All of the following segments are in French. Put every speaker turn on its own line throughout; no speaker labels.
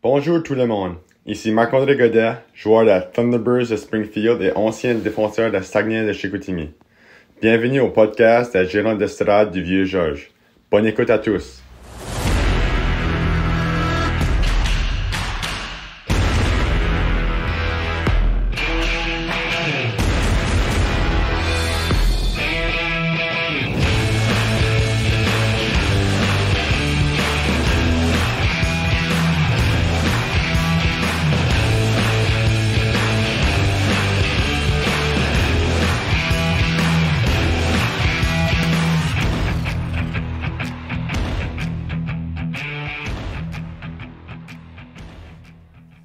Bonjour tout le monde, ici Marc-André Godet, joueur de Thunderbirds de Springfield et ancien défenseur de Saguenay de Chicoutimi. Bienvenue au podcast de Gérant d'Estrade du Vieux-Georges. Bonne écoute à tous.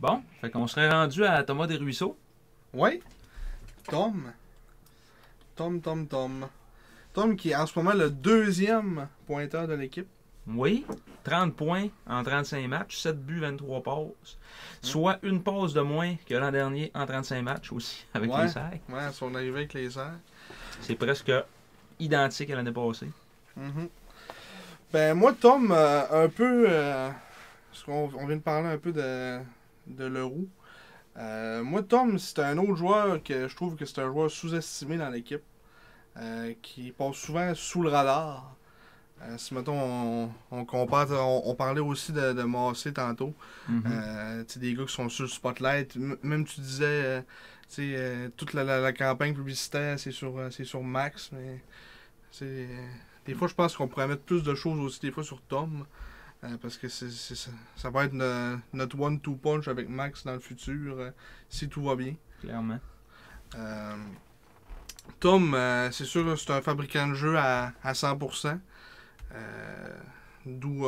Bon, fait qu'on serait rendu à Thomas Desruisseaux.
Oui. Tom qui est en ce moment le deuxième pointeur de l'équipe.
Oui, 30 points en 35 matchs, 7 buts, 23 passes. Soit une passe de moins que l'an dernier en 35 matchs aussi, avec les Serres.
Ouais, son arrivée avec les Serres.
C'est presque identique à l'année passée.
Mm-hmm. Ben moi, Tom, un peu... parce qu'on vient de parler un peu de Leroux. Moi, Tom, c'est un autre joueur que je trouve que c'est un joueur sous-estimé dans l'équipe. Qui passe souvent sous le radar. Si mettons on compare, on parlait aussi de Massé tantôt.
Mm-hmm.
Des gars qui sont sur le spotlight. Même tu disais toute la campagne publicitaire c'est sur Max, mais des fois je pense qu'on pourrait mettre plus de choses aussi des fois sur Tom. Parce que ça va être notre one-two punch avec Max dans le futur, si tout va bien.
Clairement.
Tom, c'est sûr que c'est un fabricant de jeu à 100%. D'où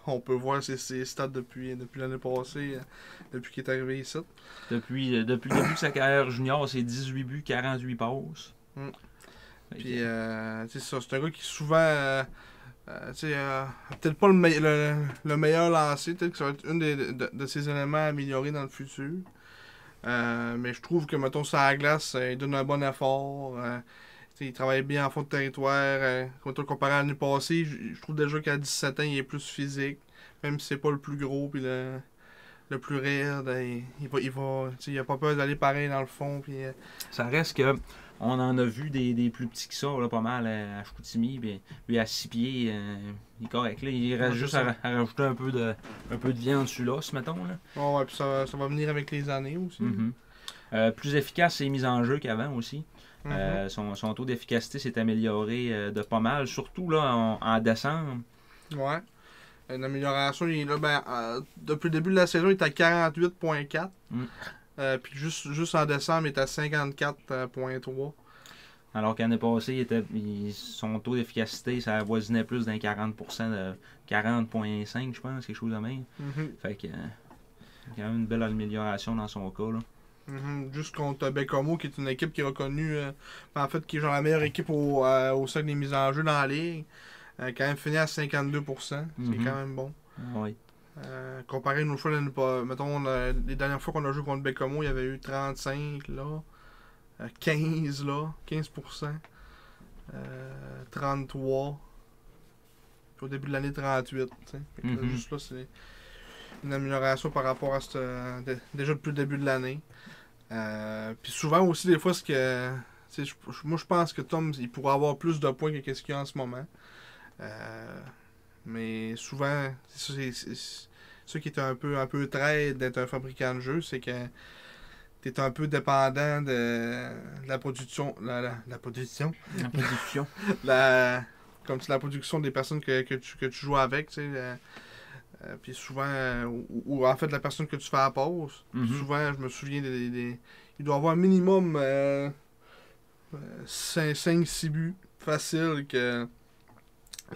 on peut voir ses stats depuis l'année passée, depuis qu'il est arrivé ici.
Depuis le début de sa carrière junior, c'est 18 buts, 48 passes.
Puis, c'est ça, c'est un gars qui souvent... peut-être pas le meilleur lancé, peut-être que ça va être une de ses éléments à améliorer dans le futur. Mais je trouve que, mettons, sur la glace, il donne un bon effort. Il travaille bien en fond de territoire. Comparé à l'année passée, je trouve déjà qu'à 17 ans, il est plus physique. Même si c'est pas le plus gros puis le plus raide, il a pas peur d'aller pareil dans le fond. Puis,
Ça reste que on en a vu des plus petits que ça, là, pas mal à Chicoutimi. Lui, à 6 pieds, il est correct. Là. Il reste juste à rajouter un peu de viande sur l'os, mettons. Là.
Oh, ouais, puis ça va venir avec les années aussi.
Mm-hmm. Plus efficace, ses mises en jeu qu'avant aussi.
Mm-hmm.
Son taux d'efficacité s'est amélioré de pas mal, surtout là en décembre.
Ouais. Une amélioration, il est là, depuis le début de la saison, il est à 48.4. Puis juste en décembre, il est à 54.3.
Alors qu'année passée, son taux d'efficacité, ça avoisinait plus d'un 40%, de 40.5, je pense, quelque chose de même. Fait que quand même une belle amélioration dans son cas. Là.
Juste contre Bécomo, qui est une équipe qui est reconnue, en fait, qui est genre la meilleure équipe au sein des mises en jeu dans la ligue. Quand même fini à 52%. C'est quand même bon.
Oui.
Comparé à une autre fois, mettons, les dernières fois qu'on a joué contre Bécomo, il y avait eu 35 là, 15 là, 15%, 33, puis au début de l'année 38. Là, juste là, c'est une amélioration par rapport à déjà depuis le début de l'année. Puis souvent aussi, des fois, moi je pense que Tom, il pourrait avoir plus de points que ce qu'il y a en ce moment. Mais souvent, c'est ça qui est un peu trait d'être un fabricant de jeu, c'est que tu es un peu dépendant de la production. La production.
La production.
Comme la production des personnes que tu joues avec, tu sais. Puis souvent, ou en fait la personne que tu fais à la pause. Souvent, je me souviens il doit y avoir un minimum 5-6 buts faciles que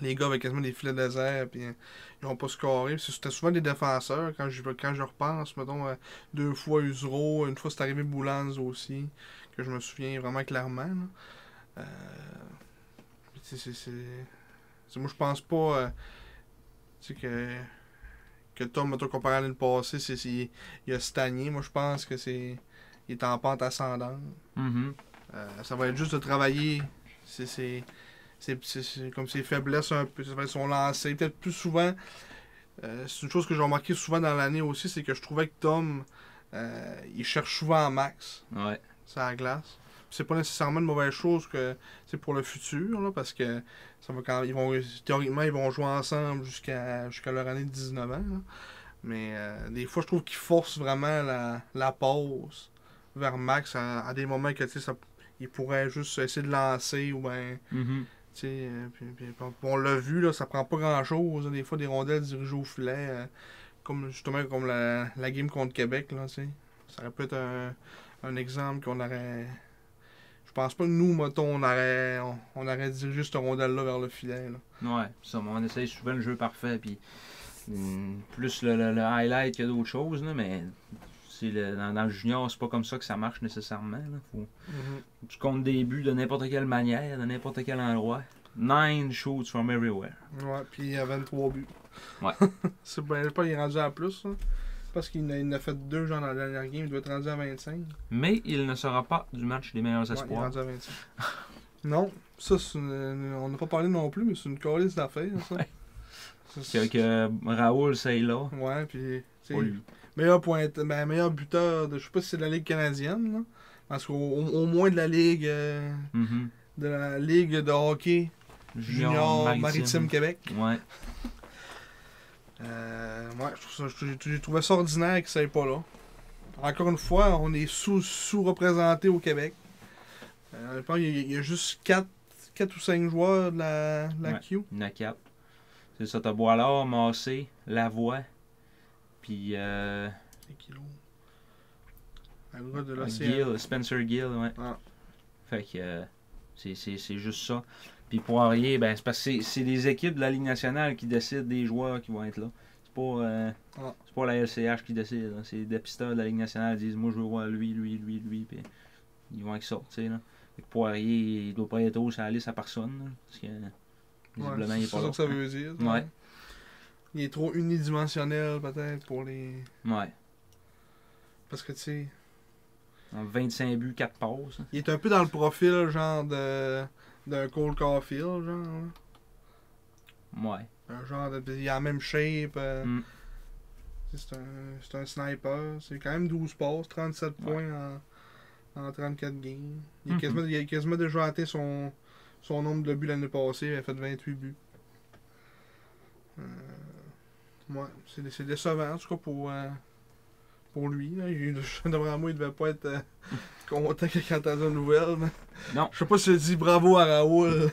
les gars avaient quasiment des filets déserts, puis ils n'ont pas scoré. C'était souvent des défenseurs. Quand je repense, mettons, 2 fois Usuro, une fois c'est arrivé Boulans aussi, que je me souviens vraiment clairement. Moi, je pense pas que Tom, mettons, comparé à l'année passée, il a stagné. Moi, je pense que il est en pente ascendante. Ça va être juste de travailler c'est comme ses faiblesses un peu, son lancer. Peut-être plus souvent c'est une chose que j'ai remarqué souvent dans l'année aussi, c'est que je trouvais que Tom, il cherche souvent en max.
Ouais.
C'est à la glace. C'est pas nécessairement une mauvaise chose que c'est pour le futur, là, parce que ça va quand théoriquement, ils vont jouer ensemble jusqu'à leur année de 19 ans. Là. Mais des fois, je trouve qu'ils forcent vraiment la pause vers Max à des moments que il pourrait juste essayer de lancer ou bien. Puis on l'a vu, là, ça prend pas grand chose. Des fois, des rondelles dirigées au filet, comme la game contre Québec. Là, ça aurait pu être un exemple qu'on aurait. Je pense pas que nous, mettons, on aurait dirigé cette rondelle-là vers le filet. Là.
Ouais, ça, on essaye souvent le jeu parfait, puis plus le highlight que d'autres choses, là, mais dans le junior, c'est pas comme ça que ça marche nécessairement. Là. Tu comptes des buts de n'importe quelle manière, de n'importe quel endroit. 9 shoots from everywhere.
Ouais, puis il y a 23 buts.
Ouais.
C'est bien, pas il est rendu à plus, hein. Parce qu'il en a fait 2 genre dans la dernière game, il doit être rendu à 25.
Mais il ne sera pas du match des meilleurs espoirs.
Ouais, il est rendu à 25. Non, ça, on n'a pas parlé non plus, mais c'est une calice d'affaires, ça.
Ouais. Que Raoul, c'est là.
Ouais, puis.
Pour lui.
Meilleur buteur de. Je sais pas si c'est de la Ligue canadienne, là. Parce qu'au moins de la Ligue. De la Ligue de hockey Junior Maritime Québec.
Ouais.
J'ai trouvé ça ordinaire qu'il ne soit pas là. Encore une fois, on est sous-représenté au Québec. Je pense qu'il y a juste 4 ou 5 joueurs de la Q.
Il y en a 4. C'est ça, t'as Boilard, Massé, Lavoie, puis
c'est qui l'autre?
Spencer Gill, ouais.
Ah.
Fait que c'est juste ça. Puis Poirier, ben c'est parce que c'est les équipes de la Ligue nationale qui décident des joueurs qui vont être là. C'est pas la LCH qui décide. Là. C'est les dépisteurs de la Ligue nationale qui disent moi je veux voir lui, puis ils vont avec ça, tu sais là. Fait que Poirier, il doit pas être haut sur la liste à personne. Là, parce que visiblement il est pas là.
C'est ça que ça veut dire.
Ouais.
Il est trop unidimensionnel peut-être pour les.
Ouais.
Parce que tu sais.
25 buts, 4 passes.
Il est un peu dans le profil genre d'un Cole Caulfield, genre.
Ouais.
Un genre de. Il a la même shape. C'est un sniper. C'est quand même 12 passes, 37 points en 34 games. Il a quasiment déjà atteint son nombre de buts l'année passée. Il a fait 28 buts. Ouais, c'est décevant en tout cas pour lui. Là. Devant moi, il devait pas être content quand il entendait la nouvelle. Mais...
Non.
Je sais pas si je dis bravo à Raoul.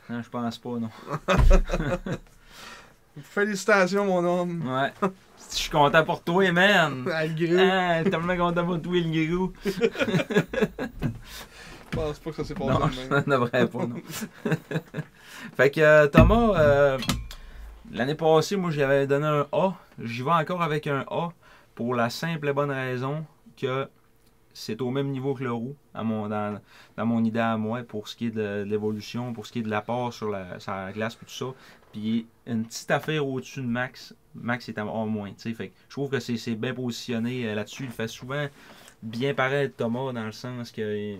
Non, je pense pas, non.
Félicitations, mon homme.
Ouais. Je suis content pour toi, man.
Ah, le gros.
Tellement content pour toi, le gros.
Je pense pas que ça s'est passé
non,
de même.
Ça ne devrait pas, non. Fait que Thomas, l'année passée, moi, j'avais donné un A. J'y vais encore avec un A pour la simple et bonne raison que c'est au même niveau que le roux dans mon idée à moi pour ce qui est de l'évolution, pour ce qui est de l'apport sur la glace et tout ça. Puis une petite affaire au-dessus de Max. Max est à A-. Fait que je trouve que c'est bien positionné là-dessus. Il fait souvent bien paraître Thomas dans le sens que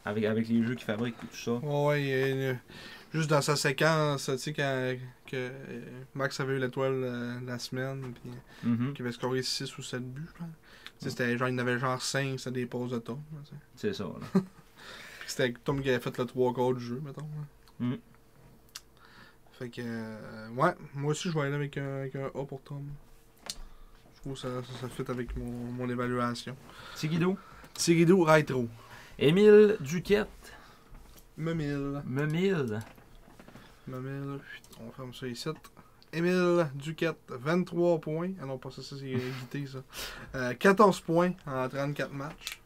avec les jeux qu'il fabrique et tout ça.
Ouais, juste dans sa séquence, tu sais, quand Max avait eu l'étoile la semaine, puis qu'il avait scoré 6 ou 7 buts, je pense. C'était genre, il en avait genre 5, c'était des pauses de Tom.
C'est ça, là.
C'était Tom qui avait fait le 3/4 du jeu, mettons. Fait que, ouais, moi aussi je vais aller avec un A pour Tom. Je trouve que ça fit avec mon évaluation.
Tigidou.
Tigidou, Retro.
Émile Duquette.
Memile. On ferme ça ici. Émile Duquette, 23 points. Ah non, pas ça, c'est évité ça. 14 points en 34 matchs.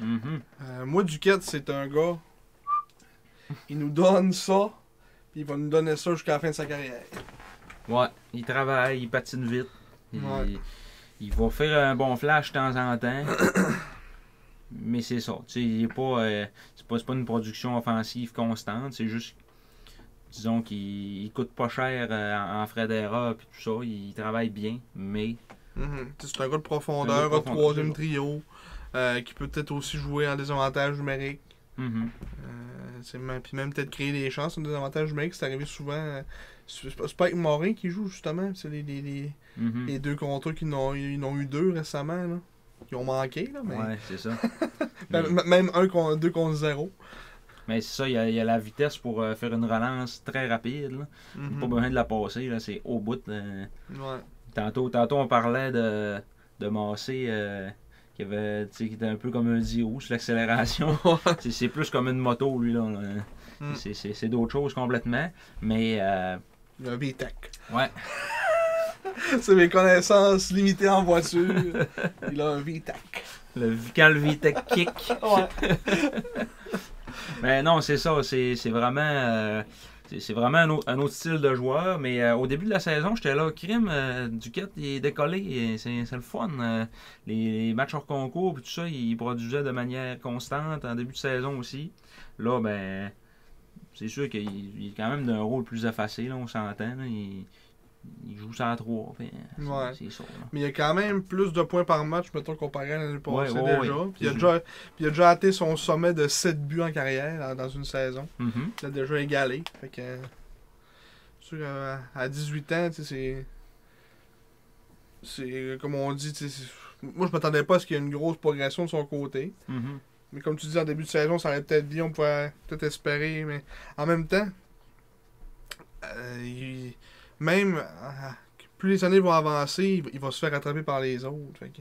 Moi, Duquette, c'est un gars. Il nous donne ça, puis il va nous donner ça jusqu'à la fin de sa carrière.
Ouais, il travaille, il patine vite. Il va faire un bon flash de temps en temps. Mais c'est ça. Il est pas, c'est pas une production offensive constante. C'est juste. Disons qu'il coûte pas cher en frais d'erreur et tout ça. Il travaille bien, mais.
C'est un gars de profondeur, un troisième trio, qui peut peut-être aussi jouer en désavantage numérique. Puis même peut-être créer des chances. Un des avantages numériques, c'est arrivé souvent. C'est pas avec Morin qui joue, justement. C'est les 2 contre eux ils en ont eu 2 récemment. Là. Qui ont manqué. Là, mais...
Ouais, c'est ça.
Même 2 contre 0.
Mais c'est ça, il y a la vitesse pour faire une relance très rapide. Là. Pas besoin de la passer, là, c'est au bout.
Ouais.
Tantôt, on parlait de Massé qui était un peu comme un 10 roues sur l'accélération. C'est plus comme une moto, lui. Là. C'est d'autres choses complètement. Mais.
Il a un VTEC.
Ouais.
C'est mes connaissances limitées en voiture. Il a un VTEC.
Quand le VTEC kick.
Ouais.
Mais non, c'est ça. C'est vraiment. C'est vraiment un autre style de joueur, mais au début de la saison, j'étais là, crime, Duquette il est décollé, c'est le fun. Les matchs hors concours, puis tout ça, il produisait de manière constante en début de saison aussi. Là, ben, c'est sûr qu'il est quand même d'un rôle plus effacé, là, on s'entend. Il joue ça à 3, c'est ça. Là.
Mais il y a quand même plus de points par match, mettons, comparé à l'année passée déjà.
Ouais.
Puis il a déjà atteint son sommet de 7 buts en carrière dans une saison. Il a déjà égalé. Fait que, sûr, à 18 ans, c'est comme on dit, moi je m'attendais pas à ce qu'il y ait une grosse progression de son côté. Mais comme tu dis, en début de saison, ça aurait peut-être dit, on pouvait peut-être espérer. Mais en même temps, même plus les années vont avancer, il va se faire rattraper par les autres. Fait que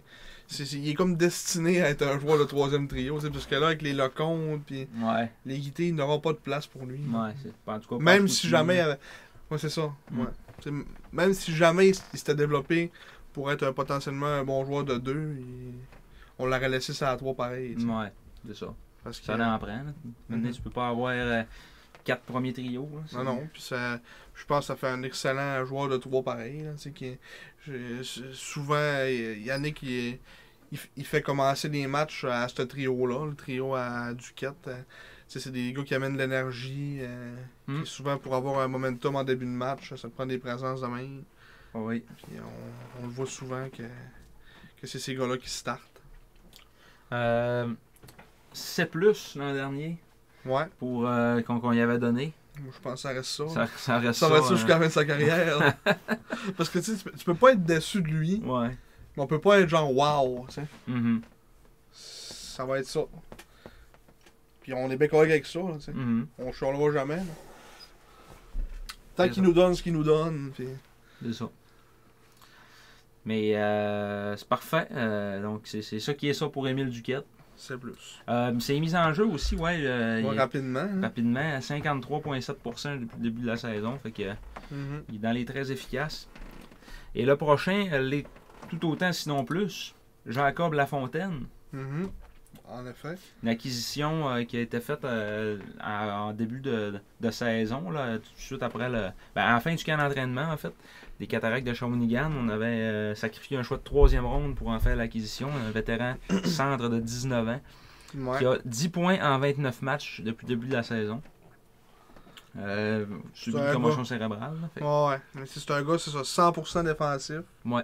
il est comme destiné à être un joueur de 3e trio, parce que là, avec les Lecomte puis les Guité, ils n'auront pas de place pour lui.
Ouais, en tout cas,
même si jamais... Ouais, c'est ça. Même si jamais il s'était développé pour être potentiellement un bon joueur de 2, on l'aurait laissé ça à 3 pareil. T'sais.
Ouais, c'est ça.
Parce que,
ça en prend. Maintenant, tu peux pas avoir 4 premiers trios. Là,
non, puis je pense que ça fait un excellent joueur de 3 pareil. Là, souvent, Yannick, il fait commencer les matchs à ce trio-là, le trio à Duquette. C'est des gars qui amènent de l'énergie. Souvent, pour avoir un momentum en début de match, ça prend des présences de main.
Oui.
Puis on le voit souvent que c'est ces gars-là qui startent.
C'est plus l'an dernier.
Ouais.
Pour qu'on y avait donné.
Moi, je pense que ça reste ça.
Ça reste
ça jusqu'à la fin de sa carrière. Parce que tu peux pas être déçu de lui.
Ouais.
Mais on peut pas être genre wow.
Mm-hmm.
Ça va être ça. Puis on est bien correct avec ça. Là, on chialera jamais. Là. Tant qu'il nous donne ce qu'il nous donne. Puis...
C'est ça. Mais c'est parfait. Donc c'est ça qui est ça pour Émile Duquette.
C'est plus.
C'est mis en jeu aussi,
rapidement. Hein?
Rapidement, à 53,7% depuis le début de la saison. Fait que il est dans les très efficaces. Et le prochain, l'est tout autant, sinon plus. Jacob Lafontaine.
En effet.
Une acquisition qui a été faite en début de saison, là, tout de suite après à la fin du camp d'entraînement, en fait, des Cataractes de Shawinigan. On avait sacrifié un choix de 3e ronde pour en faire l'acquisition. Un vétéran centre de 19 ans qui a 10 points en 29 matchs depuis le début de la saison. Subi une commotion cérébrale. Là,
ouais, mais c'est un gars, c'est ça, 100% défensif.
Ouais.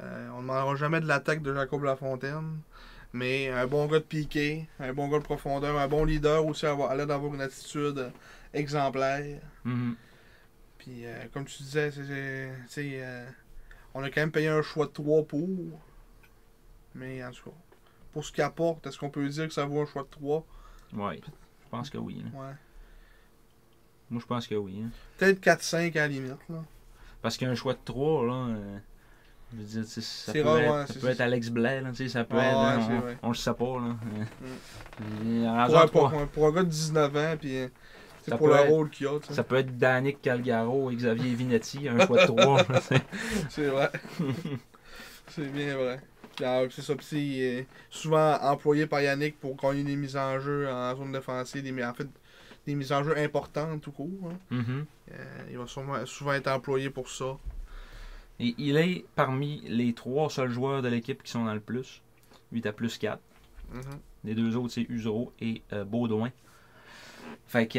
On ne demandera jamais de l'attaque de Jacob Lafontaine. Mais un bon gars de piqué, un bon gars de profondeur, un bon leader aussi, à l'air d'avoir une attitude exemplaire. Puis, comme tu disais, on a quand même payé un choix de 3 pour. Mais en tout cas, pour ce qu'il apporte, est-ce qu'on peut dire que ça vaut un choix de 3?
Oui, je pense que oui. Là.
Ouais.
Moi, je pense que oui. Hein.
Peut-être 4-5 à la limite. Là.
Parce qu'un choix de 3, là... Je veux dire, ça peut être Alex Blais, là, ça peut être. On le sait pas. Là.
Pour un gars de 19 ans, puis
ça
pour le rôle qu'il a.
Ça peut être Danick Calgaro et Xavier Vinetti, un choix de 3.
C'est vrai. C'est bien vrai. C'est ça, puis il est souvent employé par Yannick pour qu'on ait des mises en jeu en zone défensive, en fait, des mises en jeu importantes tout court. Hein. Il va souvent être employé pour ça.
Et il est parmi les 3 seuls joueurs de l'équipe qui sont dans le plus. 8 à plus 4. Les 2 autres, c'est Uzo et Baudouin. Fait que,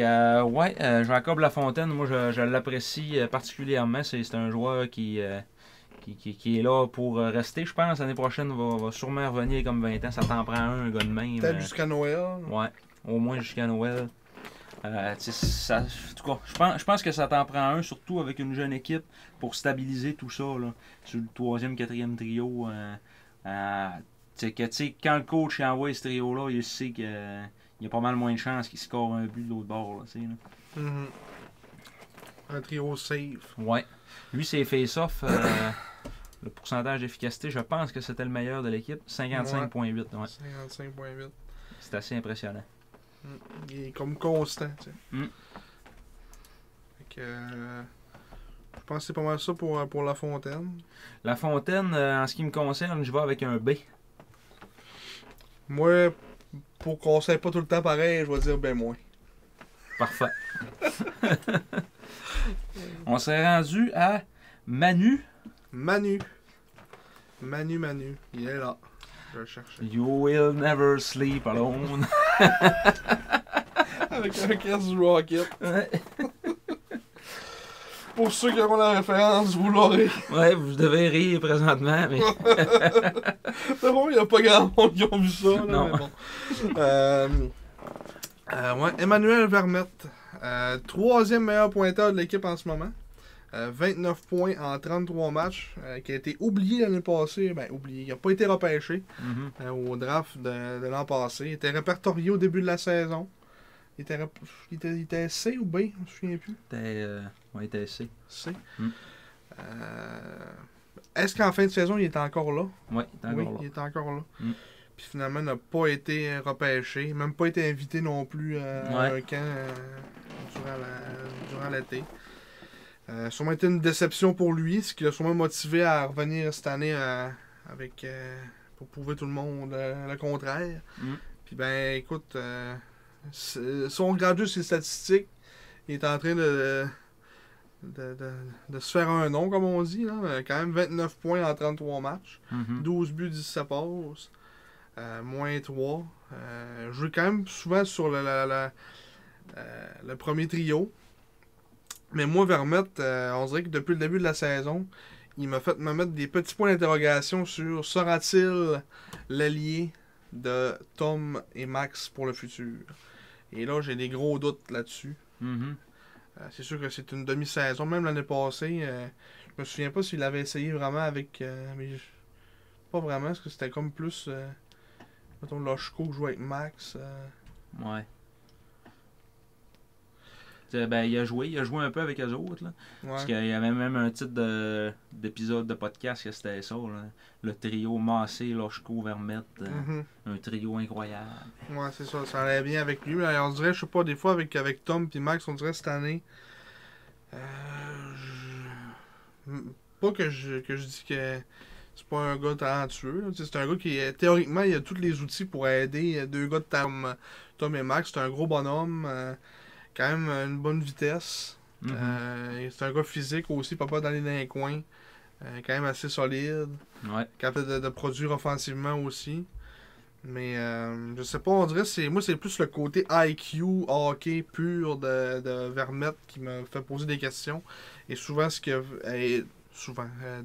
Jacob Lafontaine, moi, je l'apprécie particulièrement. C'est un joueur qui est là pour rester, je pense. L'année prochaine, va sûrement revenir comme 20 ans. Ça t'en prend un gars de même.
Peut-être jusqu'à Noël.
Ouais, au moins jusqu'à Noël. En tout cas, je pense que ça t'en prend un, surtout avec une jeune équipe, pour stabiliser tout ça. Là, sur le 3e, 4e trio. Quand le coach envoie ce trio-là, il sait qu'il y a pas mal moins de chances qu'il score un but de l'autre bord. Là,
Un trio safe.
Ouais. Lui, c'est face-off. Le pourcentage d'efficacité, je pense que c'était le meilleur de l'équipe. 55,8. Ouais.
55,8.
C'est assez impressionnant.
Il est comme constant, tu sais. Fait que, je pense que c'est pas mal ça pour La Fontaine.
La Fontaine, en ce qui me concerne, je vais avec un B.
Moi, pour qu'on ne soit pas tout le temps pareil, je vais dire ben moins.
Parfait. On serait rendu à Manu.
Manu. Il est là. Je vais le chercher.
You will never sleep alone.
Avec un casque du Rocket.
Ouais.
Pour ceux qui auront la référence, vous l'aurez.
Ouais, vous devez rire présentement, mais.
C'est bon, il n'y a pas grand monde qui ont vu ça. Là,
Non.
Mais bon. Ouais, Emmanuel Vermette. 3e meilleur pointeur de l'équipe en ce moment. 29 points en 33 matchs. Qui a été oublié l'année passée. Ben, oublié. Il n'a pas été repêché au draft de l'an passé. Il était répertorié au début de la saison. Il était C ou B, je me souviens plus.
Il était C.
C. Est-ce qu'en fin de saison, il est encore là?
Oui, il
est encore là. Puis finalement, il n'a pas été repêché, même pas été invité non plus à un camp durant l'été. Sûrement été une déception pour lui, ce qui l'a sûrement motivé à revenir cette année pour prouver tout le monde le contraire. Puis ben, écoute, si on regarde juste ses statistiques, il est en train de se faire un nom, comme on dit. Là. Quand même 29 points en 33 matchs. 12 buts, 17 passes. Moins 3. Joue quand même souvent sur le premier trio. Mais moi, Vermette, on dirait que depuis le début de la saison, il m'a fait me mettre des petits points d'interrogation sur sera-t-il l'allié de Tom et Max pour le futur. Et là, j'ai des gros doutes là-dessus. C'est sûr que c'est une demi-saison. Même l'année passée, je me souviens pas s'il avait essayé vraiment avec... mais pas vraiment, parce que c'était comme plus... mettons, Loshko qui jouait avec Max.
Ouais. Ben, il a joué un peu avec eux autres. Là.
Ouais.
Parce qu'il y avait même un titre d'épisode de podcast que c'était ça. Là. Le trio Massé, Loshko, Vermette. Un trio incroyable.
Ouais, c'est ça. Ça allait bien avec lui. Mais on dirait, je sais pas, des fois avec Tom et Max, on dirait cette année. Pas que je dis que c'est pas un gars talentueux. Là. C'est un gars qui, théoriquement, il a tous les outils pour aider deux gars de Tom et Max. C'est un gros bonhomme. Quand même une bonne vitesse. C'est un gars physique aussi, pas d'aller dans les coins. Quand même assez solide.
Ouais.
Capable de produire offensivement aussi. Mais je sais pas, on dirait moi c'est plus le côté IQ, hockey pur de Vermette qui me fait poser des questions. Et souvent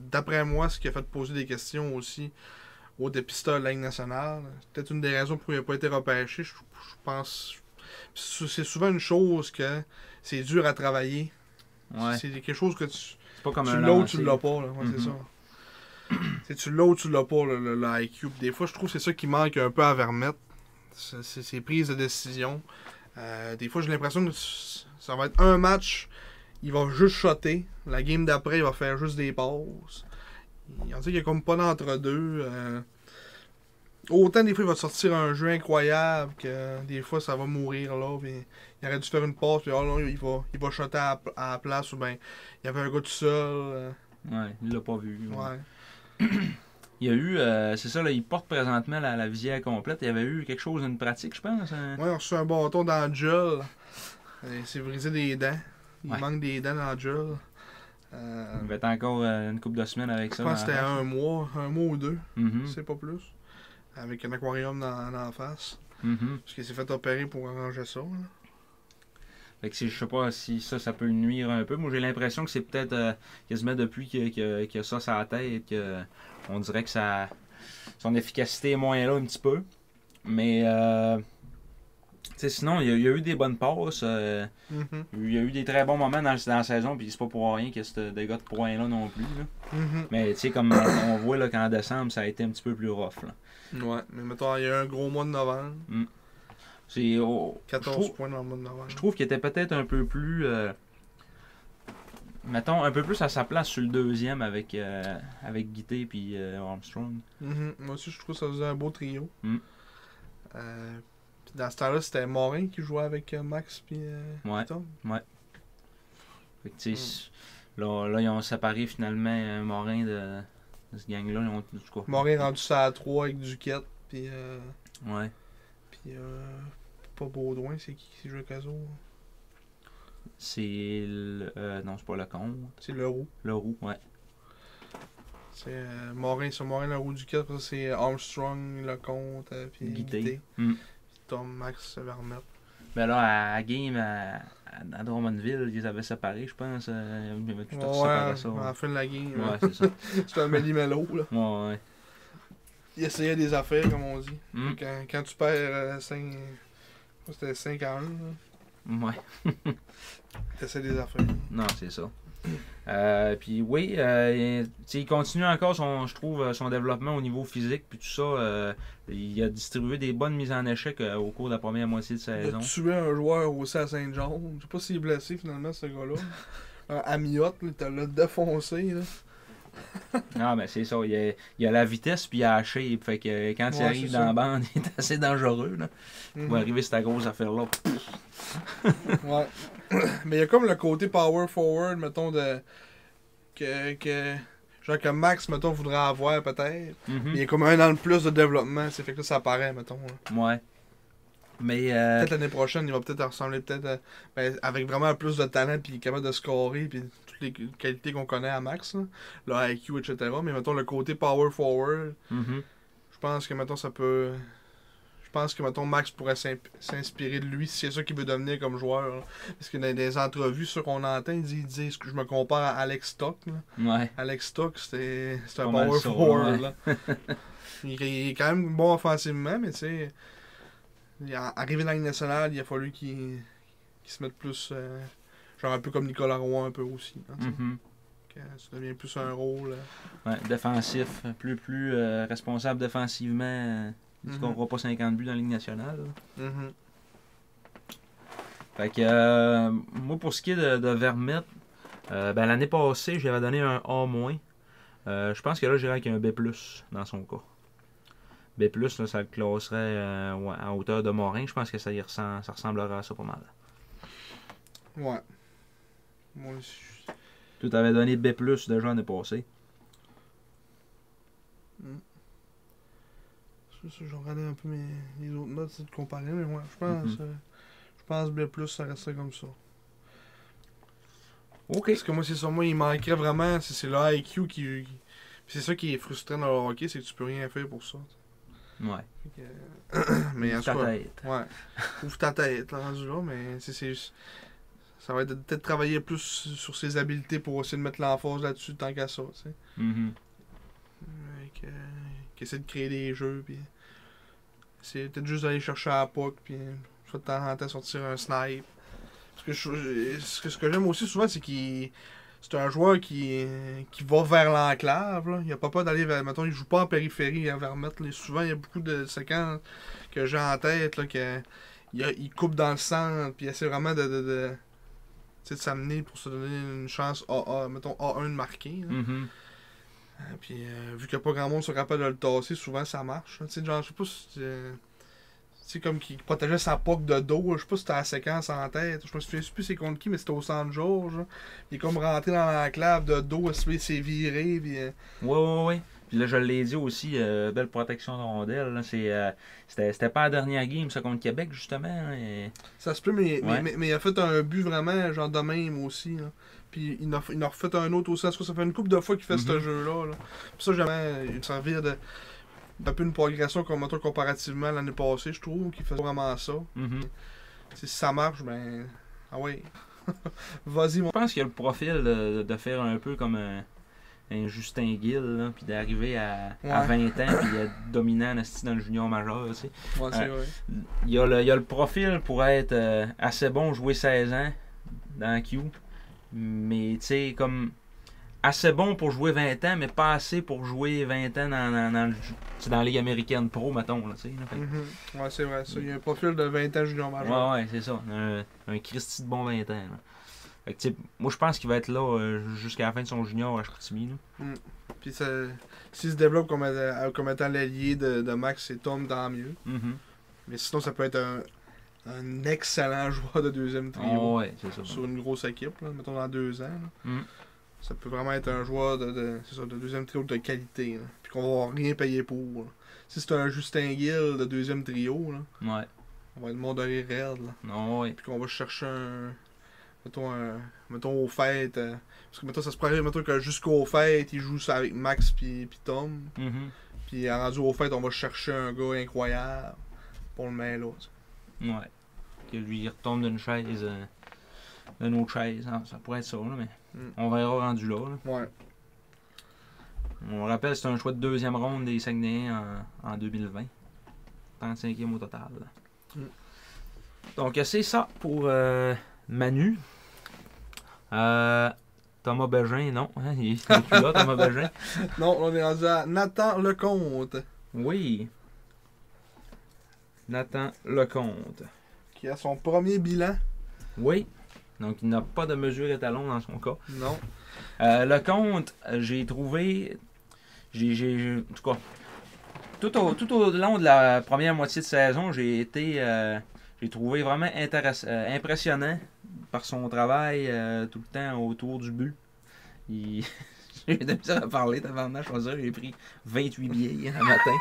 d'après moi, ce qui a fait poser des questions aussi au dépisteur de la Ligue nationale. C'est peut-être une des raisons pour il n'a pas été repêché. Je pense. C'est souvent une chose que c'est dur à travailler.
Ouais.
C'est quelque chose que tu
pas comme
l'as ou tu l'as pas. Là. Ouais, c'est ça. C'est tu l'as ou tu l'as pas, le IQ. Des fois, je trouve que c'est ça qui manque un peu à Vermette. C'est ses prises de décision. Des fois, j'ai l'impression que ça va être un match, il va juste shotter. La game d'après, il va faire juste des passes. On dirait qu'il n'y a comme pas d'entre-deux. Autant des fois il va te sortir un jeu incroyable que des fois ça va mourir là, puis il aurait dû faire une passe, puis là, il va shotter à la place, ou bien il y avait un gars tout seul.
Ouais, il l'a pas vu.
Ouais.
Il y a eu, c'est ça, là, il porte présentement la visière complète. Il y avait eu quelque chose, une pratique, je pense. Hein?
Ouais, il a reçu un bâton dans le gel. Il s'est brisé des dents. Il
Ouais.
manque des dents dans le gel.
Il va être encore une couple de semaines avec ça.
Je pense que c'était un mois ou deux,
Mm-hmm.
c'est pas plus. Avec un aquarium dans la face.
Mm-hmm.
Parce qu'il s'est fait opérer pour arranger ça. Là.
Fait que je sais pas si ça peut nuire un peu. Moi, j'ai l'impression que c'est peut-être quasiment depuis qu'il a ça sur la tête qu'on dirait que son efficacité est moins là un petit peu. Mais sinon, il y a eu des bonnes passes. Il y a eu des très bons moments dans la saison, puis c'est pas pour rien qu'il y a ce dégât de points-là non plus. Là. Mais tu sais, comme on voit là, qu'en décembre, ça a été un petit peu plus rough. Là.
Ouais, mais mettons, il y a eu un gros mois de novembre. 14 points dans le mois de novembre.
Je trouve qu'il était peut-être un peu plus. Mettons, un peu plus à sa place sur le deuxième avec Guité et Armstrong.
Moi aussi, je trouve que ça faisait un beau trio.
Mm.
Puis dans ce temps-là, c'était Morin qui jouait avec Max puis Tom.
Ouais. Fait que, tu sais, là, ils ont séparé finalement Morin de ce gang-là.
Morin rendu ça à 3 avec Duquette. Puis.
Ouais.
Puis. Pas Baudouin, c'est qui joue avec Caso?
C'est non, c'est pas Lecomte.
C'est Leroux.
Leroux, ouais.
C'est Morin Leroux Duquette, après c'est Armstrong, Lecomte, puis Guité. Puis Tom, Max, Vermette.
Ben là, à game à Drummondville, ils avaient séparé, je pense. Ils avaient tout séparé ça.
À la fin de la game.
Ouais, c'est ça.
C'était un méli-mélo, là.
Ouais.
Il essayait des affaires, comme on dit. Quand tu perds 5... C'était 5 à 1, là.
Ouais.
T'essaies des affaires.
Non, c'est ça. Puis oui, il continue encore je trouve son développement au niveau physique puis tout ça. Il a distribué des bonnes mises en échec au cours de la première moitié de saison.
Il a tué un joueur aussi à Saint-Jean. Je sais pas s'il est blessé finalement ce gars-là. Amiot, il l'a défoncé. Là.
Non, mais c'est ça. Il a la vitesse puis il a la shape. Fait que quand il arrive dans la bande, il est assez dangereux. Là. Pour arriver cette grosse affaire-là.
Ouais. Mais il y a comme le côté power forward, mettons, genre que Max, mettons, voudrait avoir peut-être. Il y a comme un an de plus de développement. C'est fait que là, ça apparaît, mettons. Là.
Ouais. Mais
peut-être l'année prochaine, il va peut-être ressembler avec vraiment plus de talent puis capable de scorer puis toutes les qualités qu'on connaît à Max, là. Le IQ, etc. Mais mettons le côté power forward, je pense que mettons ça peut. Je pense que mettons Max pourrait s'inspirer de lui si c'est ça qu'il veut devenir comme joueur. Là. Parce que dans des entrevues, ceux qu'on entend, ils disent que je me compare à Alex Stock. Là.
Ouais.
Alex Stock, c'est un power forward. Là. Il est quand même bon offensivement, mais tu sais. Arrivé dans la Ligue nationale, il a fallu qu'il se mette plus. Genre un peu comme Nicolas Roy, un peu aussi. Hein, ça devient plus un rôle.
Ouais, défensif, plus responsable défensivement. Il ne scorera pas 50 buts dans la Ligue nationale. Fait que moi, pour ce qui est de Vermette, l'année passée, j'avais donné un A-. Je pense que là, j'irais avec un B+ dans son cas. B+, là, ça le classerait à hauteur de Morin. Je pense que ça ressemblera à ça pas mal.
Ouais. Moi aussi.
Tu t'avais donné B+ déjà l'année passée.
Je regardais un peu les autres notes de comparer, mais ouais, je pense B+, ça resterait comme ça.
OK.
Parce que moi, c'est ça. Moi, il manquerait vraiment. C'est le IQ qui. C'est ça qui est frustrant dans le hockey, c'est que tu peux rien faire pour ça.
Ouais.
Mais
ouvre ta tête.
Ouais. Ouvre ta tête, là, rendu là, mais ça va être peut-être travailler plus sur ses habiletés pour essayer de mettre l'emphase là-dessus tant qu'à ça, tu sais. Qui essaie de créer des jeux, puis c'est peut-être juste d'aller chercher à la puck, puis de temps en temps sortir un snipe. Parce que ce que j'aime aussi souvent, c'est c'est un joueur qui va vers l'enclave. Là. Il a pas peur d'aller vers. Mettons, il joue pas en périphérie vers Vermette. Souvent, il y a beaucoup de séquences que j'ai en tête là, il coupe dans le centre, puis il essaie vraiment de s'amener pour se donner une chance mettons A1 de marquer. Puis vu qu'il n'y a pas grand monde sur capable de le tasser, souvent ça marche. Genre, je sais pas si c'est comme qu'il protégeait sa puck de dos. Je sais pas si c'était la séquence en tête. Je me souviens plus c'est contre qui, mais c'était au centre Georges. Il est comme rentré dans l'enclave de dos, il s'est viré. Puis,
ouais. Puis là, je l'ai dit aussi, belle protection de rondelle. Là, c'était pas la dernière game, ça, contre Québec, justement. Hein,
ça se peut, mais il a fait un but vraiment, genre de même aussi. Là. Puis il a refait un autre aussi. Ça fait une couple de fois qu'il fait ce jeu-là. Là. Puis ça, jamais il servir d'un peu une progression comparativement à l'année passée, je trouve, qu'il fait vraiment ça. Si ça marche, ben. Ah ouais. Vas-y,
Je pense qu'il a le profil de faire un peu comme un Justin Gill, puis d'arriver à 20 ans, puis d'être dominant dans le junior majeur. Tu sais.
Ouais, c'est vrai.
Il y a le profil pour être assez bon, jouer 16 ans dans Q, mais tu sais, comme assez bon pour jouer 20 ans, mais pas assez pour jouer 20 ans dans la Ligue américaine pro, mettons. Là, tu sais,
Ouais, c'est vrai. Ça. Il y a un profil de 20 ans junior majeur.
Ouais, c'est ça. Un Christy de bon 20 ans. Là. Fait que, moi, je pense qu'il va être là jusqu'à la fin de son junior à Chicoutimi.
Puis s'il se développe comme étant l'allié de Max et Tom, tant mieux. Mais sinon, ça peut être un excellent joueur de deuxième trio.
Ouais, c'est ça.
Sur une grosse équipe, là, mettons dans 2 ans. Ça peut vraiment être un joueur de deuxième trio de qualité. Là, puis qu'on va rien payer pour. Là. Si c'est un Justin Gill de deuxième trio, là, on va être mort de rire raide. Là. Puis qu'on va chercher un. Mettons aux fêtes. Parce que mettons, ça se pourrait mettons que jusqu'aux fêtes, il joue ça avec Max puis Tom. Puis rendu aux fêtes, on va chercher un gars incroyable pour le mettre là.
Ouais. Que lui, il retombe d'une chaise. D'une autre chaise. Ça pourrait être ça, là, mais on verra rendu là.
Ouais.
On rappelle, c'est un choix de 2e ronde des Saguenayens en 2020. 35e au total. Donc, c'est ça pour Manu. Thomas Bégin, non. Hein, il est plus là, Thomas Bégin.
Non, on est rendu à Nathan Lecomte.
Oui. Nathan Lecomte.
Qui a son premier bilan.
Oui. Donc, il n'a pas de mesure étalon dans son cas.
Non.
Lecomte, j'ai trouvé... en tout cas, tout au long de la première moitié de saison, j'ai trouvé vraiment impressionnant par son travail tout le temps autour du but. J'ai de misère à parler, tabarnak, je pense que j'ai pris 28 billets un matin.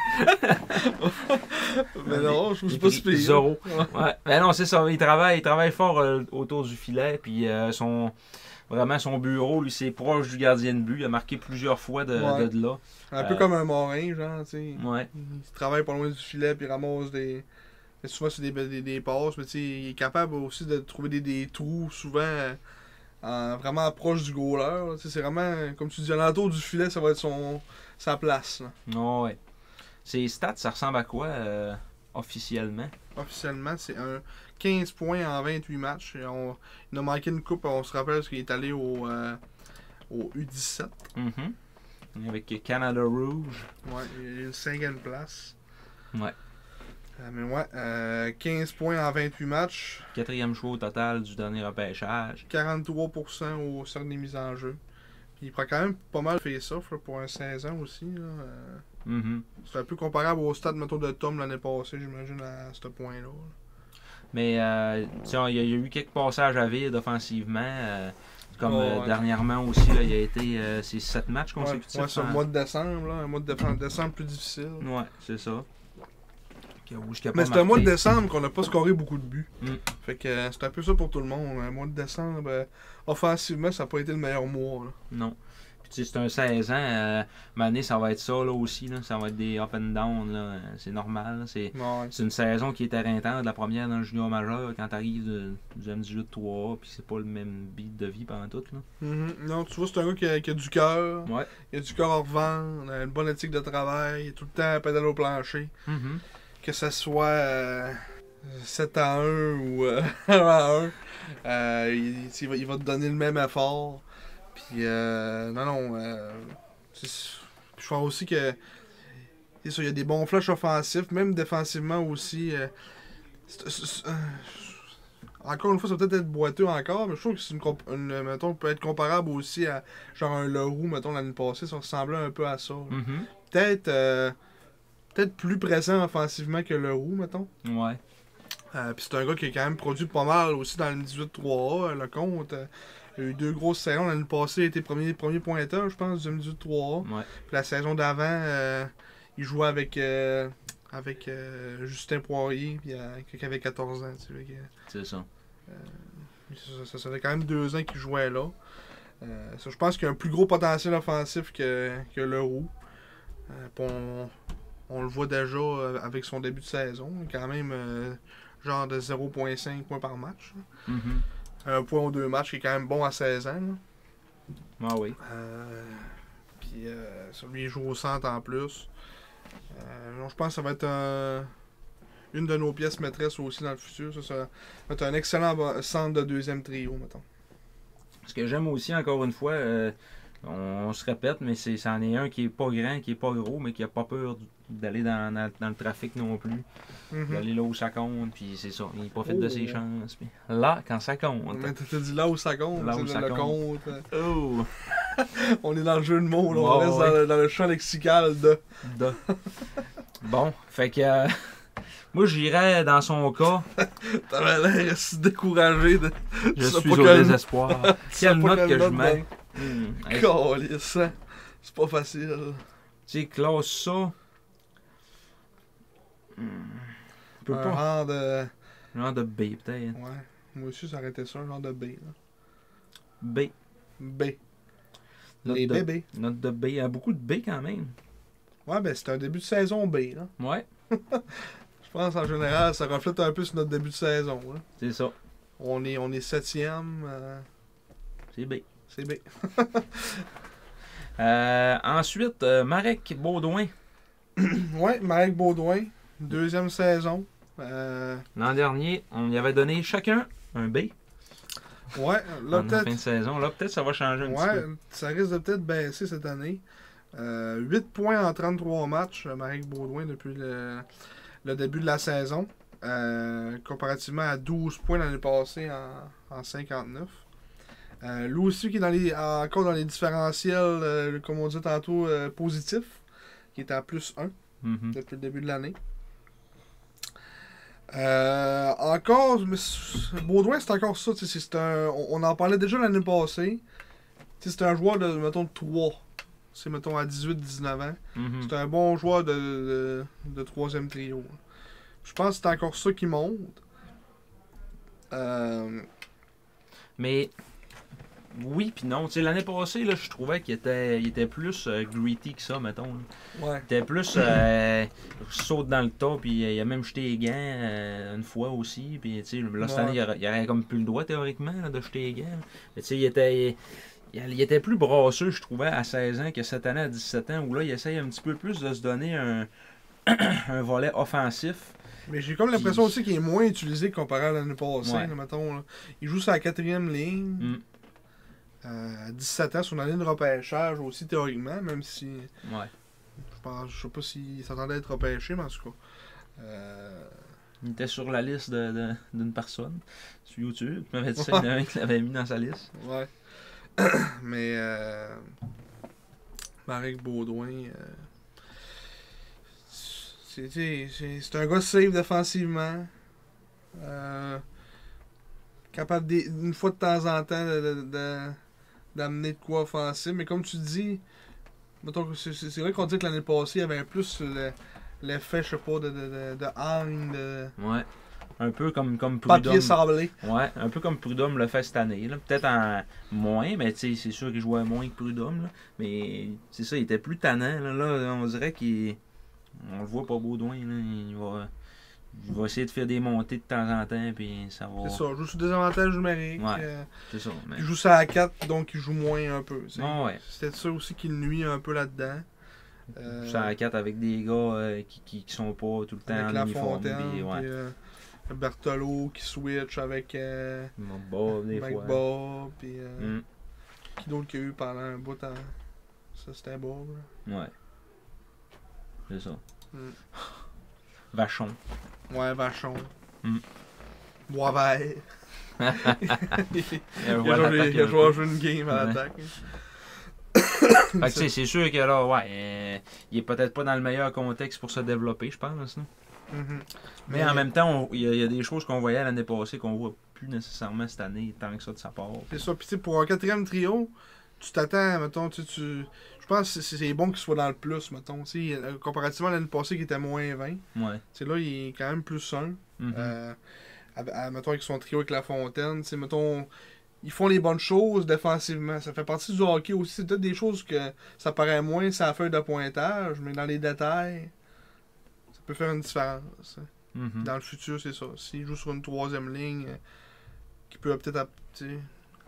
Mais non, je me suis pas si pire.
0. Ouais. Mais non, c'est ça, il travaille fort autour du filet, puis vraiment son bureau, lui, c'est proche du gardien de but. Il a marqué plusieurs fois de là.
Un peu comme un Morin, genre, tu sais.
Ouais.
Il travaille pas loin du filet, puis il ramasse des... Souvent, c'est des passes, mais tu sais, il est capable aussi de trouver des trous, souvent... vraiment proche du goaler. C'est vraiment, comme tu dis, à l'entour du filet, ça va être sa place.
Oh, ouais. Ses stats, ça ressemble à quoi officiellement?
Officiellement, c'est un 15 points en 28 matchs. Il a manqué une coupe, on se rappelle, parce qu'il est allé au U17.
Avec Canada Rouge.
Ouais, il a une 5e place.
Ouais.
Mais ouais, 15 points en 28 matchs.
4e choix au total du dernier repêchage.
43% au cercle des mises en jeu. Puis il prend quand même pas mal face-off pour un 16 ans aussi. Là. C'est un peu comparable au stade mettons, de Tom l'année passée, j'imagine, à ce point-là.
Mais il y a eu quelques passages à vide offensivement. Comme dernièrement aussi, là, il y a été c'est 7 matchs consécutifs.
Ouais, c'est le mois de décembre, là, un mois de décembre plus difficile.
Ouais, c'est ça.
Mais c'est un mois de décembre qu'on n'a pas scoré beaucoup de buts. Fait que c'est un peu ça pour tout le monde. Un mois de décembre, offensivement, ça n'a pas été le meilleur mois. Là.
Non. Puis c'est un 16 ans. Mané, ça va être ça là, aussi. Là. Ça va être des up and down. Là. C'est normal. C'est une saison qui est éreintante. La première dans le junior majeur, quand tu arrives du M18-3, puis c'est pas le même beat de vie pendant tout. Là.
Non, tu vois, c'est un gars qui a du cœur.
Ouais.
Il a du cœur à revendre. Une bonne éthique de travail. Il est tout le temps à pédaler au plancher. Que ce soit 7 à 1 ou 1 à 1, il va te donner le même effort. Puis, je pense aussi que c'est sûr, il y a des bons flashs offensifs, même défensivement aussi. Encore une fois, ça peut peut-être être boiteux encore, mais je trouve que mettons, peut être comparable aussi à genre un Leroux, mettons, l'année passée, ça ressemblait un peu à ça. Peut-être plus présent offensivement que Leroux, mettons.
Ouais.
Puis c'est un gars qui a quand même produit pas mal aussi dans le 18-3A, Lecomte. Il a eu 2 grosses saisons. L'année passée, il a été premier pointeur, je pense, du 18-3A.
Ouais.
Puis la saison d'avant, il jouait avec Justin Poirier, puis qui avait 14 ans. Tu sais,
c'est ça.
Ça fait quand même 2 ans qu'il jouait là. Je pense qu'il a un plus gros potentiel offensif que Leroux. On le voit déjà avec son début de saison. Quand même, genre de 0.5 points par match. 1 point ou 2 matchs qui est quand même bon à 16 ans. Là.
Ah oui.
Puis Puis lui, il joue au centre en plus. Donc, je pense que ça va être une de nos pièces maîtresses aussi dans le futur. Ça va être un excellent centre de deuxième trio, mettons.
Ce que j'aime aussi, encore une fois, on se répète, mais c'en est un qui est pas grand, qui est pas gros, mais qui a pas peur d'aller dans le trafic non plus. D'aller là où ça compte, puis c'est ça. Il profite de ses chances. Puis là, quand ça compte.
Mais t'as dit là où ça compte.
Là où ça compte. Oh!
On est dans le jeu de mots, là. On reste dans le champ lexical de.
Bon, fait que. Moi, j'irais dans son cas.
T'avais l'air si découragé de.
Je suis au désespoir. Quelle note que je mets?
Calisse, c'est pas facile.
Tu sais, classe ça.
Un genre de.
Genre de B, peut-être.
Ouais. Moi aussi, ça aurait été ça, un genre de B. Là.
B.
B.
Note
Les
de,
bébés.
Note de B. Il y a beaucoup de B quand même.
Ouais, ben c'est un début de saison B. Là.
Ouais.
Je pense en général, ça reflète un peu sur notre début de saison. Là.
C'est ça.
On est 7e.
C'est B.
C'est B.
Ensuite, Marek Baudouin.
Ouais, Marek Baudouin. Deuxième saison.
L'an dernier, on y avait donné chacun un B.
Ouais, là peut-être.
Fin de saison. Là, peut-être ça va changer un petit peu.
Ça risque de peut-être baisser cette année. 8 points en 33 matchs, Marek Baudouin, depuis le début de la saison. Comparativement à 12 points l'année passée en 59. Lui aussi qui est encore dans les différentiels, comme on dit tantôt, positifs, qui est à plus 1 depuis le début de l'année. Encore, Baudouin, c'est encore ça. On en parlait déjà l'année passée. C'est un joueur de, mettons, de 3. C'est, mettons, à 18-19 ans. C'est un bon joueur de troisième trio. Je pense que c'est encore ça qui monte.
Mais oui puis non. T'sais, l'année passée, là, je trouvais qu'il était plus gritty que ça, mettons. Là.
Ouais.
Il était plus saute dans le tas, puis il a même jeté les gants une fois aussi. Puis là, cette année, il aurait comme plus le droit théoriquement là, de jeter les gants. Mais il était plus brasseux, je trouvais, à 16 ans que cette année à 17 ans, où là, il essaye un petit peu plus de se donner un volet offensif.
Mais j'ai comme l'impression aussi qu'il est moins utilisé comparé à l'année passée. Là, mettons, là. Il joue sur la 4e ligne. À 17 ans, son année de repêchage aussi, théoriquement, même si.
Ouais.
Je sais pas s'il s'attendait à être repêché, mais en tout cas.
Il était sur la liste d'une personne sur YouTube. Tu m'avais dit ça, il y en a un qui l'avait mis dans sa liste.
Ouais. Mais Marek Baudouin, c'est un gars safe défensivement. Capable une fois de temps en temps d'amener de quoi offensif. Mais comme tu dis, mettons, c'est vrai qu'on dit que l'année passée, il y avait plus l'effet, je sais pas, de hang,
Ouais. Un peu comme Prudhomme.
Papier sablé.
Ouais, un peu comme Prudhomme le fait cette année. Peut-être en moins, mais c'est sûr qu'il jouait moins que Prudhomme. Là. Mais c'est ça, il était plus tannant. Là, on dirait on le voit pas Baudouin. Là. Il va essayer de faire des montées de temps en temps. Puis ça va.
C'est ça, il joue sur des avantages numériques.
Ouais, c'est ça. Mais...
Il joue ça à 4, donc il joue moins un peu.
Ouais.
C'est ça aussi qui le nuit un peu là-dedans.
Ça à 4 avec des gars qui sont pas tout le temps en uniforme.
Puis, Berthelot qui switch avec
Bob des
Mike
fois.
Bob, puis qui d'autre qu'il y a eu pendant un bout de temps. Ça c'était Bob.
Ouais. C'est ça. Vachon.
Ouais, Vachon. Boisvert. Il a joué une game à l'attaque.
C'est sûr que là, il est peut-être pas dans le meilleur contexte pour se développer, je pense. Là. Mais en même temps, il y a des choses qu'on voyait l'année passée qu'on voit plus nécessairement cette année, tant que ça de sa part.
C'est ça. Puis pour un 4e trio, tu t'attends, mettons, je pense que c'est bon qu'il soit dans le plus, mettons. Comparativement à l'année passée qui était moins 20.
Ouais.
Là, il est quand même plus 1. Mettons avec son trio avec La Fontaine, mettons, ils font les bonnes choses défensivement. Ça fait partie du hockey aussi. C'est peut-être des choses que ça paraît moins sur la feuille de pointage, mais dans les détails, ça peut faire une différence. Dans le futur, c'est ça. S'il joue sur une 3e ligne, qui peut peut-être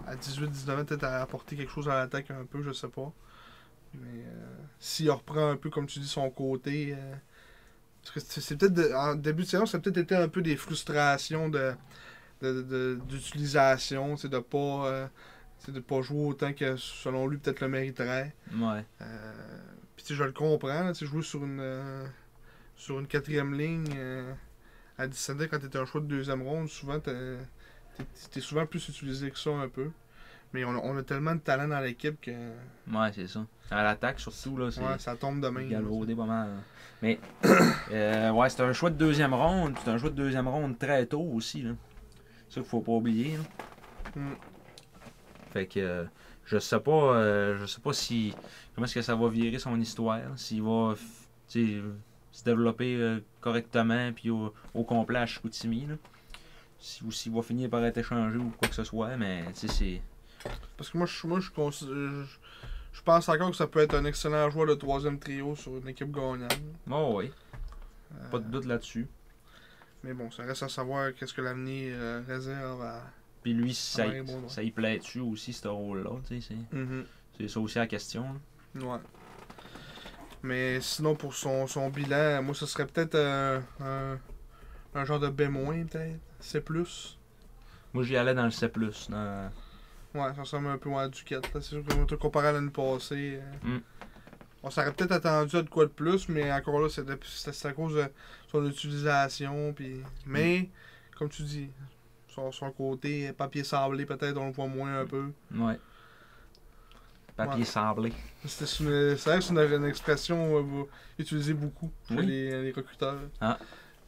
à 18-19 ans, peut-être apporter quelque chose à l'attaque un peu, je sais pas. Mais s'il reprend un peu, comme tu dis, son côté... parce que c'est peut-être... En début de saison, ça a peut-être été un peu des frustrations d'utilisation, de pas... de pas jouer autant que, selon lui, peut-être le mériterait.
Ouais.
Puis je le comprends, là, jouer sur une quatrième ligne à 17 ans quand t'es un choix de deuxième ronde, souvent t'es souvent plus utilisé que ça un peu. Mais on a tellement de talent dans l'équipe que...
Ouais, c'est ça. À l'attaque, surtout, là, c'est...
Ouais, ça tombe de même.
Galvaudé pas mal. Mais, ouais, c'est un choix de deuxième ronde. C'est un choix de deuxième ronde très tôt aussi, là. C'est ça qu'il faut pas oublier, là. Fait que, je sais pas si... Comment est-ce que ça va virer son histoire. S'il va, se développer correctement, puis au complet à Chicoutimi, là. Ou s'il va finir par être échangé ou quoi que ce soit, mais, tu sais, c'est...
Parce que je pense encore que ça peut être un excellent joueur de troisième trio sur une équipe gagnante.
Oh oui. Pas de doute là-dessus.
Mais bon, ça reste à savoir qu'est-ce que l'avenir réserve à...
Puis lui, ça y plaît-tu aussi, ce rôle-là, tu sais, c'est ça aussi la question. Là.
Ouais. Mais sinon, pour son bilan, moi, ce serait peut-être un genre de B-, peut-être. C+.
Moi, j'y allais dans le C+. Dans...
Ouais, ça ressemble un peu à Duquette. C'est sûr que comparé à l'année passée, on s'aurait peut-être attendu à de quoi de plus, mais encore là, c'est à cause de son utilisation. Mais, comme tu dis, son côté papier sablé, peut-être, on le voit moins un peu.
Ouais. Papier sablé.
C'est vrai que c'est une expression utilisée beaucoup chez les recruteurs. Ah.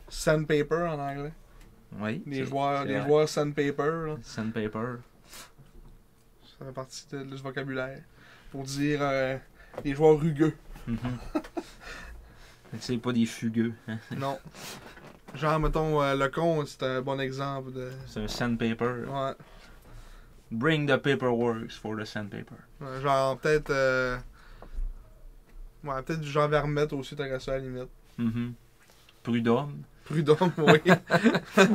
Sandpaper en anglais.
Oui.
Les joueurs sandpaper. Là.
Sandpaper.
Ça fait partie de ce vocabulaire. Pour dire les joueurs rugueux.
C'est pas des fugueux. Hein?
Non. Genre, mettons, Lecomte, c'est un bon exemple de...
C'est un sandpaper.
Ouais.
Bring the paperwork for the sandpaper.
Ouais, genre, peut-être... Ouais, peut-être du Jean Vermette aussi, t'aurais ça à la limite.
Prud'homme.
Prud'homme, oui. Ça,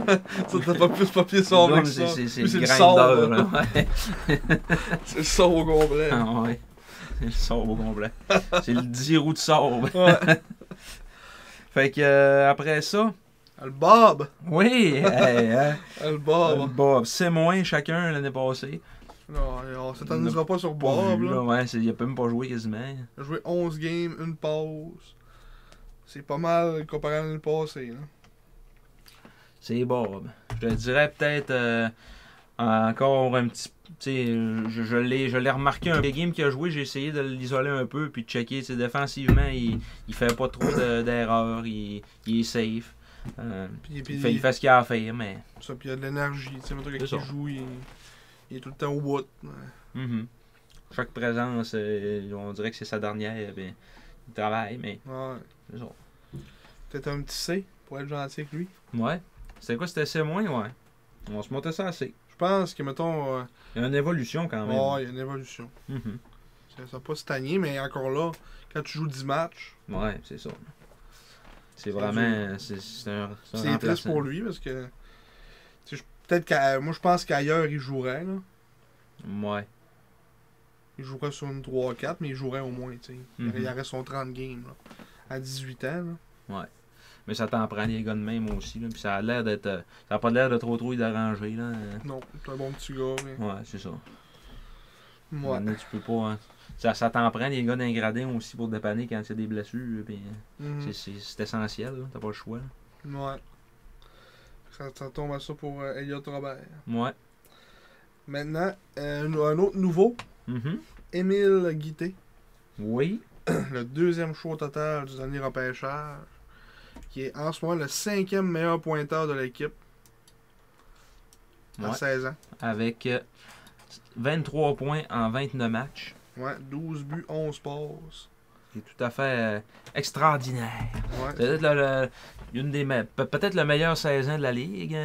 t'as pas plus papier sablé que ça.
C'est
le
sable.
C'est le sable au complet.
Ah ouais. C'est le sable au complet. C'est le 10 roues de sable.
Ouais.
Fait que, après ça...
Le Bob!
Oui!
Le Bob!
Le Bob. C'est moins chacun l'année passée.
Non, on s'attendra pas sur Bob. Là.
Ouais, il a même pas joué quasiment.
Il a joué 11 games, une pause. C'est pas mal comparé à l'année passée. Là.
C'est Bob. Je te dirais peut-être encore un petit... Tu sais, je l'ai remarqué un des games qu'il a joué, j'ai essayé de l'isoler un peu puis de checker. Défensivement, il fait pas trop d'erreurs, il est safe. Il fait ce qu'il a à faire, mais...
Ça, puis il y a de l'énergie. Tu sais, quand il joue, il est tout le temps au bout.
Chaque présence, on dirait que c'est sa dernière. Ben, il travaille, mais...
Ouais.
C'est ça.
Peut-être un petit C pour être gentil avec lui.
Ouais. C'était quoi, c'était C-? Ouais. On se montait ça à C.
Je pense que, mettons...
il y a une évolution quand même.
Ouais, il y a une évolution. Ça n'a pas stagné, mais encore là, quand tu joues 10 matchs...
Ouais, c'est ça. C'est vraiment... C'est
triste pour lui, parce que... Peut-être moi, je pense qu'ailleurs, il jouerait, là.
Ouais.
Il jouerait sur une 3-4, mais il jouerait au moins, tu sais. Il aurait son 30 games, là. À 18 ans, là.
Ouais. Mais ça t'en prend des gars de même aussi, là. Puis ça a l'air d'être... ça n'a pas l'air de trop y déranger, là.
Non, c'est un bon petit gars, mais...
Ouais, c'est ça.
Ouais.
Là, tu peux pas... Hein. Ça t'en prend des gars d'un gradin aussi pour dépanner quand il y a des blessures. Puis, c'est essentiel, là. T'as pas le choix, là.
Ouais. Ça tombe à ça pour Elliot Robert.
Ouais.
Maintenant, un autre nouveau. Émile Guité.
Oui.
Le deuxième choix total du dernier repêchage. Qui est en ce moment le 5e meilleur pointeur de l'équipe. À 16 ans.
Avec 23 points en 29 matchs.
Ouais, 12 buts, 11 passes.
C'est tout à fait extraordinaire.
Ouais.
Peut-être le meilleur 16 ans de la Ligue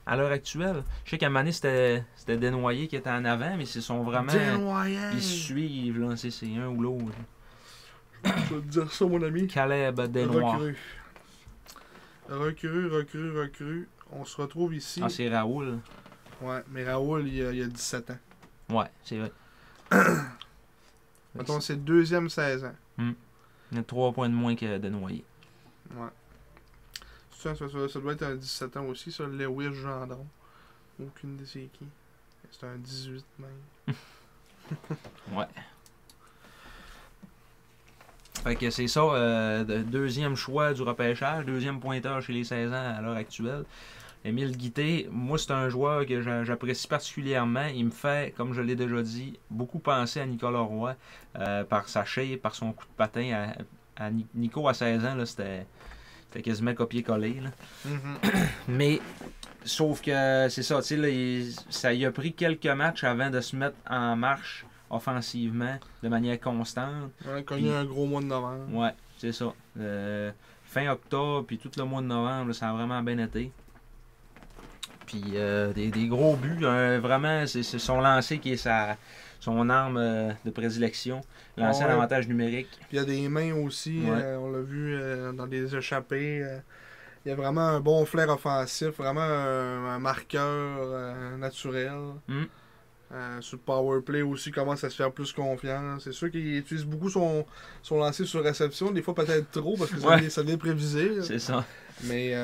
à l'heure actuelle. Je sais qu'à un moment donné, c'était Desnoyers qui était en avant, mais ils sont vraiment...
Desnoyers!
Ils suivent, là. C'est un ou l'autre.
Je vais te dire ça, mon ami.
Caleb Desnoyers.
Recrue. On se retrouve ici.
Ah, c'est Raoul.
Ouais, mais Raoul, il a 17 ans.
Ouais, c'est vrai.
Mettons, c'est le deuxième 16 ans.
Il y a 3 points de moins que Desnoyers.
Ouais. Ça doit être un 17 ans aussi, ça, Lewis Gendron. Aucune idée c'est qui. C'est un 18 même.
Ouais. Fait que c'est ça, deuxième choix du repêchage, deuxième pointeur chez les 16 ans à l'heure actuelle. Émile Guité, moi c'est un joueur que j'apprécie particulièrement. Il me fait, comme je l'ai déjà dit, beaucoup penser à Nicolas Roy par sa shape, par son coup de patin. Nico à 16 ans, c'était quasiment copier-coller. Mais, sauf que c'est ça, tu sais, ça y a pris quelques matchs avant de se mettre en marche offensivement de manière constante.
Ouais, quand il y a un gros mois de novembre.
Ouais, c'est ça. Fin octobre, puis tout le mois de novembre, ça a vraiment bien été. Puis des gros buts, vraiment, c'est son lancer qui est son arme de prédilection. Lancer à l'avantage numérique.
Puis il y a des mains aussi, on l'a vu dans les échappées. Il y a vraiment un bon flair offensif, vraiment un marqueur naturel. Sur le power play aussi, commence à se faire plus confiance. C'est sûr qu'il utilise beaucoup son lancer sur réception, des fois peut-être trop parce que ça devient prévisé.
C'est ça.
Mais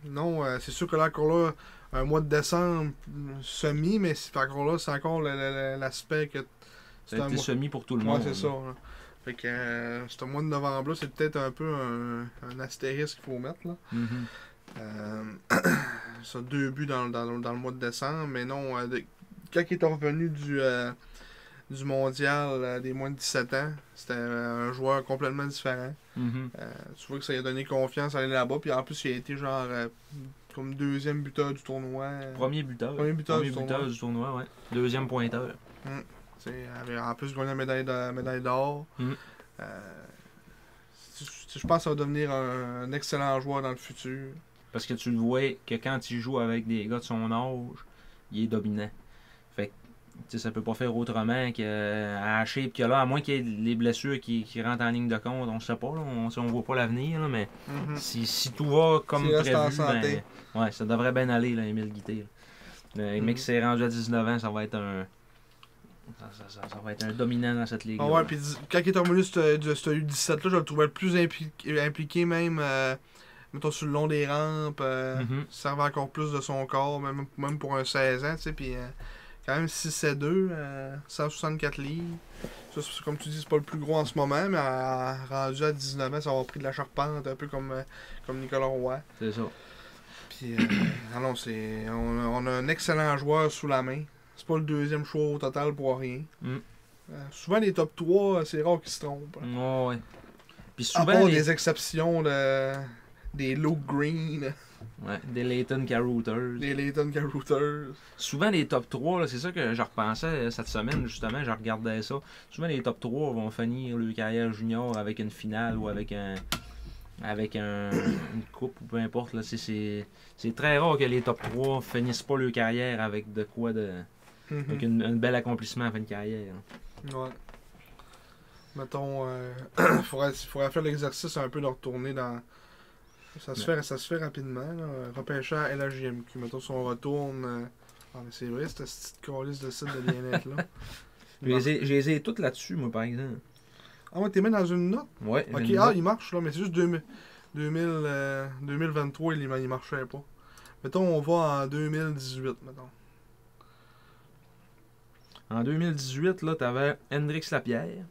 non, c'est sûr que là, encore là, un mois de décembre, semi, mais encore là, c'est encore l'aspect que.
Ça a été semi pour tout le monde.
Ouais, c'est ça. Hein. Fait que ce mois de novembre-là, c'est peut-être un peu un astérisque qu'il faut mettre. Là. Ça, 2 buts dans le mois de décembre, mais non, quand il est revenu du mondial des moins de 17 ans, c'était un joueur complètement différent. Tu vois que ça lui a donné confiance à aller là-bas, puis en plus, il a été genre comme deuxième buteur du tournoi.
Premier buteur du tournoi, ouais. Deuxième pointeur.
En plus, gagné la médaille d'or. Je pense que ça va devenir un excellent joueur dans le futur.
Parce que tu le vois que quand il joue avec des gars de son âge, il est dominant. Fait que ça peut pas faire autrement qu'à la shape qu'il y a là, à moins qu'il y ait les blessures qui rentrent en ligne de compte, on sait pas, là, on voit pas l'avenir, là, mais si tout va comme prévu, ouais, ça devrait bien aller, là, Émile Guité. Le mec qui s'est rendu à 19 ans, ça va être un. Ça va être un dominant dans cette ligue.
Ouais, puis quand il est revenu de ce U17-là, je le trouvais le plus impliqué même. Mettons sur le long des rampes, servait encore plus de son corps, même pour un 16 ans, tu sais, puis quand même 6'2", 164 livres. Ça, comme tu dis, c'est pas le plus gros en ce moment, mais rendu à 19 ans, ça va avoir pris de la charpente, un peu comme Nicolas Roy.
C'est ça.
Puis, on a un excellent joueur sous la main. C'est pas le deuxième choix au total pour rien. Souvent, les top 3, c'est rare qu'ils se trompent.
Ouais. Puis souvent,
à part des exceptions des Luke Green.
Ouais, des Leighton Carouters.
Souvent,
les top 3, là, c'est ça que je repensais cette semaine, justement, je regardais ça. Souvent, les top 3 vont finir leur carrière junior avec une finale ou avec une coupe ou peu importe. Là. C'est très rare que les top 3 finissent pas leur carrière avec de quoi avec un bel accomplissement à fin de carrière.
Ouais. Mettons, faudrait faire l'exercice un peu de retourner dans. Ça se fait rapidement. Là. Repêchant à LHJMQ. Mettons, si on retourne. Ah, mais c'est vrai, cette petite calice de site de bien-être là.
J'ai les ai toutes là-dessus, moi, par exemple.
Ah, ouais, t'es mis dans une note?
Ouais.
Ok, il marche là, mais c'est juste 2023, il marchait pas. Mettons, on va en 2018, mettons.
En 2018, là, t'avais Hendrix Lapierre.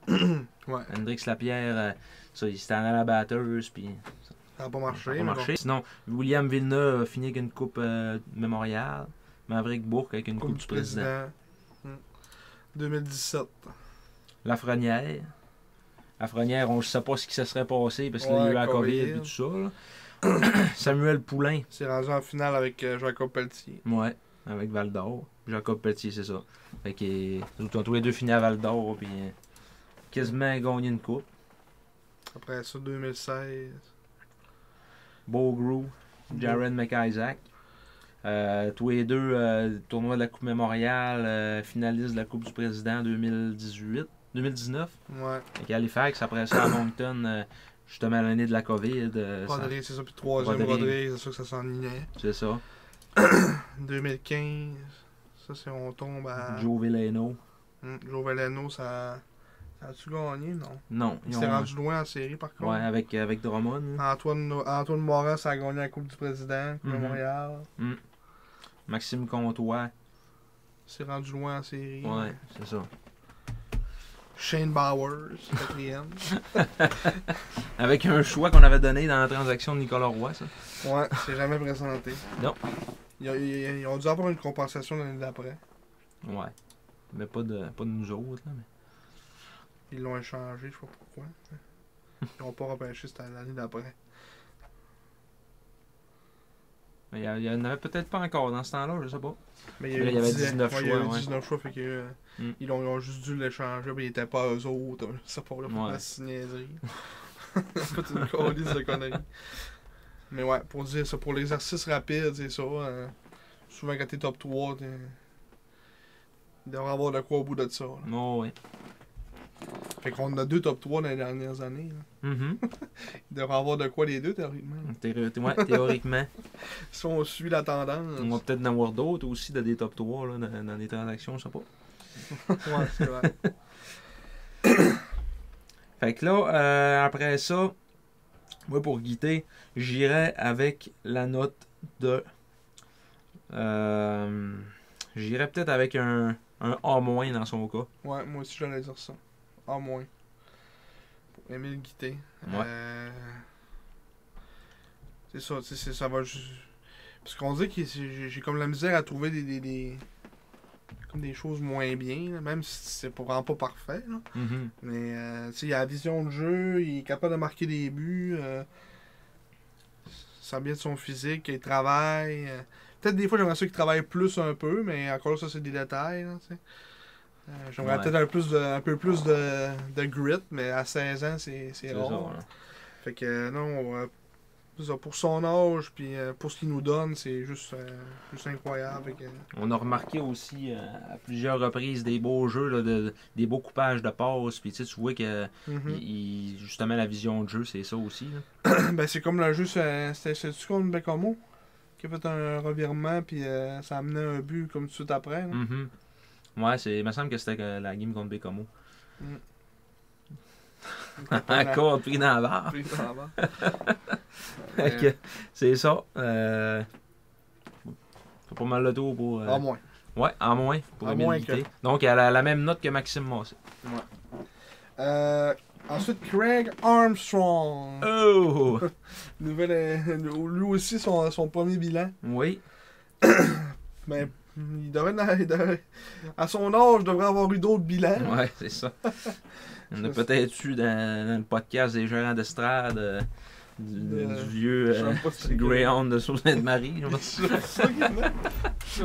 Ouais.
Hendrix Lapierre, il s'était en à la batteuse, puis.
Ça n'a pas marché.
Ça n'a pas marché. Sinon, William Villeneuve a fini avec une coupe mémoriale. Maverick Bourque avec une coupe du président.
2017.
Lafrenière, on ne sait pas ce qui se serait passé parce qu'il y a eu la COVID et tout ça. Là. Samuel Poulain.
C'est rendu en finale avec Jacob Pelletier.
Ouais, avec Val d'Or. Jacob Pelletier, c'est ça. Fait qu'ils ont tous les deux fini à Val d'Or puis quasiment gagné une coupe.
Après ça, 2016.
Beaugrou, Jared McIsaac. Tous les deux, tournoi de la Coupe Mémoriale, finaliste de la Coupe du Président 2019.
Ouais.
Avec Halifax, après ça à Moncton, justement l'année de la COVID.
Rodrigue, c'est ça, puis troisième Rodrigue, c'est ça que ça s'enlignait.
C'est ça.
2015, ça c'est on tombe à.
Joe Villano.
Joe Veleno, ça a-tu gagné? Non.
Non.
Il s'est rendu loin en série, par contre.
Ouais, avec Drummond.
Antoine Morin, ça a gagné la Coupe du Président, Coupe de Montréal.
Maxime Comtois.
S'est rendu loin en série.
Ouais, c'est ça.
Shane Bowers, 4e.
Avec un choix qu'on avait donné dans la transaction de Nicolas Roy, ça.
Ouais, c'est jamais présenté.
Non.
Ils ont dû avoir une compensation l'année d'après.
Ouais. Mais pas de nous autres, là. Mais...
Ils l'ont échangé, je sais pas pourquoi. Ils n'ont pas repêché cette l'année d'après.
Il y en avait peut-être pas encore dans ce temps-là, je sais pas.
Mais
il y avait 19 choix.
Il y avait 19 choix, fait que ils ont juste dû l'échanger, mais ils n'étaient pas eux autres. Ça pour là, faut pas se niaiser. Pas une colisse de conneries. Mais ouais, pour dire ça, pour l'exercice rapide, c'est ça. Souvent quand t'es top 3, il devrait y avoir de quoi au bout de ça.
Oh, ouais.
Fait qu'on a 2 top 3 dans les dernières années. Il devrait y avoir de quoi les deux, théoriquement.
Ouais, théoriquement.
Si on suit la tendance.
On va peut-être en avoir d'autres aussi, des top 3 là, dans les transactions, je sais pas.
Ouais, c'est vrai.
Fait que là, après ça, moi pour guider, j'irais avec la note de... j'irais peut-être avec un A- dans son cas.
Ouais, moi aussi j'allais dire ça. A-. Pour Émile Guité.
Ouais.
C'est ça, tu sais, ça va juste... Parce qu'on dit que j'ai comme la misère à trouver comme des choses moins bien, là, même si c'est vraiment pas parfait. Là. Mais tu sais, il a la vision de jeu, il est capable de marquer des buts, ça bien de son physique, il travaille. Peut-être des fois j'aimerais ça qu'il travaille plus un peu, mais encore là, ça c'est des détails. Là, j'aimerais peut-être un peu plus de grit, mais à 16 ans, c'est rare. Fait que non, pour son âge, puis pour ce qu'il nous donne, c'est juste incroyable.
On a remarqué aussi à plusieurs reprises des beaux jeux, là, des beaux coupages de passes, puis tu vois que justement la vision de jeu, c'est ça aussi. Là.
Ben, c'est comme le jeu, c'était-tu contre Bécamo qui a fait un revirement, puis ça amenait un but comme tout de suite après.
Ouais, il me semble que c'était la game contre Bécamo. Encore pris dans la barre. C'est ça. C'est pas mal le tour pour.
En moins.
Ouais, en moins pour
Émile
Guité. Donc, elle a la même note que Maxime Massé.
Ouais. Ensuite, Craig Armstrong.
Oh!
Lui aussi, son premier bilan.
Oui.
Mais il devrait, à son âge, il devrait avoir eu d'autres bilans.
Ouais, c'est ça. On a peut-être eu dans le podcast des gérants d'estrade du vieux Greyhound de Sault-Sainte-Marie. Ça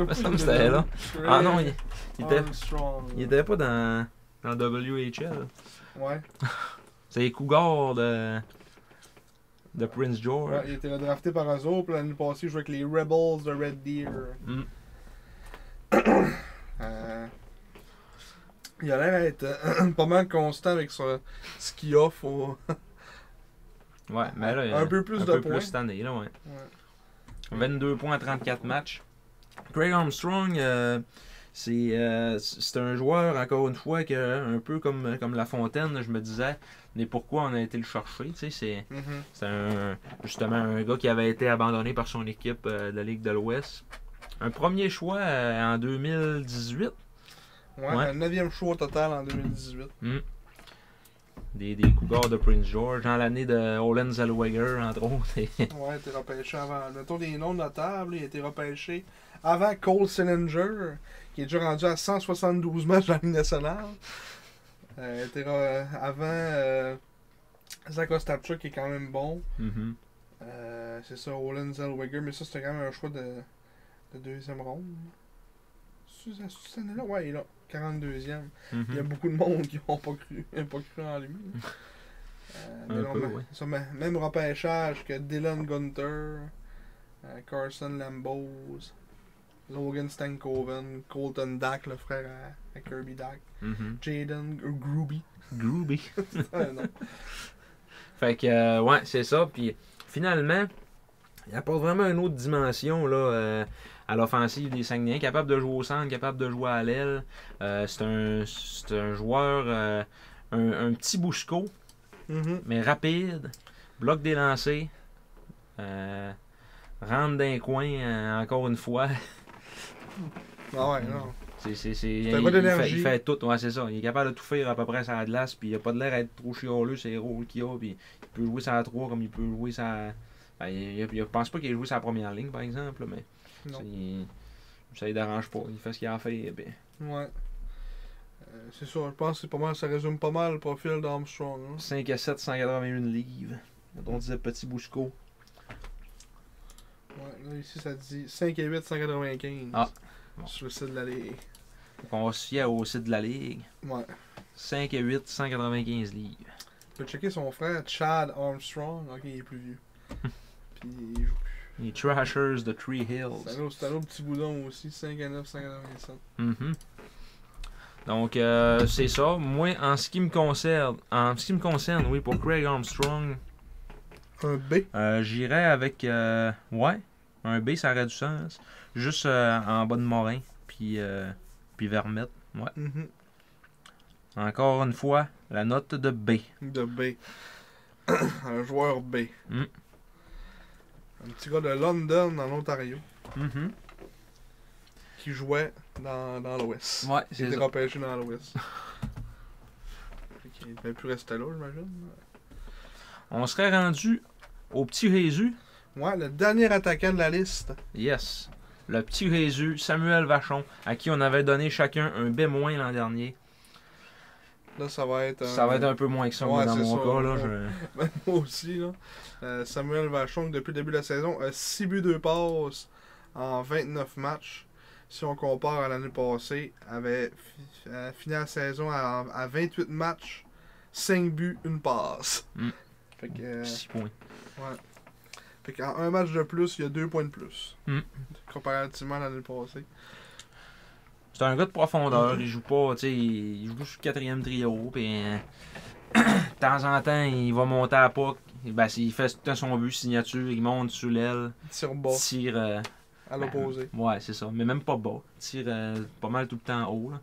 me semble que c'était là. Ah non, il était pas dans WHL.
Ouais.
C'est les Cougars de Prince George.
Ouais, il était drafté par eux autres. L'année passée, il jouait avec les Rebels de Red Deer. Il a l'air d'être pas mal constant avec ce qu'il offre.
Ouais, mais là, il
un peu plus de points.
Plus cette année, là, ouais. 22 points à 34 matchs. Craig Armstrong, c'est un joueur, encore une fois, que, un peu comme La Fontaine, je me disais, mais pourquoi on a été le chercher, tu sais, c'est justement un gars qui avait été abandonné par son équipe de la Ligue de l'Ouest. Un premier choix en 2018.
Ouais, un 9e choix total en 2018.
Des Cougars de Prince George, dans l'année de Olen Zellweger, entre autres.
Ouais, il a été repêché avant. Mettons des noms notables, il a été repêché avant Cole Sillinger, qui est déjà rendu à 172 matchs dans la Ligue nationale. Avant Zach Ostapchuk, qui est quand même bon. C'est ça, Olen Zellweger, mais ça c'était quand même un choix de deuxième ronde. Cette année-là, ouais, il est là. 42e. Il y a beaucoup de monde qui n'ont pas cru en lui. Même repêchage que Dylan Gunter, Carson Lambos, Logan Stankoven, Colton Dack, le frère à Kirby Dack, Jaden Gruby.
Gruby.
Non.
Fait que, ouais, c'est ça. Puis finalement, il apporte vraiment une autre dimension là, à l'offensive des Saguenayens, capable de jouer au centre, capable de jouer à l'aile. C'est un joueur, un petit Bouchko, mais rapide, bloque des lancers, rentre dans les coins encore une fois.
Ah ouais, non.
Il fait tout, ouais, c'est ça. Il est capable de tout faire à peu près sur la glace, puis il a pas de l'air d'être trop chialeux, c'est les rôles qu'il a, puis il peut jouer sa 3 comme il peut jouer sa. Ben, je pense pas qu'il ait joué sa première ligne, par exemple, mais ça ne dérange pas. Il fait ce qu'il en fait. Ben.
Ouais. C'est ça, je pense que c'est pas mal, ça résume pas mal le profil d'Armstrong. Hein.
5 à 7, 181 livres. Quand on disait petit Bouchko.
Ouais, là ici ça dit 5 à 8, 195.
Ah. Bon.
Sur le site de la Ligue.
Donc on va se fier au site de la Ligue.
Ouais.
5 à 8, 195 livres.
Tu peux checker son frère, Chad Armstrong. Ok, il est plus vieux. Puis il joue plus.
Les Trashers de Tree Hills.
C'est un autre petit boudon aussi, 5 à 9, 187.
Donc c'est ça. Moi, en ce qui me concerne, oui, pour Craig Armstrong.
Un B.
J'irais avec ouais, un B, ça aurait du sens. Juste en bas de Morin, puis Vermette. Ouais. Encore une fois, la note de B.
De B. Un joueur B. Un petit gars de London, en Ontario. Qui jouait dans l'Ouest.
Ouais,
il
c'est
était
ça.
repêché dans l'Ouest. Il ne devait plus rester là, j'imagine.
On serait rendu au petit Jésus.
Ouais, le dernier attaquant de la liste.
Yes. Le petit Jésus, Samuel Vachon, à qui on avait donné chacun un B- l'an dernier.
Là, ça va être
Ça va être un peu moins que ça, moi, dans mon cas. Là,
Moi aussi, là. Samuel Vachon, depuis le début de la saison, a 6 buts, 2 passes en 29 matchs. Si on compare à l'année passée, avait fini la saison à 28 matchs, 5 buts, 1 passe. Fait que,
6 points.
Ouais. Fait qu'en un match de plus, il y a 2 points de plus. Comparativement à l'année passée.
C'est un gars de profondeur. Il joue pas, tu sais, il joue sur le 4e trio. Puis de temps en temps, il va monter à la puck. Ben, il fait tout le temps son but, signature, il monte sur l'aile.
Tire bas.
Tire.
À l'opposé.
Ouais, c'est ça. Mais même pas bas. Tire pas mal tout le temps haut. Là.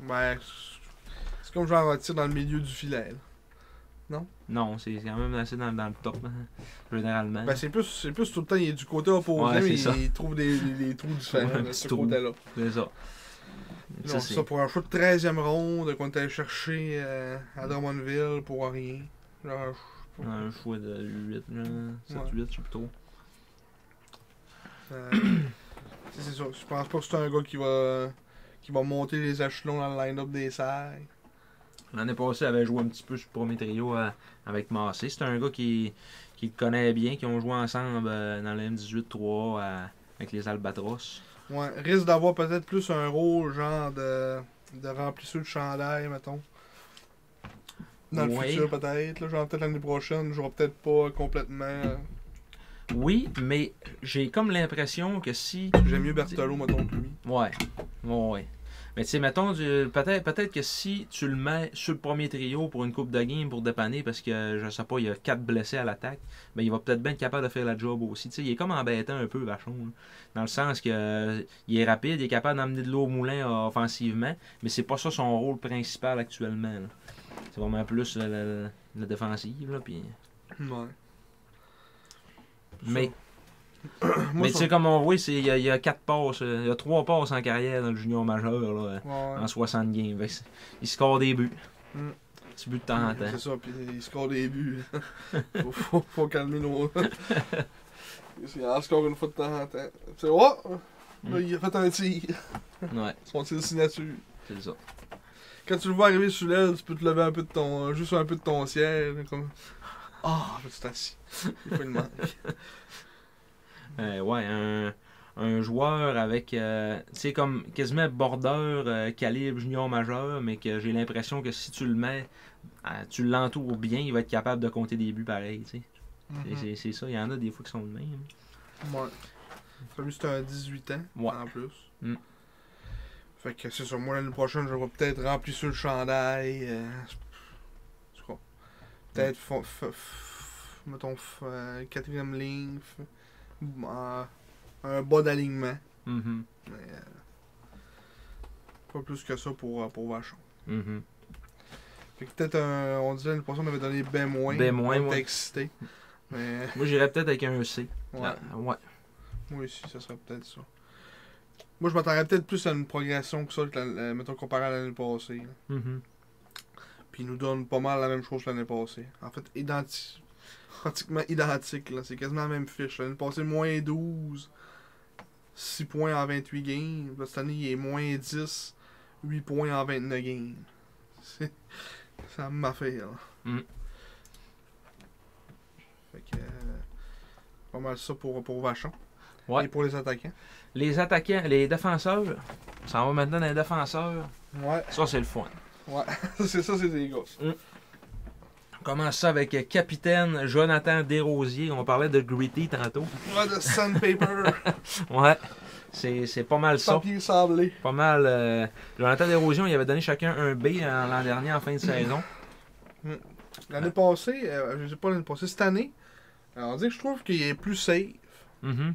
Ouais. C'est comme genre un tir dans le milieu du filet. Là. Non?
Non, c'est quand même assez dans le top, hein, généralement.
Ben, c'est plus tout le temps, il est du côté opposé,
ouais,
mais
ça.
il trouve des trous différents de ce côté-là.
C'est ça.
Non, ça pour un choix de 13e ronde qu'on est allé chercher à Drummondville pour rien. Genre,
un choix de 8, 7-8, je sais plus trop.
C'est ça. Je pense pas que c'est un gars qui va monter les échelons dans le line-up des Sags.
L'année passée, il avait joué un petit peu sur le premier trio avec Massé. C'est un gars qui le connaît bien, qui ont joué ensemble dans le M18-3 avec les Albatros.
Ouais, risque d'avoir peut-être plus un rôle genre de remplisseur de chandail, mettons. Dans le futur, peut-être. Là, genre, peut-être l'année prochaine, je jouera peut-être pas complètement.
Oui, mais j'ai comme l'impression que si.
J'aime mieux Berthelot, mettons, que lui.
Ouais. Mais tu sais, mettons, peut-être que si tu le mets sur le premier trio pour une coupe de game pour dépanner, parce que, je sais pas, il y a 4 blessés à l'attaque, ben il va peut-être bien être capable de faire la job aussi. Tu sais, il est comme embêtant un peu, Vachon. Là, dans le sens que il est rapide, il est capable d'amener de l'eau au moulin offensivement, mais c'est pas ça son rôle principal actuellement. Là. C'est vraiment plus la défensive, là, puis...
Ouais.
Mais tu sais, comme on voit, il y a 4 passes, il y a 3 passes en carrière dans le junior majeur, là, en 60 games. Il score des buts. Petit but de temps en temps.
C'est ça, puis il score des buts. faut calmer nos... Il en score une fois de temps en temps. Tu sais, là, il a fait un tir.
Ouais.
Son tir de signature.
C'est ça.
Quand tu le vois arriver sur l'aile, tu peux te lever un peu de ton... juste un peu de ton siège, comme... tu t'es assis. Il faut une manque.
Ouais, un joueur avec, tu sais, comme quasiment border calibre junior majeur, mais que j'ai l'impression que si tu le mets, tu l'entoures bien, il va être capable de compter des buts pareil, tu sais. C'est ça, il y en a des fois qui sont de même.
Ouais. Celui c'est un 18 ans, en plus. Fait que c'est ça, moi l'année prochaine, je vais peut-être remplir sur le chandail. Peut-être, mettons, 4e ligne, un bas d'alignement.
Mm-hmm.
Mais pas plus que ça pour Vachon.
Mm-hmm.
Fait que peut-être, on disait l'année passée, on avait donné B-.
B-,
On était
ouais.
excité. Mais...
Moi, j'irais peut-être avec un C.
Ouais.
Ouais.
Moi aussi, ça serait peut-être ça. Moi, je m'attendrais peut-être plus à une progression que ça, mettons, comparé à l'année passée.
Mm-hmm.
Puis il nous donne pas mal la même chose que l'année passée. En fait, pratiquement identique. Là. C'est quasiment la même fiche. L'année passée, moins 12. 6 points en 28 games. Là, cette année, il est moins 10. 8 points en 29 games. C'est la même affaire.
Mm.
Fait que... pas mal ça pour Vachon.
Ouais.
Et pour les attaquants.
Les attaquants, les défenseurs, ça en va maintenant dans les défenseurs.
Ouais.
Ça, c'est le fun.
Ouais. c'est des gosses.
On commence ça avec capitaine Jonathan Desrosiers. On parlait de Gritty tantôt.
Ouais, de sandpaper.
Ouais. C'est pas mal ça.
Papier sablé.
Pas mal. Jonathan Desrosiers, il avait donné chacun un B l'an dernier en fin de saison.
L'année passée, je sais pas l'année passée, cette année, on dit que je trouve qu'il est plus safe.
Mm-hmm.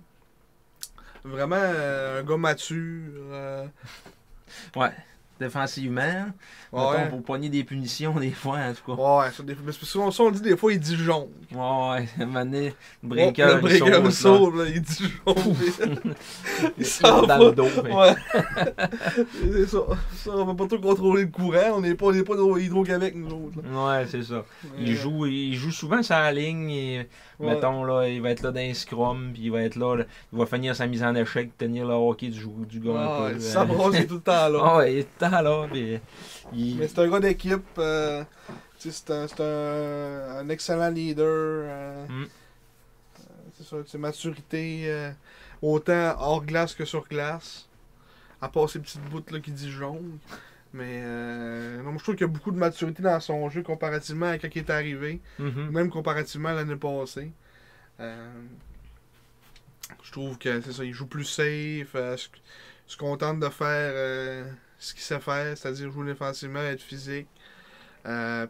Vraiment un gars mature.
Ouais. Défensivement.
Ouais.
Mettons, pour pogner des punitions, des fois, en tout cas.
Ouais, ça, mais souvent, ça, on dit des fois, il dit jaune.
Ouais, à un moment donné, le
Le
breaker,
breaker saute, là, il dit jaune. Il s'en
dans
va.
le dos. Mais...
Ouais. C'est ça. Ça, on va pas trop contrôler le courant. On n'est pas dans Hydro-Québec, nous autres. Là.
Ouais, c'est ça. Il joue souvent sur la ligne. Et,
Ouais.
mettons, là, il va être là dans les scrum, puis il va être là, il va finir sa mise en échec, tenir le hockey du gars un peu.
Ça brosse, il est tout le temps là.
Ouais, il est tout le temps là. Puis,
Mais c'est un gars d'équipe. C'est un excellent leader. C'est ça, c'est maturité. Autant hors glace que sur glace. À part ces petites bouts là qui disent jaune. Mais non, moi, je trouve qu'il y a beaucoup de maturité dans son jeu comparativement à quand il est arrivé.
Mm-hmm.
Même comparativement à l'année passée. Je trouve que c'est ça, il joue plus safe. Se contente de faire ce qu'il sait faire, c'est-à-dire jouer défensivement, être physique.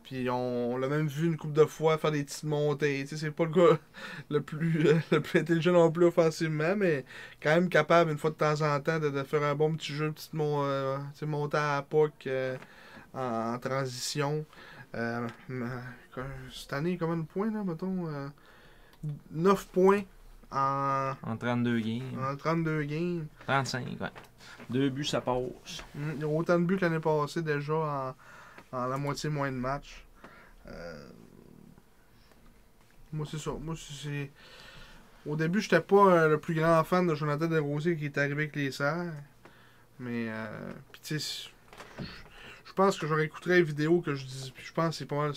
Puis on l'a même vu une couple de fois faire des petites montées. Tu sais, c'est pas le gars le plus intelligent non plus offensivement, mais quand même capable une fois de temps en temps de faire un bon petit jeu, petite montée à la puck en transition. Cette année, combien de points là, mettons 9 points en
32 games.
En 32 games.
35, ouais. 2 buts, ça passe.
Il y a autant de buts que l'année passée déjà en la moitié moins de matchs. Moi, c'est ça. Moi, c'est... Au début, j'étais pas le plus grand fan de Jonathan Desrosiers qui est arrivé avec les Serres. Mais, puis tu sais, je pense que j'aurais écouté la vidéo que je dis. Puis je pense que c'est pas mal.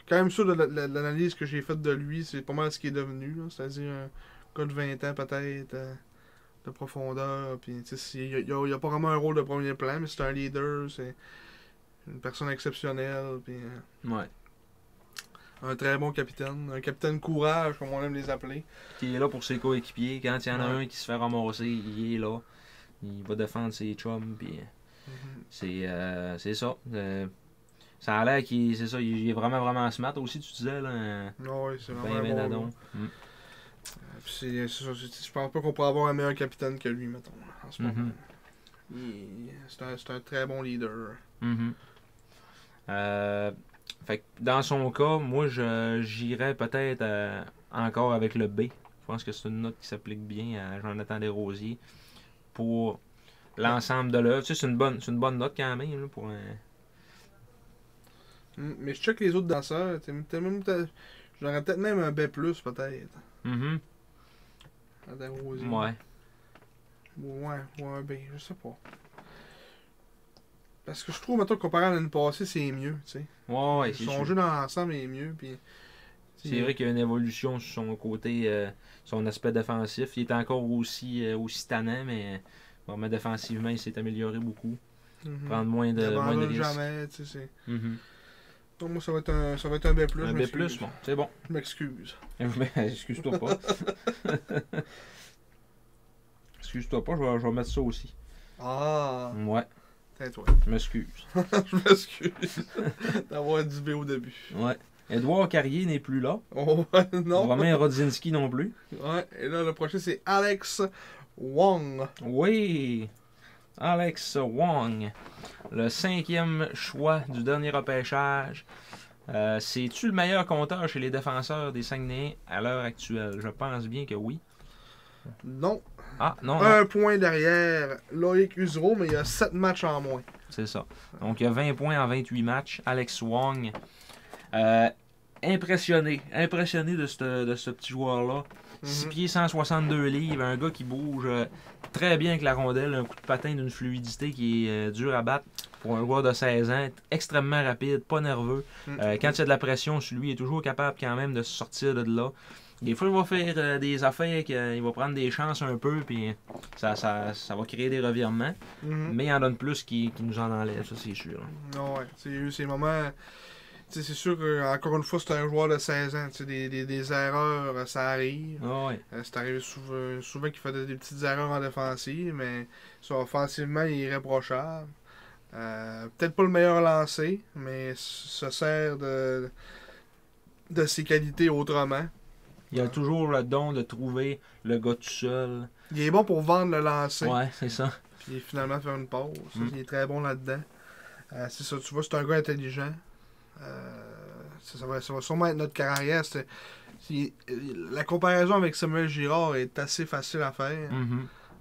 Quand même sûr de l'analyse que j'ai faite de lui, c'est pas mal ce qu'il est devenu. Là. C'est-à-dire un gars de 20 ans peut-être. De profondeur, puis il n'y a pas vraiment un rôle de premier plan, mais c'est un leader, c'est une personne exceptionnelle, puis
ouais.
Un très bon capitaine, un capitaine courage, comme on aime les appeler.
Qui est là pour ses coéquipiers, quand il y en a un qui se fait ramasser, il est là, il va défendre ses chums, puis c'est ça. Ça a l'air qu'il est vraiment, vraiment smart aussi, tu disais, là.
Oui, c'est vraiment un bon je pense pas qu'on pourrait avoir un meilleur capitaine que lui, mettons, en ce moment. C'est un très bon leader.
Fait que dans son cas, moi, j'irais peut-être encore avec le B. Je pense que c'est une note qui s'applique bien à Jonathan Desrosiers pour l'ensemble de l'œuvre. Tu sais, c'est une bonne note quand même là, pour un...
Mais je check les autres danseurs. J'aurais peut-être même un B+, peut-être.
Ouais.
Ouais, un B, je sais pas. Parce que je trouve, maintenant, comparé à l'année passée, c'est mieux, tu sais.
Ouais, c'est sûr.
Son jeu dans l'ensemble est mieux, puis...
C'est vrai qu'il y a une évolution sur son côté, son aspect défensif. Il est encore aussi tannant, mais vraiment défensivement, il s'est amélioré beaucoup. Prendre moins de risques.
Jamais, tu sais, c'est... Donc moi, ça va être un B+.
Un B+, bon, c'est bon.
Je m'excuse.
Excuse-toi pas. Excuse-toi pas, je vais mettre ça aussi.
Ah!
Ouais.
Tais-toi.
Je m'excuse.
Je m'excuse d'avoir dit B au début.
Ouais. Édouard Carrier n'est plus là.
Oh, non.
Romain Rodzinski non plus.
Ouais, et là, le prochain, c'est Alex Wong.
Oui, Alex Wong, le 5e choix du dernier repêchage. C'est-tu le meilleur compteur chez les défenseurs des Saguenayens à l'heure actuelle? Je pense bien que oui.
Non.
Ah, non.
Un point derrière Loïc Usereau, mais il y a 7 matchs en moins.
C'est ça. Donc, il y a 20 points en 28 matchs. Alex Wong. Impressionné de ce petit joueur-là. 6 pieds, 162 livres. Un gars qui bouge très bien avec la rondelle. Un coup de patin d'une fluidité qui est dur à battre pour un joueur de 16 ans. Extrêmement rapide, pas nerveux. Quand il y a de la pression sur lui, il est toujours capable quand même de se sortir de là. Des fois, il va faire des affaires, il va prendre des chances un peu, puis ça va créer des revirements. Mais il en donne plus qui nous en enlève, ça c'est sûr.
Non, ouais. Il y a eu ces moments. C'est sûr qu'encore une fois, c'est un joueur de 16 ans. Des erreurs, ça arrive.
Oh, ouais.
C'est arrivé souvent qu'il fait des petites erreurs en défensive, mais offensivement, il est irréprochable. Peut-être pas le meilleur lancé, mais se sert de ses qualités autrement.
Il a toujours le don de trouver le gars tout seul.
Il est bon pour vendre le lancer.
Ouais, c'est ça.
Puis finalement faire une pause. Il est très bon là-dedans. C'est ça, tu vois, c'est un gars intelligent. Ça va sûrement être notre carrière. La comparaison avec Samuel Girard est assez facile à faire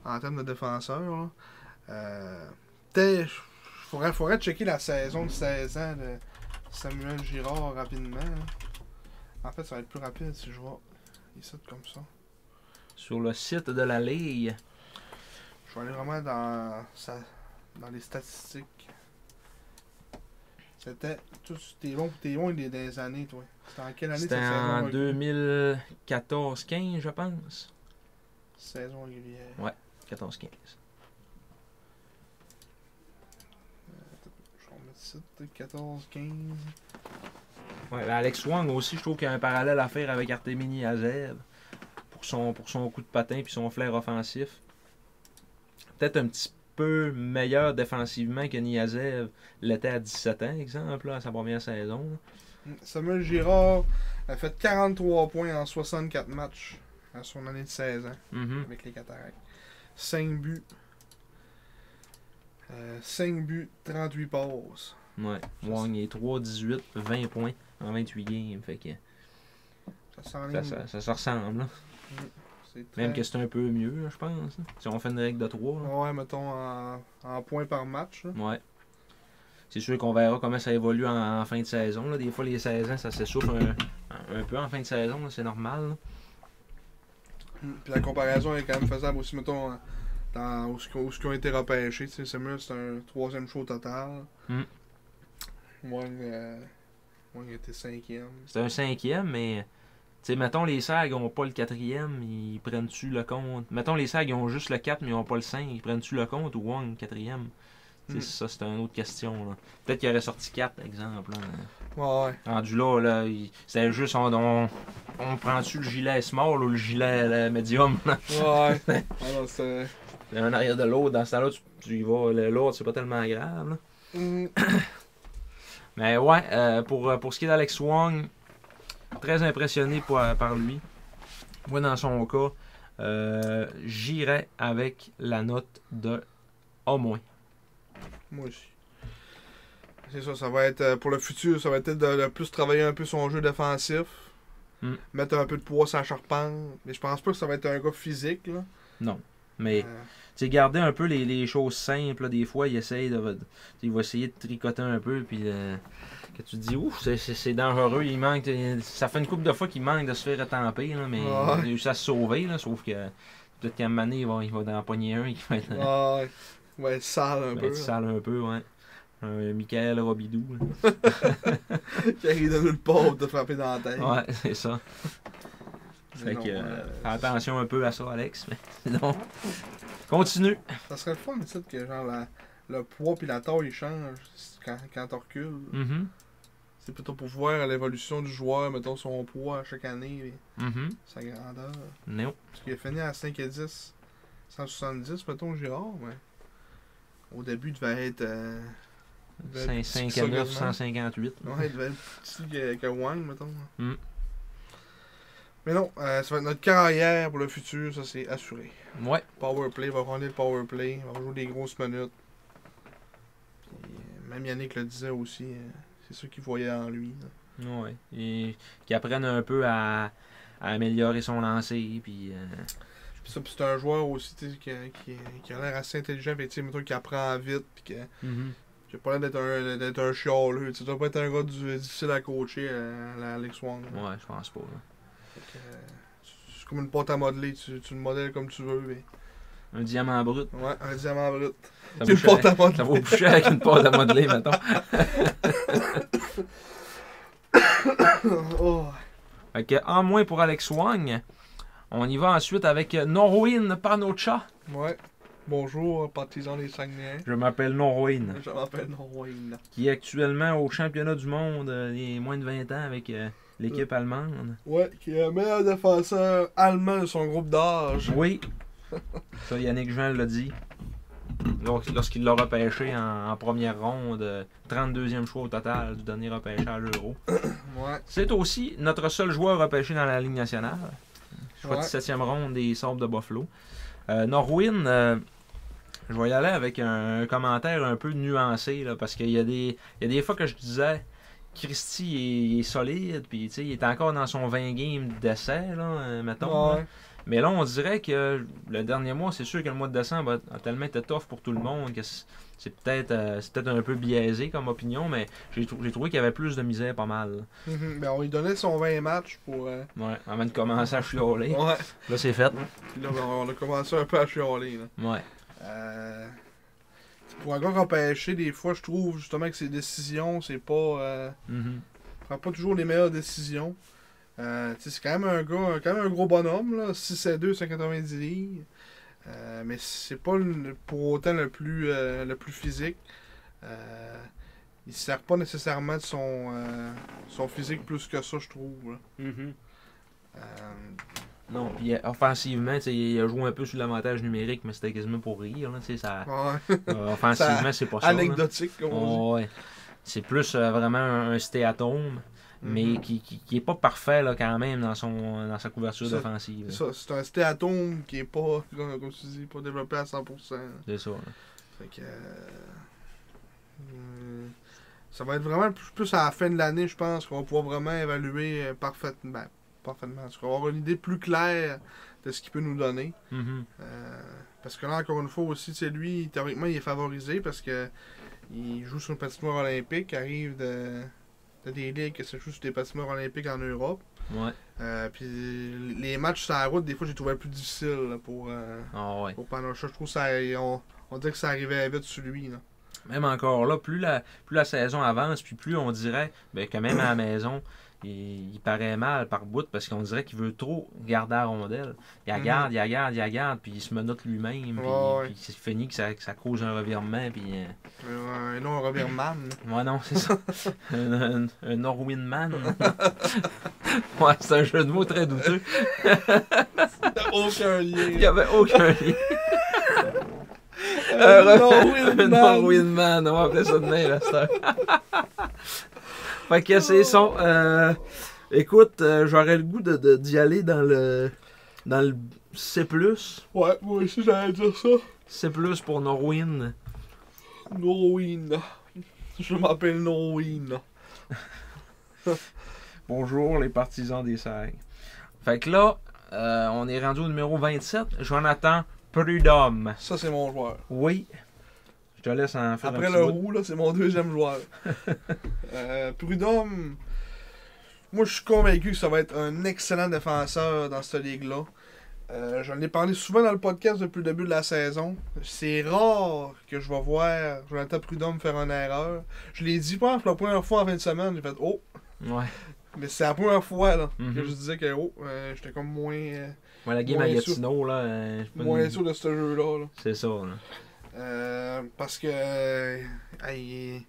en termes de défenseur. Faudrait checker la saison de 16 ans de Samuel Girard rapidement. En fait, ça va être plus rapide si je vois ici comme ça.
Sur le site de la Ligue.
Je vais aller vraiment dans les statistiques. C'était. T'es bon des années, toi. C'était en quelle année
C'était en 2014-15, je pense.
Saison régulière.
Ouais, 14-15.
Je vais remettre ça, 14-15.
Ouais, Alex Wong aussi, je trouve qu'il y a un parallèle à faire avec Artemi Niazev pour son coup de patin et son flair offensif. Peut-être un petit peu meilleur défensivement que Niazev l'était à 17 ans, exemple, là, à sa première saison.
Samuel Girard a fait 43 points en 64 matchs à son année de 16 ans avec les Cataractes. 5 buts. 38 passes.
Ouais, Wong est 3-18, 20 points en 28 games. Fait que ça se ressemble. Là. Même que c'est un peu mieux, là, je pense. Là. Si on fait une règle de 3. Là.
Ouais, mettons en points par match. Là.
Ouais. C'est sûr qu'on verra comment ça évolue en fin de saison. Là. Des fois, les 16 ans, ça s'essouffle un peu en fin de saison. Là. C'est normal. Là.
Puis la comparaison est quand même faisable aussi, mettons, où ils ont été repêchés. Samuel, c'est un 3e show total. Wong était 5e.
C'est un 5e, mais mettons les Sags n'ont pas le 4e, ils prennent-tu le compte? Mettons les Sags ont juste le 4, mais ils n'ont pas le 5, ils prennent-tu le compte ou Wong 4e? Ça, c'est une autre question. Là. Peut-être qu'il aurait sorti 4, exemple. Là.
Ouais.
Rendu là, c'était juste on prend-tu le gilet small ou le gilet medium? Là?
Ouais. Alors, c'est...
Un arrière de l'autre, dans ce temps-là, tu y vas, l'autre, c'est pas tellement grave. Là. Mais ouais, pour ce qui est d'Alex Wong, très impressionné par lui. Moi, dans son cas, j'irais avec la note de A-.
Moi aussi. C'est ça, ça va être pour le futur, ça va être de plus travailler un peu son jeu défensif. Mettre un peu de poids sur la charpente. Mais je pense pas que ça va être un gars physique. Là.
Non. Mais garder un peu les choses simples. Là, des fois, il essaye il va essayer de tricoter un peu. Puis que tu te dis, ouf, c'est dangereux. Il manque. Ça fait une couple de fois qu'il manque de se faire retamper. Là, mais il a réussi à se sauver. Là, sauf que peut-être qu'à un moment donné, il va en pogner un. Qui va être,
ouais, sale un peu.
Sale un peu, ouais. Un Michael Robidou.
Qui arrive de nulle part pour te frapper dans la tête.
Ouais, c'est ça. Fait que, fais attention un peu à ça, Alex. Mais sinon, continue.
Ça serait le fun, tu sais, que genre le poids et la taille changent quand tu recules. C'est plutôt pour voir l'évolution du joueur, mettons son poids à chaque année, sa grandeur.
Non.
Parce qu'il a fini à 5 et 10, 170, mettons, Girard, mais au début, il devait être
5'9", 158.
Ouais, il devait être plus petit que Wang, mettons.
Mm.
Mais non, ça va être notre carrière pour le futur, ça c'est assuré.
Ouais.
Powerplay, va prendre le powerplay, va jouer des grosses minutes. Puis, même Yannick le disait aussi, c'est ça qu'il voyait en lui.
Ouais. Et qu'il apprenne un peu à améliorer son lancer. Puis,
Puis ça, c'est un joueur aussi qui a l'air assez intelligent, mais qui apprend vite. Puis qui a pas l'air d'être un chialeux. Tu dois pas être un gars difficile à coacher à Alex Wong.
Ouais, je pense pas.
C'est comme une pâte à modeler, tu le modèles comme tu veux. Mais...
Un diamant brut.
Ouais, un diamant brut.
Ça vaut plus cher qu'une pâte à modeler, mettons.
Oh.
Fait que, en moins pour Alex Wang, on y va ensuite avec Norwin Panocha.
Ouais. Bonjour, partisans des Saguenay.
Je m'appelle Norwin.
Je m'appelle Norwin.
Qui est actuellement au championnat du monde des moins de 20 ans avec l'équipe allemande.
Ouais, qui est le meilleur défenseur allemand de son groupe d'âge.
Oui. Ça, Yannick Jean l'a dit. Lorsqu'il l'a repêché en première ronde, 32e choix au total du dernier repêchage Euro.
Ouais.
C'est aussi notre seul joueur repêché dans la Ligue nationale. Choix de 7e ronde des Sabres de Buffalo. Norwin, je vais y aller avec un commentaire un peu nuancé, là, parce qu'il y a des fois que je disais Christy il est solide, puis il est encore dans son 20 games d'essai, là, mettons.
Ouais.
Là. Mais là, on dirait que le dernier mois, c'est sûr que le mois de décembre a tellement été tough pour tout le monde que c'est peut-être un peu biaisé comme opinion, mais j'ai trouvé qu'il y avait plus de misère pas mal.
Ben, on lui donnait son 20 matchs pour...
Ouais, avant de commencer à chialer.
Ouais.
Là, c'est fait.
Puis là, on a commencé un peu à chialer. Là.
Ouais.
Pour un gars repêché, des fois, je trouve justement que ses décisions, c'est pas... prend pas toujours les meilleures décisions. C'est quand même un gros bonhomme, là, 6'2", 190 livres. Mais c'est pas pour autant le plus physique. Il se sert pas nécessairement de son physique plus que ça, je trouve.
Non, puis offensivement, il a joué un peu sur l'avantage numérique, mais c'était quasiment pour rire. Là, ça, offensivement, c'est pas ça.
Anecdotique, comme on dit.
Ouais. C'est plus vraiment un stéatome. Mais qui est pas parfait là, quand même dans sa couverture d'offensive.
C'est un stéatome qui est pas, comme tu dis, pas développé à 100%.
C'est ça. Là.
Fait que, ça va être vraiment plus à la fin de l'année, je pense, qu'on va pouvoir vraiment évaluer parfaitement. Parce qu'on va avoir une idée plus claire de ce qu'il peut nous donner. Parce que là, encore une fois aussi, lui, théoriquement, il est favorisé parce que il joue sur une patinoire olympique, arrive de des ligues que ça joue sur des patinoires olympiques en Europe.
Ouais.
Puis les matchs sur la route, des fois, j'ai trouvé plus difficile là, pour Panocha. Je trouve que on dirait que ça arrivait vite sur lui. Là.
Même encore là, plus la saison avance, puis plus on dirait que même à la maison, il paraît mal par bout parce qu'on dirait qu'il veut trop garder la rondelle. Il la garde, puis il se menote lui-même. Puis c'est fini que ça cause un revirement. Puis,
non, un revirement.
Ouais, non, c'est ça. un Norwin Man. Ouais, c'est un jeu de mots très douteux.
Aucun lien.
Il n'y avait aucun lien.
Un
Norwin Man, on va appeler ça de même, là, c'est Fait que c'est son. Écoute, j'aurais le goût d'y aller dans le C+.
Ouais, moi aussi j'allais dire ça.
C+, pour Norwin.
Norwin. Je m'appelle Norwin.
Bonjour les partisans des Sags. Fait que là, on est rendu au numéro 27. Jonathan Prudhomme.
Ça, c'est mon joueur.
Oui. Je te laisse en faire
après le roux, là, c'est mon deuxième joueur. Prudhomme, moi, je suis convaincu que ça va être un excellent défenseur dans cette ligue-là. J'en ai parlé souvent dans le podcast depuis le début de la saison. C'est rare que je vais voir Jonathan Prudhomme faire une erreur. Je l'ai dit pas la première fois en fin de semaine. J'ai fait « Oh! »
Ouais.
Mais c'est la première fois là, que je disais que j'étais comme moins...
ouais, la game à Gatineau, là...
moins sûr de ce jeu-là. Là.
C'est ça, là.
Parce que... il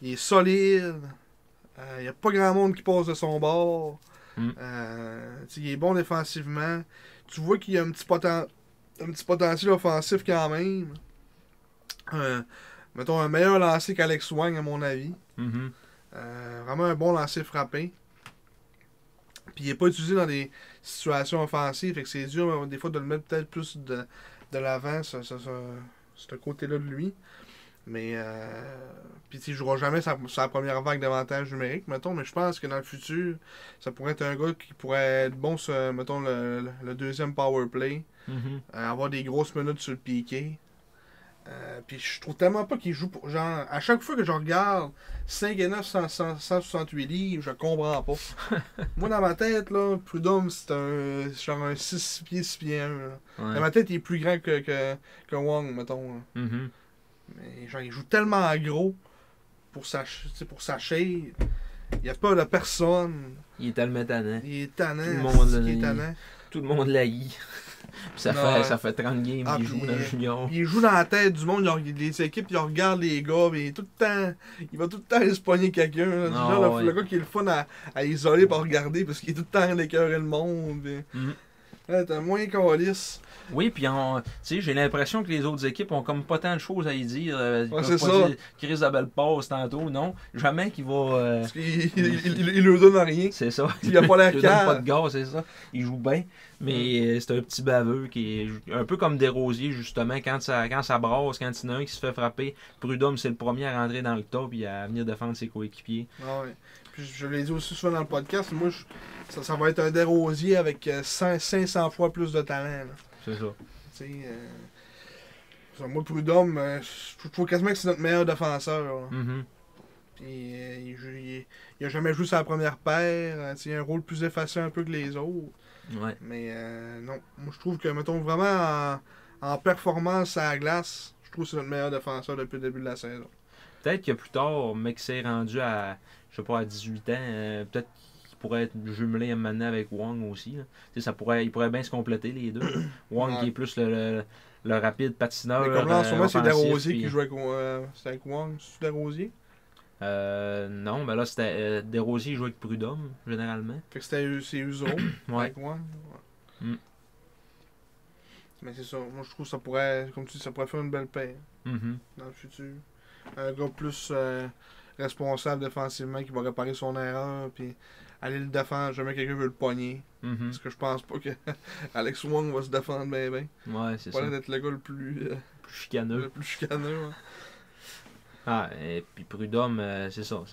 est solide. Il n'y a pas grand monde qui passe de son bord. Il est bon défensivement. Tu vois qu'il y a un petit potentiel offensif quand même. mettons, un meilleur lancer qu'Alex Wang, à mon avis.
Mm-hmm.
Vraiment un bon lancer frappé. Puis il n'est pas utilisé dans des situations offensives, fait que c'est dur des fois de le mettre peut-être plus de l'avant, ce côté-là de lui. Mais, puis il ne jouera jamais sa première vague d'avantage numérique, mettons, mais je pense que dans le futur, ça pourrait être un gars qui pourrait être bon sur, mettons, le deuxième power play, avoir des grosses minutes sur le piqué. Puis je trouve tellement pas qu'il joue pour. Genre, à chaque fois que je regarde 5 et 9, 168 livres, je comprends pas. Moi, dans ma tête, là, Prudhomme, c'est genre un 6 pieds, 6 pieds 1. Ouais. Dans ma tête, il est plus grand que Wang, mettons.
Mm-hmm.
Mais genre, il joue tellement gros pour sa shape. Il n'y a pas de personne.
Il est tellement tannant.
Il est tannant.
Tout le monde l'haït. Ça fait 30 games qu'il joue dans le junior.
Il joue dans la tête du monde. Les équipes, ils regardent les gars. Il va tout le temps aller se pogner quelqu'un. Le gars qui est le fun à isoler pour regarder parce qu'il est tout le temps à l'écœurer le monde. T'as moins calice.
Oui, puis j'ai l'impression que les autres équipes ont comme pas tant de choses à y dire. Ils peuvent
c'est
pas
ça.
dire Chris a belle passe tantôt, non. Jamais qu'il va.
Parce qu'il leur donne rien.
C'est ça.
Il a pas l'air
il donne pas de gaz, c'est ça. Il joue bien, mais c'est un petit baveux qui est un peu comme Desrosiers, justement. Quand ça brasse, quand il y en a un qui se fait frapper, Prudhomme, c'est le premier à rentrer dans le top et à venir défendre ses coéquipiers.
Ah ouais. Puis je l'ai dit aussi souvent dans le podcast, moi, ça va être un Desrosiers avec 500 fois plus de talent. Là.
C'est ça.
Tu sais, moi, Prudhomme, je trouve quasiment que c'est notre meilleur défenseur.
Mm-hmm.
Puis il a jamais joué sa première paire. Il a un rôle plus effacé un peu que les autres.
Ouais.
Mais non, moi je trouve que, mettons, vraiment en performance à la glace, je trouve que c'est notre meilleur défenseur depuis le début de la saison.
Peut-être que plus tard, mec s'est rendu à, je sais pas, à 18 ans, peut-être qu'il pourrait être jumelé à un moment avec Wang aussi. Il pourrait bien se compléter les deux. Wang qui est plus le rapide patineur.
Mais comme là, en ce moment, c'est Desrosiers qui joue avec Wang. C'est Desrosiers?
Non, mais là, c'était Desrosiers joue avec Prudhomme, généralement.
Fait que c'est Uzo avec Wang. Ouais.
Mm.
Mais c'est ça. Moi, je trouve que ça pourrait, comme tu dis, ça pourrait faire une belle paire dans le futur. Un gars plus responsable défensivement qui va réparer son erreur puis aller le défendre. Jamais quelqu'un veut le pogner. Parce que je pense pas que Alex Wang va se défendre bien.
Ouais, c'est ça.
Pas d'être le gars le plus
chicaneux.
Le plus chicaneux. Ouais.
Ah, et puis Prudhomme, c'est ça.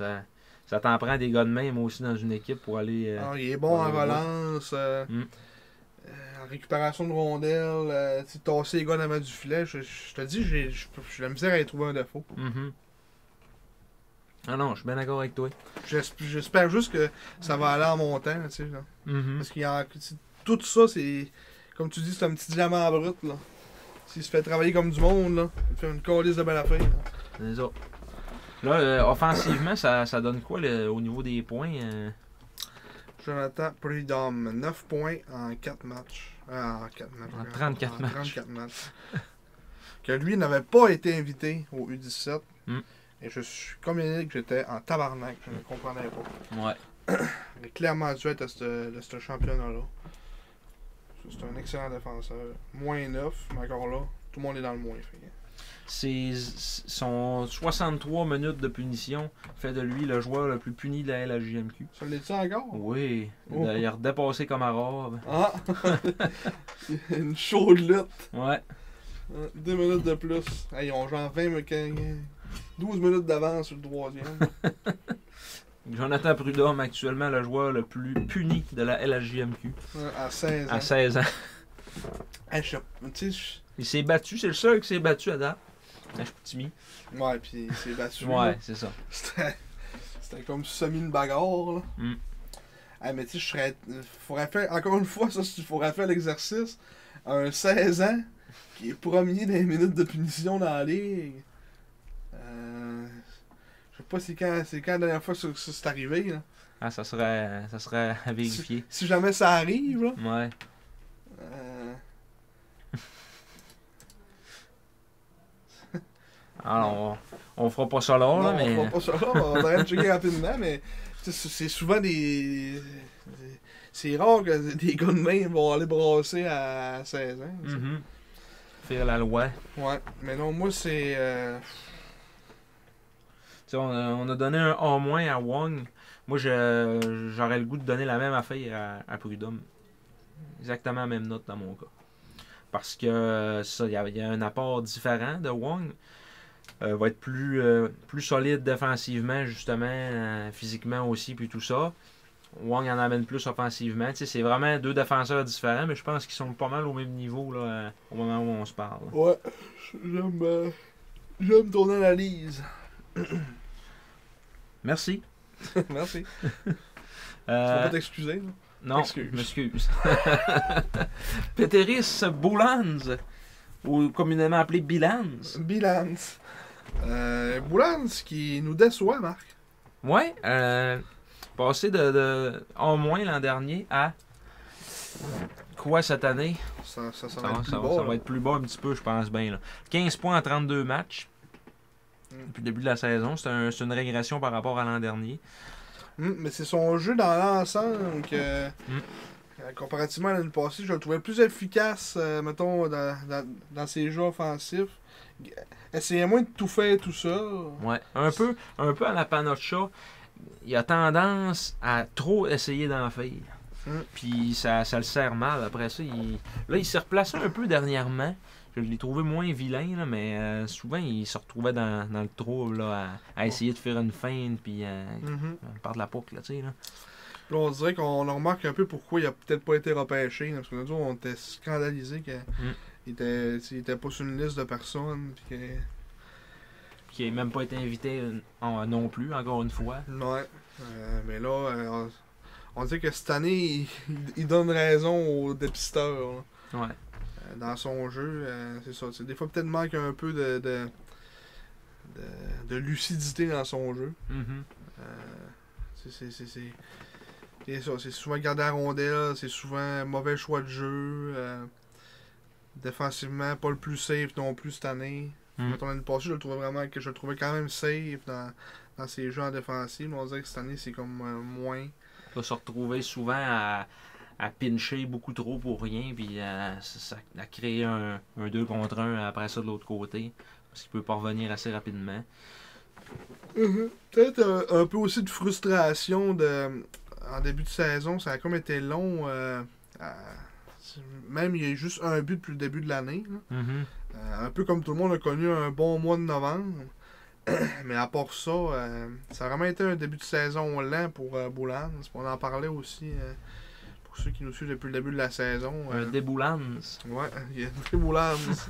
Ça t'en prend des gars de même aussi dans une équipe pour aller.
Il est bon en relance, en récupération de rondelles, tasser les gars en avant du filet. Je te dis, j'ai la misère à y trouver un défaut.
Ah non, je suis bien d'accord avec toi.
J'espère juste que ça va aller en montant, tu sais. Parce qu'il y a tout ça, c'est comme tu dis, c'est un petit diamant brut là. S'il se fait travailler comme du monde, là, il fait une calice de belle affaire.
C'est ça. Là, offensivement, ça donne quoi au niveau des points?
Jonathan Prudhomme, 9 points en 4 matchs. En
34 matchs.
34 matchs. Que lui n'avait pas été invité au U17. Et je suis comme Yannick, j'étais en tabarnak. Je ne comprenais pas.
Ouais.
Il est clairement dû être de ce championnat-là. C'est un excellent défenseur. Moins 9, mais encore là, tout le monde est dans le moins.
Son 63 minutes de punition fait de lui le joueur le plus puni de la LHJMQ.
Ça l'est-tu encore?
Oui. Il a redépassé comme arabe.
Ah! Une chaude lutte.
Ouais.
2 minutes de plus. Hey, ils ont genre 12 minutes d'avance sur le troisième.
Jonathan Prudhomme, actuellement le joueur le plus puni de la LHJMQ.
À 16 ans.
À 16 ans.
Hey,
il s'est battu, c'est le seul qui s'est battu à date. À Chicoutimi.
Ouais, puis il s'est battu.
Ouais, c'est ça.
C'était comme semi une bagarre, là. Hey, mais tu sais, faudrait faire, encore une fois, il faudrait faire l'exercice. Un 16 ans qui est premier dans les minutes de punition dans la ligue. Je sais pas c'est quand la dernière fois que ça c'est arrivé, là.
Ah, ça serait à vérifier.
Si jamais ça arrive, là.
Ouais. Alors, on fera pas ça là,
non,
mais...
on fera pas ça là, on va checker rapidement, mais c'est souvent des... C'est rare que des gars de main vont aller brasser à 16 ans.
Faire la loi.
Ouais, mais non, moi c'est...
On a donné un A- à Wong. Moi, j'aurais le goût de donner la même affaire à Prudhomme. Exactement la même note dans mon cas. Parce que ça, il y a un apport différent de Wong. Va être plus solide défensivement, justement, physiquement aussi, puis tout ça. Wong en amène plus offensivement. C'est vraiment deux défenseurs différents, mais je pense qu'ils sont pas mal au même niveau là, au moment où on se parle.
Ouais, j'aime ton analyse.
Merci.
Merci. Tu vas pas t'excuser, là?
Non, je m'excuse. Peteris Boulans, ou communément appelé Bilans.
Bilans. Boulans qui nous déçoit, Marc.
Ouais, passé de en moins l'an dernier à quoi cette année?
Ça va
être plus bas un petit peu, je pense bien. Là. 15 points en 32 matchs. Depuis le début de la saison, c'est une régression par rapport à l'an dernier.
Mais c'est son jeu dans l'ensemble comparativement à l'année passée, je le trouvais plus efficace, mettons, dans ses jeux offensifs. Essayez moins de tout faire tout ça.
Ouais, un peu à la Panocha, il a tendance à trop essayer d'en faire. Puis ça le sert mal. Après ça, il s'est replacé un peu dernièrement. Je l'ai trouvé moins vilain, là, mais souvent il se retrouvait dans le trouble là, à essayer de faire une feinte puis par de la poucle, tu sais. Là,
on dirait qu'on remarque un peu pourquoi il a peut-être pas été repêché. Là, parce que nous on était scandalisés qu'il était pas sur une liste de personnes.
Qui n'a même pas été invité non plus, encore une fois.
Ouais. Mais là, on dit que cette année, il donne raison aux dépisteurs.
Là. Ouais.
Dans son jeu, c'est ça. Des fois, peut-être manque un peu de lucidité dans son jeu. C'est ça. C'est souvent garder la rondelle, c'est souvent mauvais choix de jeu. Défensivement, pas le plus safe non plus cette année. L'année passée, je le trouvais quand même safe dans ses jeux en défensive. Mais on dirait que cette année, c'est comme moins.
Il va se retrouver souvent à pincher beaucoup trop pour rien, puis à créer un 2 contre 1 après ça de l'autre côté, parce qu'il peut pas revenir assez rapidement.
Peut-être un peu aussi de frustration en début de saison, ça a comme été long. Même il y a eu juste un but depuis le début de l'année. Un peu comme tout le monde a connu un bon mois de novembre. Mais à part ça, ça a vraiment été un début de saison lent pour Boulans. On en parlait aussi. Pour ceux qui nous suivent depuis le début de la saison.
Un déboulance.
Ouais, il y a un déboulance.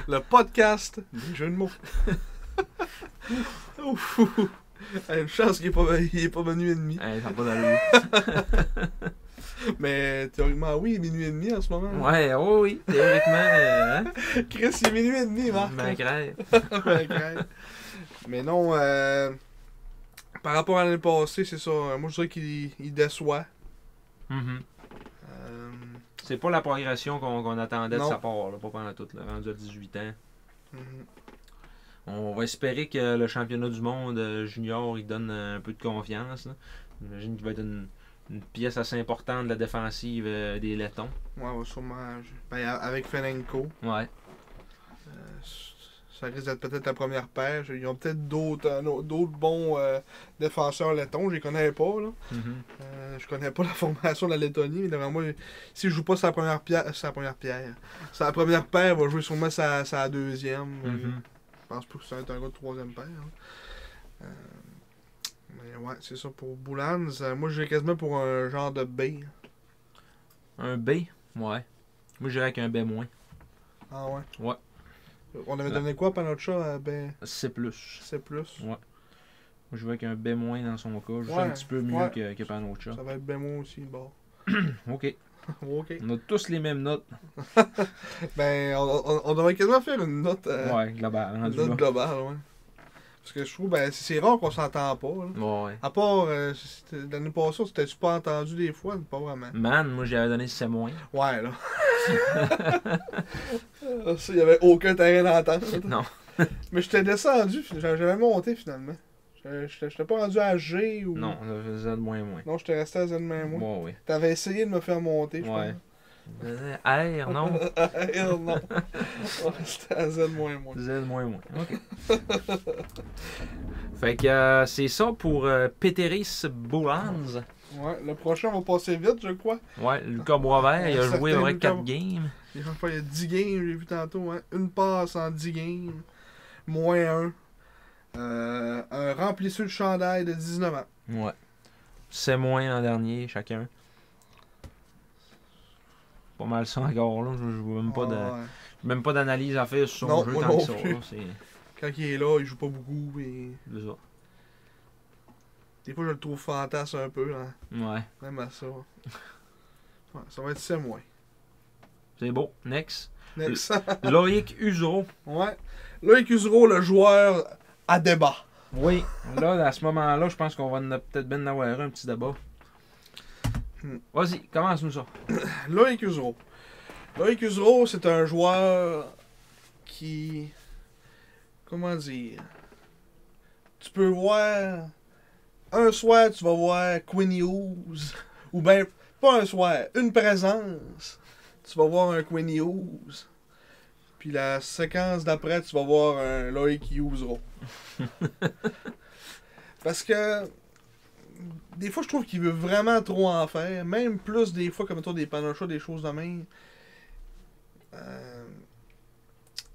Le podcast des jeux de mots. Une chance qu'il n'est pas minuit et demi.
Ça n'a pas d'allure.
Mais théoriquement, oui, il est minuit et demi en ce moment.
Ouais, oui, théoriquement.
Chris, il est minuit et demi, Marc.
Ben, crève.
Mais non, par rapport à l'année passée, c'est ça. Moi, je dirais qu'il déçoit.
C'est pas la progression qu'on attendait de sa part, là, pas pendant tout, là, rendu à 18 ans. On va espérer que le championnat du monde junior il donne un peu de confiance. Là. J'imagine qu'il va être une pièce assez importante de la défensive des Lettons.
Ouais, sûrement. Avec Felenko.
Ouais.
Ça risque d'être peut-être la première paire. Ils ont peut-être d'autres bons défenseurs lettons. Je les connais pas. Là. Je connais pas la formation de la Lettonie. Mais devant moi, s'il joue pas sa première pierre. Sa première paire, il va jouer sûrement sa deuxième. Je pense pas que ça va être un gars de troisième paire. Mais ouais, c'est ça pour Boulans. Moi, j'ai quasiment pour un genre de B.
Un B? Ouais. Moi, j'irais avec un B-.
Ah ouais?
Ouais.
On avait donné quoi, Panocha?
C+.
C+.
Ouais. Moi, je vais avec un B- dans son cas. Juste un petit peu mieux que Panocha.
Ça va être B- aussi, bon.
OK.
OK.
On a tous les mêmes notes.
On devrait quasiment faire une note...
ouais, globale.
Une note globale, ouais. Parce que je trouve, c'est rare qu'on s'entend pas. Là.
Ouais.
À part, l'année passée, c'était-tu pas entendu des fois? Pas vraiment.
Man, moi, j'avais donné C-.
Ouais, là. Ça, il n'y avait aucun terrain d'entente.
Non.
Mais j'étais descendu, j'avais monté finalement. J'étais pas rendu à G ou.
Non, Z-.
Non, j'étais resté à Z-.
Ouais, oui.
T'avais essayé de me faire monter, je
ouais.
pense.
R, non?
R, non. On restait à Z-.
Z-. OK. Fait que c'est ça pour Péteris Boulans.
Ouais, le prochain va passer vite, je crois.
Ouais, Lucas Boisvert, il a joué à vrai 4 games.
Il y a 10 games, j'ai vu tantôt. Hein. Une passe en 10 games. -1. Un remplisseur de chandail de 19 ans.
Ouais. C'est moins en dernier, chacun. Pas mal ça encore, là. Je vois même pas même pas d'analyse à faire sur son jeu tant que ça. Là,
quand il est là, il joue pas beaucoup. Et...
c'est ça.
Des fois, je le trouve fantasme un peu. Hein.
Ouais.
Même à ça. Ouais, ça va être 7 moins.
C'est beau. Next.
Next.
Loïc Usereau.
Ouais. Loïc Usereau, le joueur à débat.
Oui. Là, à ce moment-là, je pense qu'on va peut-être bien avoir un petit débat. Vas-y, commence-nous ça.
Loïc Usereau. Loïc Usereau, c'est un joueur qui... Comment dire? Tu peux voir... Un soir, tu vas voir Quinn Hughes. Ou bien, pas un soir, une présence. Tu vas voir un Quinn Hughes. Puis la séquence d'après, tu vas voir un Loïc Usereau. Parce que... Des fois, je trouve qu'il veut vraiment trop en faire. Même plus des fois, comme toi, des panochas, des choses de même. Tu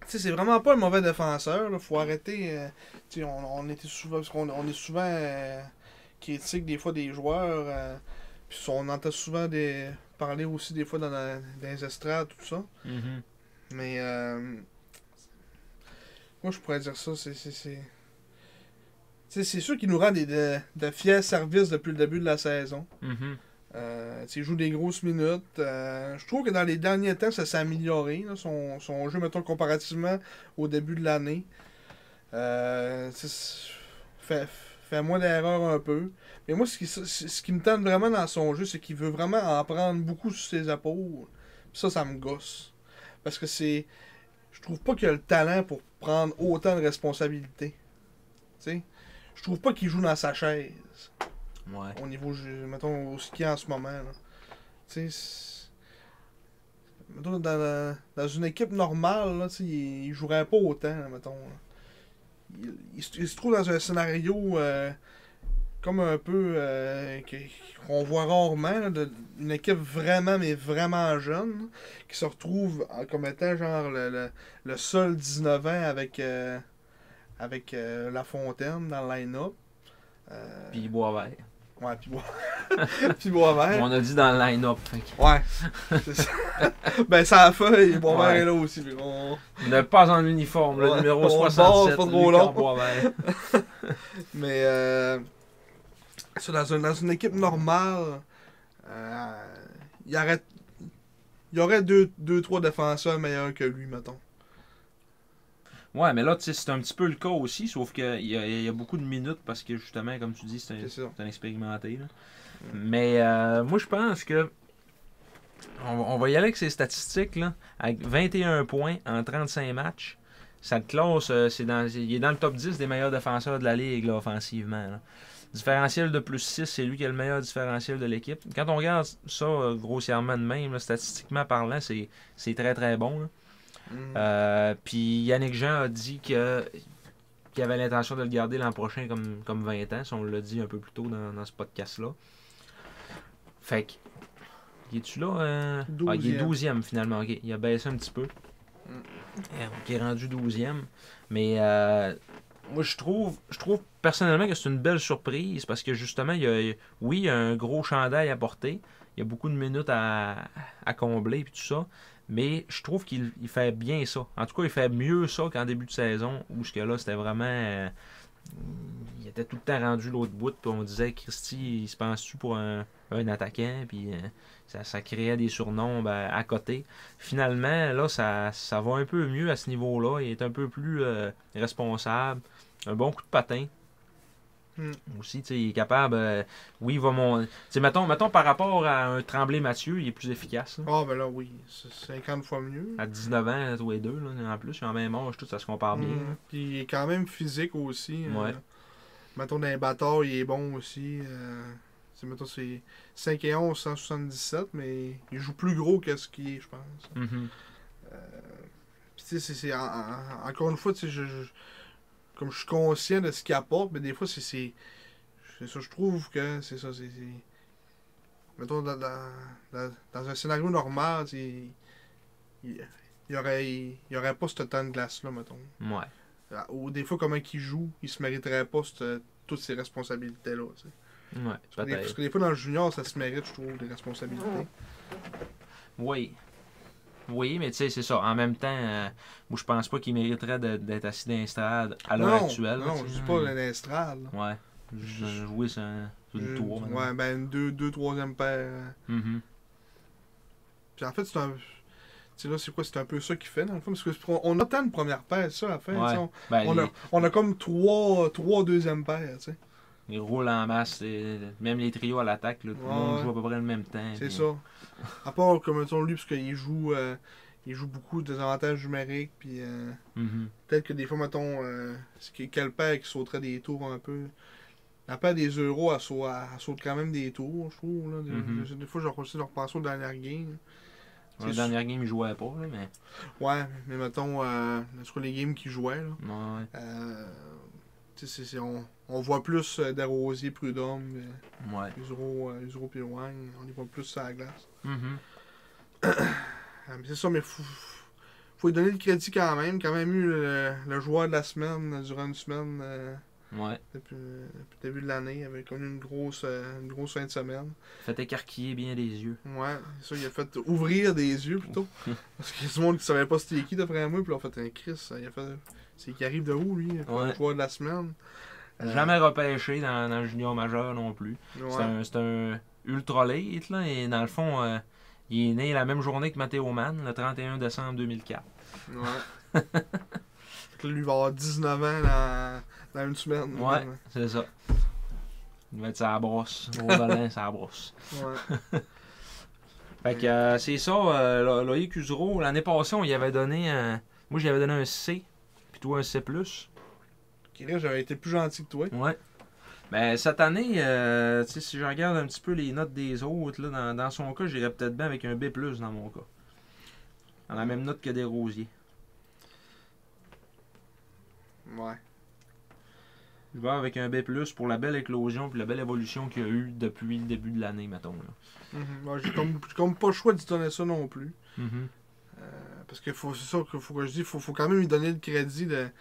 sais, c'est vraiment pas un mauvais défenseur. Là. Faut arrêter. Tu sais, on était souvent. Parce qu'on est souvent critique des fois des joueurs. Puis on entend souvent parler aussi des fois dans les estrades, tout ça.
Mm-hmm.
Mais moi, je pourrais dire ça. C'est sûr qu'il nous rend de fiers services depuis le début de la saison.
Mm-hmm.
Il joue des grosses minutes. Je trouve que dans les derniers temps, ça s'est amélioré. Là, son jeu, mettons, comparativement au début de l'année. Fait moins d'erreurs un peu. Mais moi, ce qui me tente vraiment dans son jeu, c'est qu'il veut vraiment en prendre beaucoup sur ses épaules. Puis ça me gosse. Parce que je trouve pas qu'il a le talent pour prendre autant de responsabilités. T'sais? Je trouve pas qu'il joue dans sa chaise.
Ouais.
Au niveau, mettons, au ski en ce moment. Là. Tu sais, mettons, dans une équipe normale, là, il jouerait pas autant, là, mettons. Là. Il se trouve dans un scénario comme un peu qu'on voit rarement, là, une équipe vraiment, mais vraiment jeune, là, qui se retrouve comme étant genre le seul 19 ans avec La Fontaine dans le line-up.
Puis Boisvert.
Ouais, puis Boisvert.
On a dit dans le line-up.
Ouais. C'est ça. Ben, ça a fait, Boisvert est là aussi.
Il n'est pas en uniforme, le numéro 67.
Pas trop long.
Boisvert.
Mais, ça, dans une équipe normale, il y aurait 2-3 défenseurs meilleurs que lui, mettons.
Ouais, mais là, tu sais, c'est un petit peu le cas aussi, sauf qu'il y a beaucoup de minutes parce que, justement, comme tu dis, c'est un expérimenté. Là. Mais moi, je pense que on va y aller avec ces statistiques, là, avec 21 points en 35 matchs. Ça te classe, il est dans le top 10 des meilleurs défenseurs de la Ligue, là, offensivement. Là. Différentiel de plus 6, c'est lui qui a le meilleur différentiel de l'équipe. Quand on regarde ça grossièrement de même, là, statistiquement parlant, c'est très très bon. Là. Puis Yannick Jean a dit qu'il avait l'intention de le garder l'an prochain comme 20 ans. Si on l'a dit un peu plus tôt dans ce podcast-là. Fait que. Il est-tu là? Il est 12e finalement. Okay. Il a baissé un petit peu. Il est rendu 12e. Mais moi je trouve personnellement que c'est une belle surprise parce que justement, il y a un gros chandail à porter. Il y a beaucoup de minutes à combler et tout ça. Mais je trouve qu'il fait bien ça. En tout cas, il fait mieux ça qu'en début de saison, où ce que là, c'était vraiment... il était tout le temps rendu l'autre bout, puis on disait, Christy, il se pense-tu pour un attaquant, puis ça créait des surnoms à côté. Finalement, là, ça va un peu mieux à ce niveau-là. Il est un peu plus responsable. Un bon coup de patin. Aussi, il est capable. Oui, il va monter. Mettons par rapport à un Tremblay-Mathieu, il est plus efficace.
Ah, ben là, oui. C'est 50 fois mieux.
À 19 ans, tous les deux, là, en plus, ils ont le même âge, tout ça se compare bien.
Puis il est quand même physique aussi.
Ouais.
Mettons, dans les batailles, il est bon aussi. mettons, c'est 5 et 11, 177, mais il joue plus gros que ce qu'il est, je pense.
Mhm.
Puis, tu sais, encore une fois, tu sais, comme je suis conscient de ce qu'il apporte, mais des fois, c'est ça, je trouve que c'est ça, mettons, dans un scénario normal, il y aurait pas ce temps de glace-là, mettons.
Ouais.
Ou des fois, comment il joue, il se mériterait pas toutes ces responsabilités-là, tu sais.
Ouais,
Parce que des fois, dans le junior, ça se mérite, je trouve, des responsabilités.
Oui. Oui, mais tu sais, c'est ça. En même temps, moi, je pense pas qu'il mériterait d'être assis dans l'estrade à l'heure actuelle.
Non, je dis pas l'estrade.
Ouais. Jouer sur une tour. Maintenant.
Ouais, ben, deux troisième paire. Puis en fait, c'est un... Tu sais, là, c'est quoi? C'est un peu ça qu'il fait, dans le fond. Parce qu'on a tant de première paire, ça, à la fin.
Ouais.
On a comme trois deuxième paires, tu sais.
Ils roulent en masse. Même les trios à l'attaque, tout le monde joue à peu près le même temps.
C'est ça. À part, comme mettons, lui, parce qu'il joue beaucoup de désavantages numériques. Puis peut-être que des fois, mettons, quel paire qui sauterait des tours un peu. La paire des euros, elle saute quand même des tours, je trouve. Là. Des fois, je repense leur passer aux dernières games.
La dernière game, il jouait pas, là, mais.
Ouais, mais mettons, sur les games qu'il jouait, là.
Ouais.
On voit plus Desrosiers, Prud'homme,
Ouais.
Usureau Pirouin, on les voit plus sur la glace.
Mm-hmm.
Mais c'est ça, mais faut lui donner le crédit quand même. Quand même eu le joueur de la semaine durant une semaine.
Ouais.
Depuis le début de l'année, avec une grosse fin de semaine.
Fait écarquiller bien les yeux.
Ouais, ça, il a fait ouvrir des yeux plutôt. Parce qu'il y a du monde qui savait pas c'était qui d'après moi, puis là, on fait un Chris. C'est qui arrive de où, lui, le joueur de la semaine.
Jamais repêché dans le junior majeur non plus.
Ouais.
C'est un ultra late, là, et dans le fond, il est né la même journée que Matteo Mann, le 31 décembre 2004.
Ouais. Fait que là, lui, il va avoir 19 ans dans une semaine.
Ouais, c'est ça. Il va être sa brosse. Au volant, sa brosse.
Ouais.
Fait que c'est ça, Loïc Usureau, l'année passée, on y avait donné moi, j'y avais donné un C, puis toi un C+.
Kirill, j'avais été plus gentil que toi.
Ouais. Ben, cette année, tu sais, si je regarde un petit peu les notes des autres, là, dans son cas, j'irais peut-être bien avec un B+, dans mon cas. Dans la même note que Desrosiers.
Ouais.
Je vais avec un B+, pour la belle éclosion puis la belle évolution qu'il y a eu depuis le début de l'année, mettons. Là.
Ouais, j'ai comme pas le choix d'y donner ça non plus.
Mm-hmm.
Parce que c'est ça qu'il faut que je dis, faut quand même lui donner le crédit de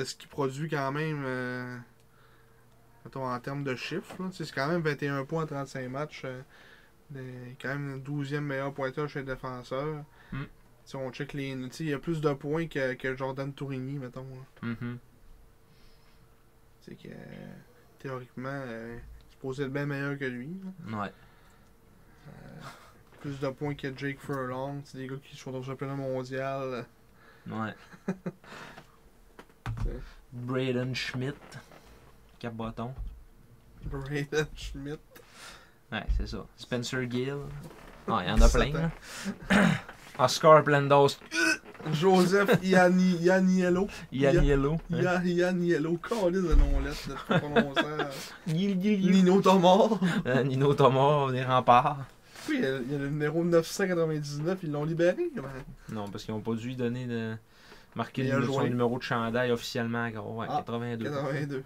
ce qu'il produit quand même mettons, en termes de chiffres. C'est quand même 21 points en 35 matchs. Quand même le 12e meilleur pointeur chez le défenseur. On check il y a plus de points que Jordan Tourigny, mettons. C'est que théoriquement, il se posait le bien meilleur que lui.
Là. Ouais.
Plus de points que Jake Furlong. C'est des gars qui sont au championnat mondial.
Ouais. Braden Schmidt. Cap-Bâton.
Braden Schmidt.
Ouais, c'est ça. Spencer Gill. Ah, il y en a plein. Là. Oscar Blendos.
Joseph Ianiello.
Ianiello.
Ianiello. Calisse de non-lettres. De pas prononcer. Nino Tomar.
Nino Tomar, des remparts.
Oui, il y a le numéro 999, ils l'ont libéré.
Non, parce qu'ils n'ont pas dû lui donner de marquer son numéro de chandail officiellement. Ouais, 82.
82.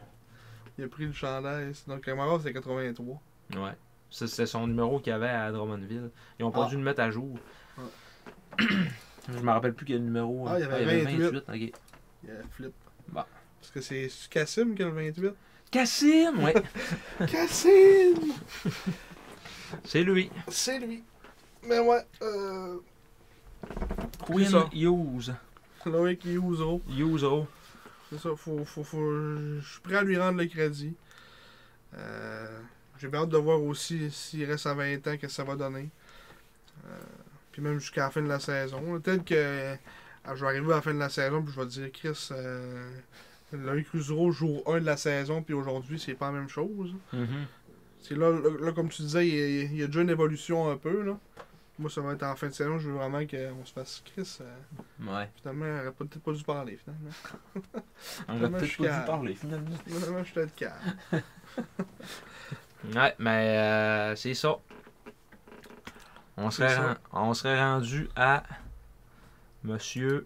Il a pris le chandail. Donc, Camara, c'est 83.
Ouais. C'était son numéro qu'il avait à Drummondville. Ils n'ont pas dû le mettre à jour. Ouais. Je me rappelle plus quel numéro.
Il y avait 28.
Ok.
Il y a flip.
Bon.
Parce que c'est Cassim qui a le 28.
Cassim, ouais.
Cassim!
C'est lui.
C'est lui. Mais ouais,
Quinn Hughes.
Loïc Usureau.
Usureau.
C'est ça, je suis prêt à lui rendre le crédit. J'ai bien hâte de voir aussi s'il reste à 20 ans, qu'est-ce que ça va donner. Puis même jusqu'à la fin de la saison. Peut-être que je vais arriver à la fin de la saison puis je vais dire Chris, Loïc Usureau jour 1 de la saison puis aujourd'hui c'est pas la même chose. C'est là, comme tu disais, il y a déjà une évolution un peu. Là. Moi, ça va être en fin de saison, je veux vraiment qu'on se fasse Chris.
Ouais.
Finalement, on aurait peut-être pas dû parler, finalement.
On aurait peut-être pas dû parler, finalement.
Finalement, je suis peut-être calme.
Ouais, mais c'est ça. On serait rendu à Monsieur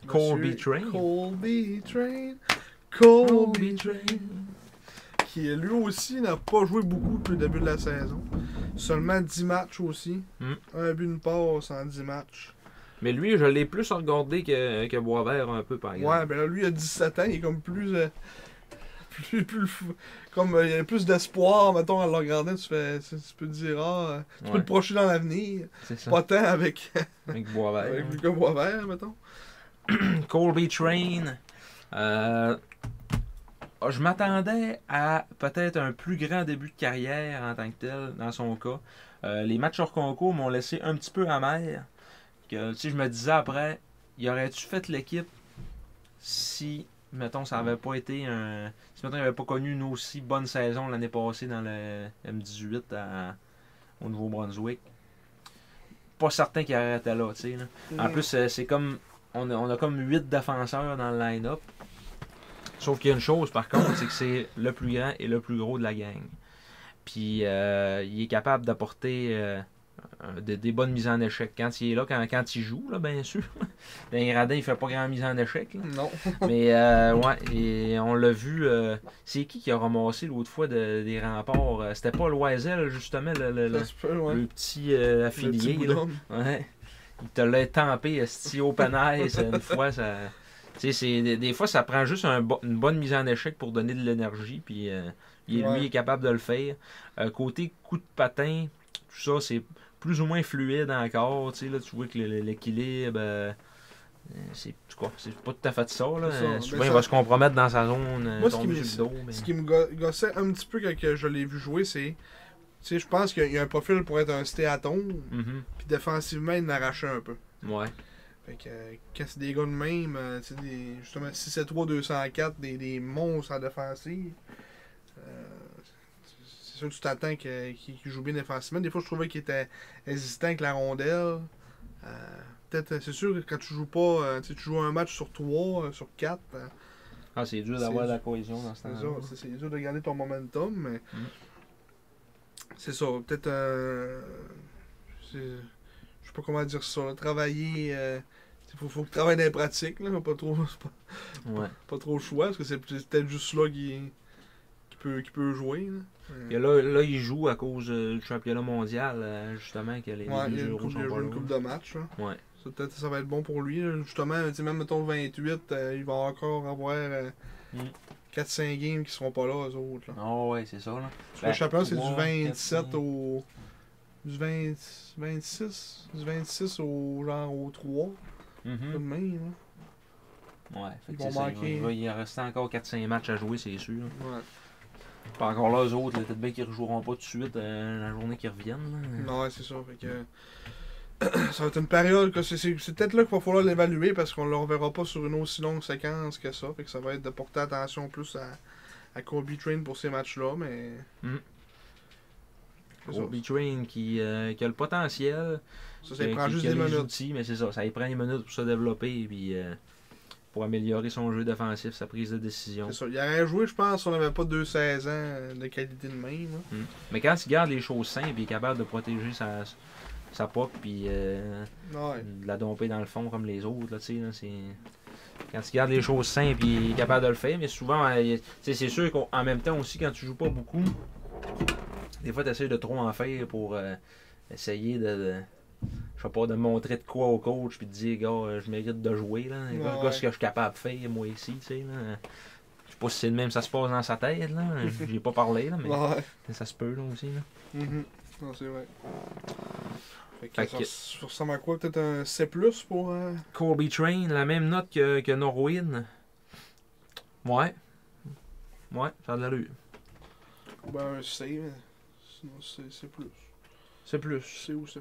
Colby Train.
Colby Train. Qui lui aussi n'a pas joué beaucoup depuis le début de la saison. Seulement 10 matchs aussi. Un but, une passe en 10 matchs.
Mais lui, je l'ai plus regardé que Boisvert un peu, par exemple.
Ouais, ben là, lui, il a 17 ans, il est comme plus comme il y a plus d'espoir, mettons, à le regarder, tu peux te dire, tu peux te projeter dans l'avenir.
C'est ça.
Pas tant avec
Boisvert.
avec Lucas Boisvert, mettons.
Colby Train. Je m'attendais à peut-être un plus grand début de carrière en tant que tel, dans son cas. Les matchs hors concours m'ont laissé un petit peu amer. Que, je me disais après, il aurait-tu fait l'équipe si, mettons, ça avait pas été un... Si, mettons, il n'avait pas connu une aussi bonne saison l'année passée dans le M18 au Nouveau-Brunswick. Pas certain qu'il aurait été là, tu sais. En plus, c'est comme... On a comme 8 défenseurs dans le line-up. Sauf qu'il y a une chose, par contre, c'est que c'est le plus grand et le plus gros de la gang. Puis, il est capable d'apporter des bonnes mises en échec. Quand il est là, quand il joue, là, bien sûr. Dans les radins, il fait pas grand mise en échec. Là.
Non.
Mais, ouais, et on l'a vu. C'est qui a ramassé l'autre fois des remparts? C'était pas Loisel, justement, le petit affilié.
Le petit
là. Ouais. Il te l'a tempé, open ice, une fois, ça... Des fois, ça prend juste une bonne mise en échec pour donner de l'énergie, puis lui est capable de le faire. Côté coup de patin, tout ça, c'est plus ou moins fluide encore. Là, tu vois que l'équilibre, c'est pas tout à fait ça. Là. Souvent, il va se compromettre dans sa zone.
Moi, ce qui me gossait un petit peu quand je l'ai vu jouer, c'est... je pense qu'il y a un profil pour être un stéatome, puis défensivement, il n'arrachait un peu.
Ouais.
Fait que quand c'est des gars de même, justement 6-7-3, 204, des monstres en défensive, c'est sûr que tu t'attends qu'il joue bien défensivement. Des fois, je trouvais qu'il était hésitant avec la rondelle. Peut-être, c'est sûr que quand tu joues pas, tu joues un match sur 3, sur 4.
C'est dur d'avoir la cohésion dans ce temps-là.
C'est dur de garder ton momentum, mais c'est ça. Peut-être je sais pas comment dire ça. Travailler. Faut que tu travailles dans les pratiques, là, pas trop le choix, parce que c'est peut-être juste là qu'il peut jouer.
Et là, il joue à cause du championnat mondial, justement, que les
il y a une couple de matchs.
Ouais.
Ça va être bon pour lui. Là. Justement, même mettons 28, il va encore avoir 4-5 games qui seront pas là, eux autres. Là.
Ouais, c'est ça. Là.
Le championnat, c'est du 27 au... Du 26 au genre au 3. Tout de même,
là. Ouais, fait que il va y rester encore 4-5 matchs à jouer, c'est sûr.
Ouais.
Pas encore là, eux autres, peut-être bien qu'ils ne rejoueront pas tout de suite la journée qu'ils reviennent.
Non, c'est ça. Fait que, ça va être une période que c'est peut-être là qu'il va falloir l'évaluer parce qu'on ne le reverra pas sur une aussi longue séquence que ça. Fait que ça va être de porter attention plus à Colby Train pour ces matchs-là, mais.
Colby Train qui a le potentiel.
Ça prend juste des minutes.
Outils, mais c'est ça, ça prend des minutes pour se développer et puis pour améliorer son jeu défensif, sa prise de décision.
C'est ça. Il aurait joué, je pense, si on n'avait pas 2-16 ans de qualité de même.
Mais quand il garde les choses simples, il est capable de protéger sa puck puis de la domper dans le fond comme les autres. Là, quand il garde les choses simples, il est capable de le faire, mais souvent, c'est sûr qu'en même temps aussi, quand tu joues pas beaucoup, des fois, tu essaies de trop en faire pour essayer de je sais pas, de montrer de quoi au coach puis de dire, gars, je mérite de jouer. Là. Gars, ce que je suis capable de faire, moi ici, tu sais. Là. Je sais pas si c'est le même, ça se passe dans sa tête. Là. J'ai pas parlé, là, mais ça se peut là aussi. Là.
Non, c'est vrai. Fait que ça ressemble à quoi? Peut-être un C+, pour...
Colby Train, la même note que Norwin. Ouais. Ouais, ça a de l'allure.
Ben, un C, mais sinon c'est plus.
C+.
C ou C+.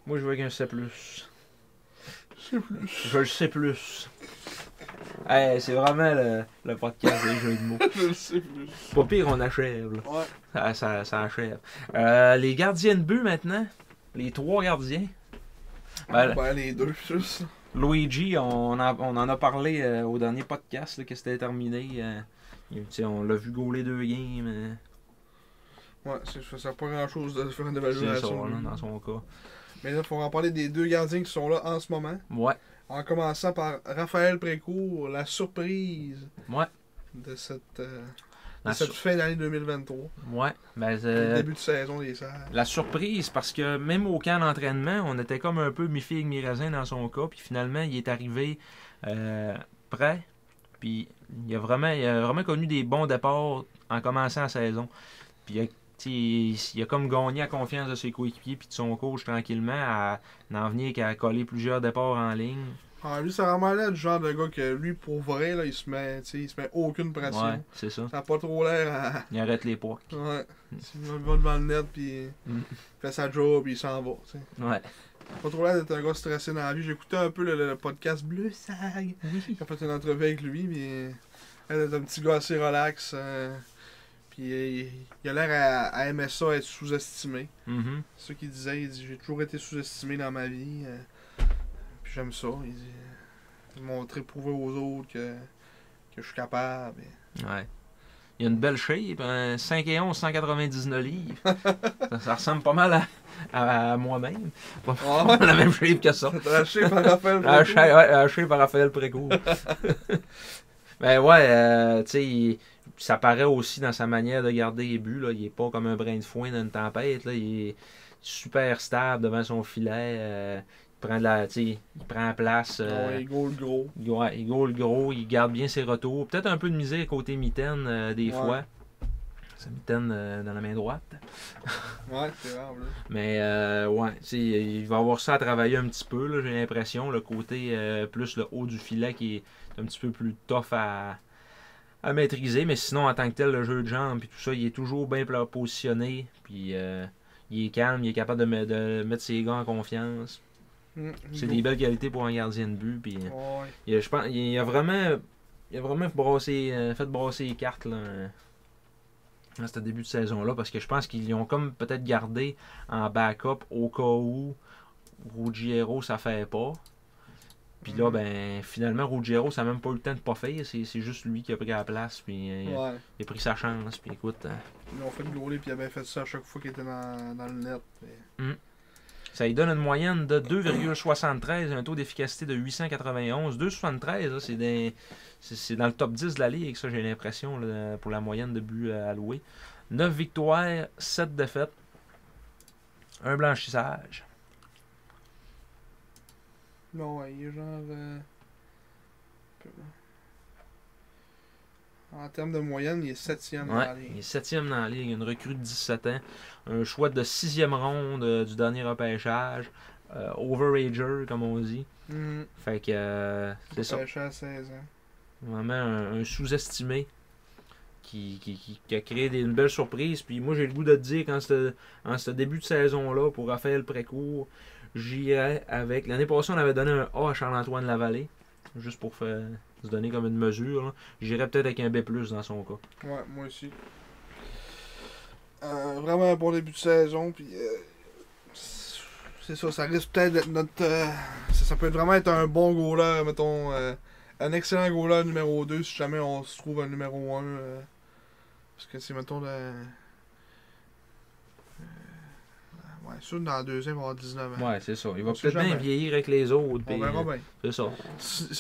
Moi, je veux avec un C+.
C+.
Je le sais plus. Hey, c'est vraiment le podcast des jeux de mots.
Je le sais plus.
Pas pire, on achève. Là.
Ouais.
Ça achève. Les gardiens de but maintenant. Les 3 gardiens.
Les 2 plus.
Luigi, on en a parlé au dernier podcast là, que c'était terminé. On l'a vu gauler 2 games.
Ouais, ça n'a pas grand-chose de faire une
C'est
évaluation.
ça, là, dans son cas.
Mais là, il faut en parler des deux gardiens qui sont là en ce moment.
Ouais.
En commençant par Raphaël Précourt, la surprise
Ouais.
de cette
La
fin d'année 2023.
Ouais. Ben,
Le début de saison des Serres.
la surprise, parce que même au camp d'entraînement, on était comme un peu mi-figue, mi-raisin dans son cas. Puis finalement, il est arrivé prêt. Puis il a vraiment connu des bons départs en commençant la saison. Puis il a comme gagné la confiance de ses coéquipiers puis de son coach tranquillement à n'en venir qu'à coller plusieurs départs en ligne.
Ah, lui, c'est vraiment l'air du genre de gars que lui, pour vrai, là, il se met aucune pression.
Ouais, c'est ça.
Ça n'a pas trop l'air à.
Il arrête les poids.
Ouais. Il va devant le net, puis il fait sa job, puis il s'en va. T'sais.
Ouais.
Pas trop l'air d'être un gars stressé dans la vie. J'écoutais un peu le podcast Bleu Sag. J'ai fait une entrevue avec lui, mais il est un petit gars assez relax. Puis il a l'air à aimer ça, être sous-estimé. C'est ça qu'il disait. Il dit j'ai toujours été sous-estimé dans ma vie. Puis j'aime ça. Il dit montrer, prouver aux autres que je suis capable.
Ouais. Il a une belle shape, 5 et 11, 199 livres. ça ressemble pas mal à moi-même. Pas la même shape que ça.
Haché par Raphaël Précourt.
Haché par Raphaël Précourt. Ben ouais, tu sais, ça paraît aussi dans sa manière de garder les buts. Là. Il est pas comme un brin de foin dans une tempête. Là. Il est super stable devant son filet. Il prend la place.
Il goal gros.
Ouais, il goal gros, il garde bien ses retours. Peut-être un peu de misère côté mitaine des fois. Sa mitaine dans la main droite.
Ouais, c'est vrai.
Mais ouais, il va avoir ça à travailler un petit peu, là, j'ai l'impression. Le côté plus le haut du filet qui est un petit peu plus tough à maîtriser. Mais sinon, en tant que tel, le jeu de jambes puis tout ça, il est toujours bien positionné. Puis il est calme, il est capable de mettre ses gars en confiance. C'est des belles qualités pour un gardien de but. Puis, je pense il a vraiment fait brasser les cartes là, dans ce début de saison-là. Parce que je pense qu'ils ont comme peut-être gardé en backup au cas où Ruggiero ça fait pas. Puis là, ben finalement, Ruggiero, ça n'a même pas eu le temps de pas faire. C'est juste lui qui a pris la place. Puis il a pris sa chance. Puis écoute.
Ils ont fait le goaler, puis il avait fait ça à chaque fois qu'il était dans le net.
Ça lui donne une moyenne de 2,73, un taux d'efficacité de 891. 2,73, c'est dans le top 10 de la ligue, ça j'ai l'impression, là, pour la moyenne de buts alloués. 9 victoires, 7 défaites, un blanchissage.
Non, ouais, il est genre... En termes de moyenne, il est 7e dans la ligue.
Il est 7e dans la ligue, une recrue de 17 ans. Un choix de 6e ronde du dernier repêchage. Overager, comme on dit. Fait que c'est ça.
Repêchage à 16 ans.
Vraiment un sous-estimé qui a créé une belle surprise. Puis moi, j'ai le goût de te dire qu'en ce début de saison-là, pour Raphaël Précourt, j'irais avec... L'année passée, on avait donné un A à Charles-Antoine Lavallée. Juste pour se donner comme une mesure. J'irais peut-être avec un B+, dans son cas.
Ouais, moi aussi. Vraiment un bon début de saison. Puis c'est ça, ça risque peut-être d'être notre... ça peut vraiment être un bon goaler, mettons... un excellent goaler numéro 2 si jamais on se trouve un numéro 1. Parce que c'est, mettons, ouais, sûr, dans la deuxième, il va avoir 19 ans.
Ouais, c'est ça. Il va peut-être bien vieillir avec les autres.
On verra bien.
C'est ça.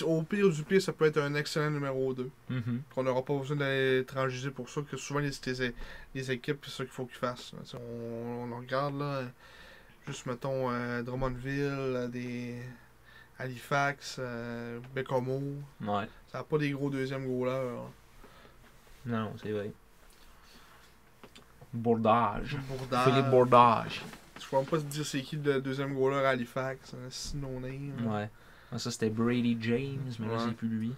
Au pire du pire, ça peut être un excellent numéro 2. Qu'on n'aura pas besoin d'aller transiger pour ça, que souvent les équipes, c'est ça qu'il faut qu'ils fassent. On regarde, là, juste, mettons, Drummondville, des Halifax, Bécomo.
Ouais.
Ça n'a pas des gros deuxièmes goalers.
Non, c'est vrai. Bourdage. Philippe
Bourdage.
Bourdage.
Je ne peux pas te dire c'est qui le deuxième goaler à Halifax. C'est no-name.
Ouais. Ça, c'était Brady James, mais là, c'est plus lui.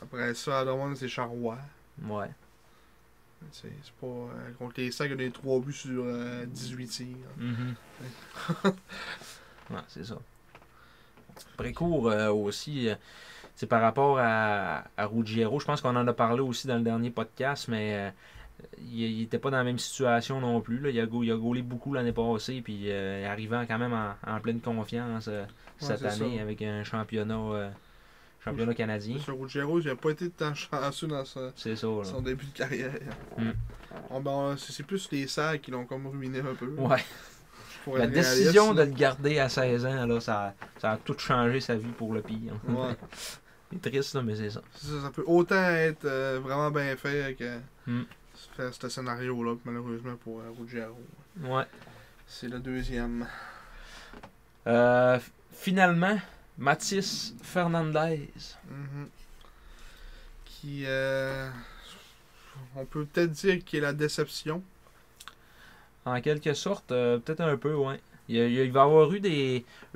Après ça, à Drummond, c'est Charrois.
Ouais.
C'est pas... contre les Sacs, il y a des 3 buts sur 18 tirs.
Ouais, c'est ça. Précourt aussi, c'est par rapport à Ruggiero. Je pense qu'on en a parlé aussi dans le dernier podcast, mais... il n'était pas dans la même situation non plus. Là. Il a gaulé beaucoup l'année passée, puis arrivant quand même en pleine confiance cette année
ça.
avec un championnat championnat canadien.
Sur Ruggiero, il n'a pas été tant chanceux dans
son
début de carrière. C'est plus les Sags qui l'ont comme ruiné un peu.
Ouais. La décision de le garder à 16 ans, là, ça a tout changé sa vie pour le pire.
Ouais.
C'est triste, là, mais c'est ça.
Ça peut autant être vraiment bien fait que faire ce scénario-là, malheureusement pour Ruggiero.
Ouais.
C'est le deuxième.
Finalement, Mathis Fernandez.
Qui, on peut peut-être dire qu'il est la déception.
En quelque sorte, peut-être un peu, ouais. Il va y avoir eu